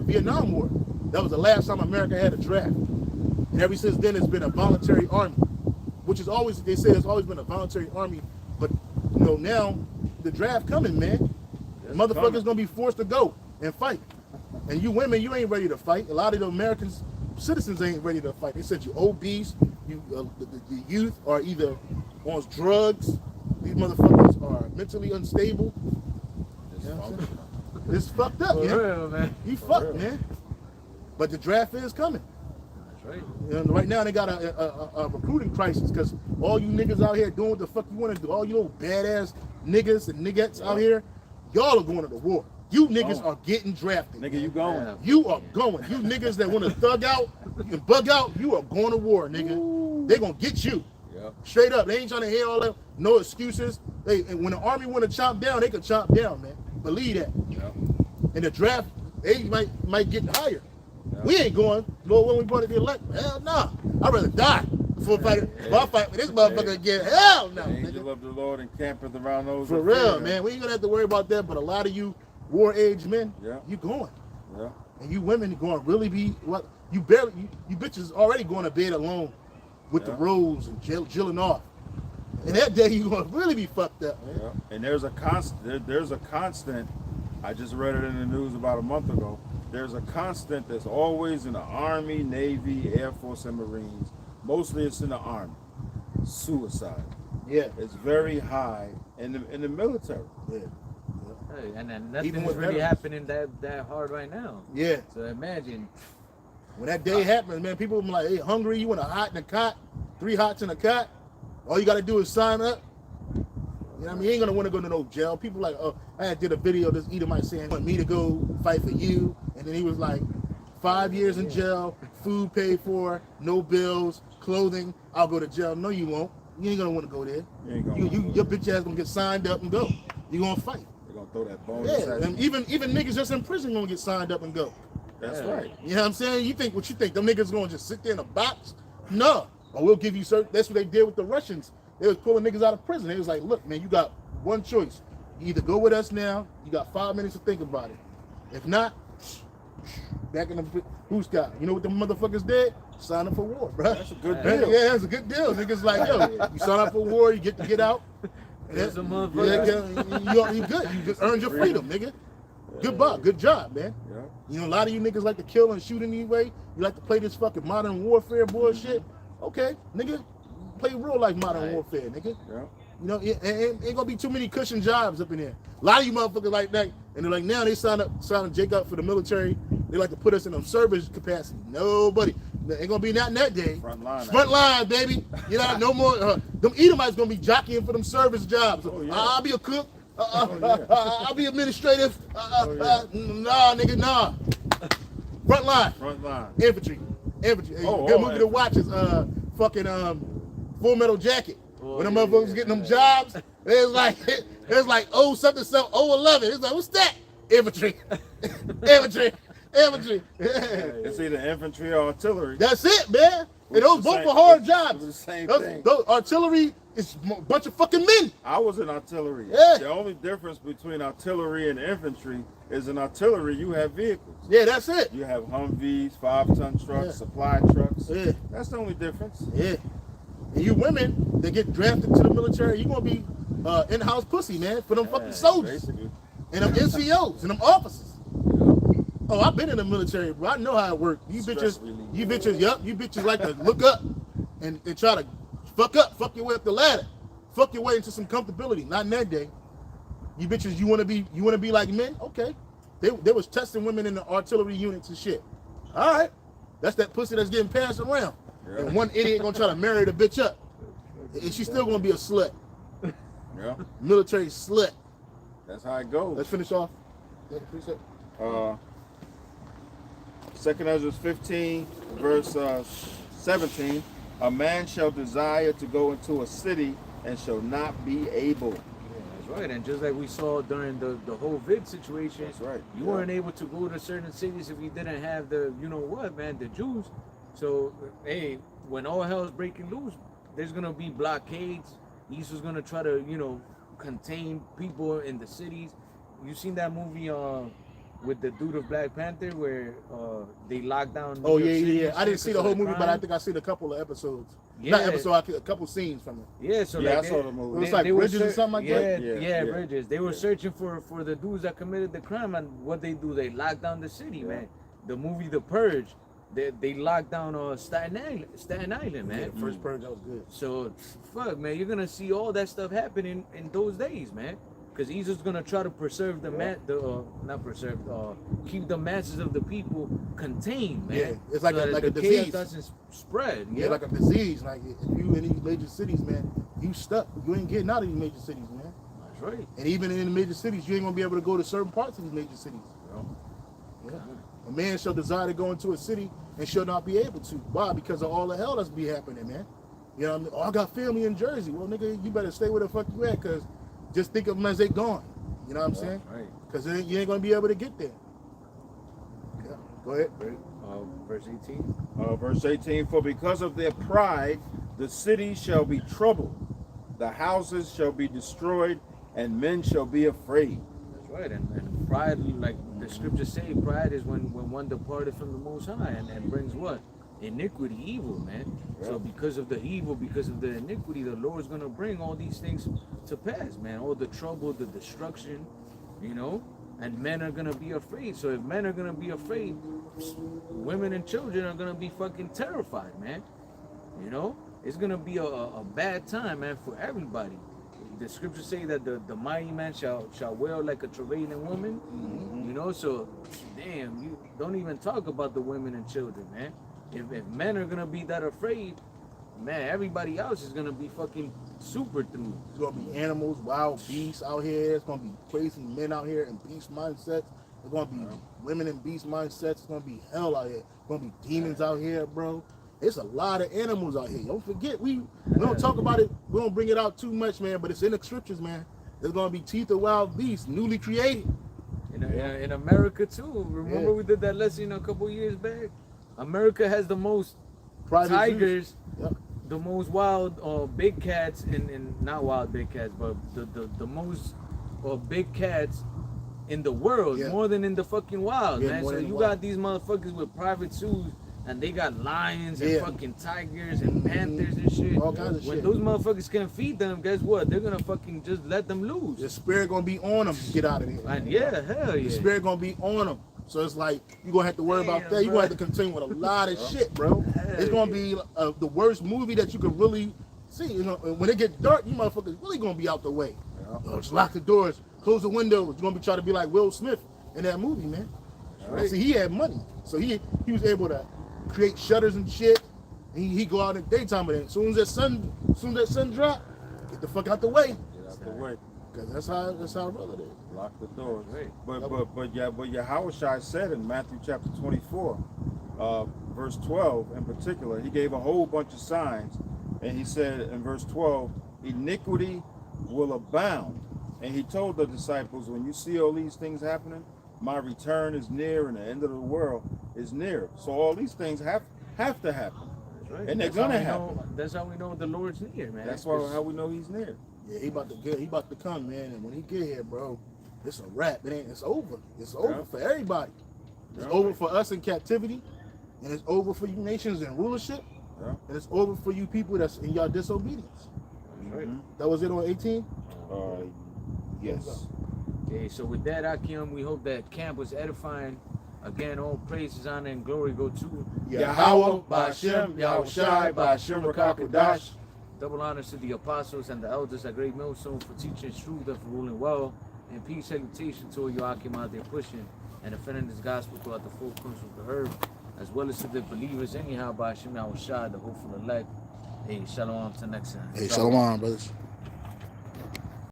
Vietnam War. That was the last time America had a draft. And ever since then, it's been a voluntary army, which is always, they say it's always been a voluntary army. But, you know, now the draft coming, man. Motherfuckers gonna be forced to go and fight. And you women, you ain't ready to fight. A lot of the American citizens ain't ready to fight. They said you obese, the youth are either on drugs. These motherfuckers are mentally unstable. It's fucked up, For real, man. You fucked, man. But the draft is coming. That's right. And right now they got a recruiting crisis because all you niggas out here doing what the fuck you want to do. All you old badass niggas and niggettes out here, y'all are going to the war. You niggas are getting drafted. Nigga, you going. Yeah. You are going. You niggas that want to thug out and bug out, you are going to war, nigga. They gonna get you. Yep. Straight up. They ain't trying to hear all that. No excuses. And when the army want to chop down, they can chop down, man. Believe that. Yep. In the draft, they might get higher. Yep. We ain't going. Lord, when we brought to be elected, hell no. I'd rather die before I fight with this motherfucker again. Hell no. The angel of the Lord encampeth around those. For real, man. We ain't gonna have to worry about that. But a lot of you war age men, you going. Yeah. And you women are going to really be what you bitches already going to bed alone with the rose and jilling off. And that day you going to really be fucked up, man. Yeah. And there's a constant. I just read it in the news about a month ago. There's a constant that's always in the Army, Navy, Air Force, and Marines. Mostly it's in the Army. Suicide. Yeah. It's very high in the military. Yeah. Right, and then Even nothing's with really veterans. happening that hard right now. Yeah. So imagine. When that day happens, man, people be like, hey, hungry, you want a hot in a cot? 3 hots in a cot? All you got to do is sign up. You know what I mean? You ain't going to want to go to no jail. People like, oh, I did a video, this Edomite saying, want me to go fight for you. And then he was like, 5 years in jail, food paid for, no bills, clothing. I'll go to jail. No, you won't. You ain't going to want to go there. You ain't gonna Your bitch ass going to get signed up and go. You going to fight. They're gonna throw that bonus Yeah, at and you. even niggas just in prison going to get signed up and go. That's Yeah. right. You know what I'm saying? You think what you think? Them niggas gonna just sit there in a box? No. Or we'll give you certain. That's what they did with the Russians. They was pulling niggas out of prison. They was like, look, man, you got one choice. You either go with us now. You got 5 minutes to think about it. If not, back in the who's got? You know what the motherfuckers did? Sign up for war, bro. That's a good Yeah, deal. yeah, that's a good deal. Niggas like, yo, you sign up for war, you get to get out. There's a Yeah, motherfucker. you good. You just earned your freedom, nigga. Good job, man. Yeah. You know, a lot of you niggas like to kill and shoot anyway. You like to play this fucking modern warfare bullshit. Okay, nigga, play real life modern warfare, nigga. Yeah. You know, ain't gonna be too many cushion jobs up in there. A lot of you motherfuckers like that, and they're like, now they sign Jake up for the military. They like to put us in a service capacity. Nobody. Ain't gonna be not in that day. Front line. Front line, baby. You know, no more. Them Edomites gonna be jockeying for them service jobs. Oh, yeah. I'll be a cook. Yeah. I'll be administrative. Yeah. Nah, nigga, nah. Front line. Front line. Infantry. Hey, Oh, good oh, movie to watch is fucking Full Metal Jacket. Oh, When them yeah, motherfuckers yeah, getting them jobs, it's like oh something 011. It's like, what's that? Infantry. Infantry. It's either infantry or artillery. That's it, man. Which And those is the both same- are hard which jobs. is the same those, thing. those artillery is a bunch of fucking men. I was in artillery. Yeah. The only difference between artillery and infantry is in artillery you have vehicles. Yeah, that's it. You have Humvees, 5-ton trucks, Yeah. supply trucks. Yeah. That's the only difference. Yeah. And you women that get drafted to the military, you gonna be in-house pussy, man, for them fucking soldiers Basically. and them NCOs and them officers. Oh, I've been in the military, bro. I know how it works. You Stress bitches, relief. you bitches like to look up and try to fuck your way up the ladder, fuck your way into some comfortability. Not in that day. You bitches, you wanna be like men? Okay. They was testing women in the artillery units and shit. All right, that's that pussy that's getting passed around. Yeah. And one idiot gonna try to marry the bitch up, and she's still gonna be a slut, Yeah. military slut. That's how it goes. Let's finish off. Yeah, precept. 2 Ezra 15, verse 17. A man shall desire to go into a city and shall not be able. That's right, and just like we saw during the whole vid situation, That's right. you Yeah. weren't able to go to certain cities if you didn't have the, you know what, man, the Jews. So, hey, when all hell's breaking loose, there's gonna be blockades. Israel's gonna try to, contain people in the cities. You seen that movie with the dude of Black Panther where they locked down? Oh New York City yeah. and I didn't shit see the 'cause whole of movie, but I crime? think I seen a couple of episodes. Yeah. Not episode, a couple scenes from it. Yeah, so Yeah, like I saw the movie. It was like were Bridges or something like that? Yeah, Yeah. Bridges. They were Yeah. searching for the dudes that committed the crime, and what they do, they lock down the city, Yeah. man. The movie The Purge, they locked down Staten Island, man. Yeah, first purge, that was good. So fuck, man, you're gonna see all that stuff happening in those days, man. Because he's just gonna try to preserve keep the masses of the people contained, man. Yeah, it's like so a that the disease. chaos doesn't spread. Yeah, like a disease. Like if you in these major cities, man, you stuck. You ain't getting out of these major cities, man. That's right. And even in the major cities, you ain't gonna be able to go to certain parts of these major cities. Yeah. A man shall desire to go into a city and shall not be able to. Why? Because of all the hell that's be happening, man. You know what I mean? Oh, I got family in Jersey. Well, nigga, you better stay where the fuck you at, because just think of them as they gone. You know what I'm saying? Right. Because you ain't gonna be able to get there. Yeah. Go ahead. Verse 18. Verse 18, for because of their pride, the city shall be troubled, the houses shall be destroyed, and men shall be afraid. That's right. And pride, like the scriptures say, pride is when one departed from the Most High and brings what? Iniquity, evil, man. Yeah. So because of the evil, because of the iniquity, the Lord's going to bring all these things to pass, man. All the trouble, the destruction, and men are going to be afraid. So if men are going to be afraid, women and children are going to be fucking terrified, man. It's going to be a bad time, man, for everybody. the scriptures say that the mighty man shall wail like a travailing woman. You know, so damn, you don't even talk about the women and children, man. If men are gonna be that afraid, man, everybody else is gonna be fucking super through. It's gonna be animals, wild beasts out here. It's gonna be crazy men out here in beast mindsets. It's gonna be women in beast mindsets. It's gonna be hell out here. It's gonna be demons out here, bro. It's a lot of animals out here. Don't forget, we don't talk about it. We don't bring it out too much, man. But it's in the scriptures, man. There's gonna be teeth of wild beasts, newly created. In America too. Remember we did that lesson a couple years back. America has the most Private tigers, Yep. the most wild big cats, and not wild big cats, but the most big cats in the world, Yeah. more than in the fucking wild, Yeah, man. more So than you the got wild. these motherfuckers with private zoos, and they got lions and Yeah. fucking tigers and panthers and shit. All kinds of when shit. those motherfuckers can feed them, guess what? They're gonna fucking just let them loose. The spirit gonna be on them to get out of there. And yeah, hell The yeah. spirit gonna be on them. So it's like you're gonna have to worry about Damn, that. You're bro. gonna have to contend with a lot of shit, bro. It's gonna be the worst movie that you could really see. You know, when it gets dark, you motherfuckers really gonna be out the way. Just lock the doors, close the windows. You're gonna be trying to be like Will Smith in that movie, man. Right. See, he had money, so he was able to create shutters and shit. And he go out in the daytime, but as soon as that sun drop, get the fuck out the way. Get out the way. Cause that's how real it is. Lock the doors. Right. But Yahushua said in Matthew chapter 24, verse 12 in particular, he gave a whole bunch of signs, and he said in verse 12, iniquity will abound. And he told the disciples, when you see all these things happening, my return is near and the end of the world is near. So all these things have to happen. Right. And they're That's how gonna we happen. know- That's how we know the Lord's near, man. That's how we know he's near. Yeah, he about to come, man. And when he get here, bro, it's a wrap. It's over. It's over for everybody. It's over for us in captivity, and it's over for you nations in rulership, and it's over for you people that's in your disobedience. Right. That was it on 18? Yes. Okay, so with that, Akim, we hope that camp was edifying. Again, all praises, honor, and glory go to Yahweh, Ba'ashem, Yahushai, Ba'ashem, Rakakadash. double honors to the apostles and the elders at Great Millstone for teaching truth and for ruling well. And peace salutation to you, Akim, out there pushing and defending this gospel throughout the full course of the earth, as well as to the believers anyhow, Ba'ashem, Yahushai, the hopeful elect. Hey, shalom till next time. Hey, shalom, brothers.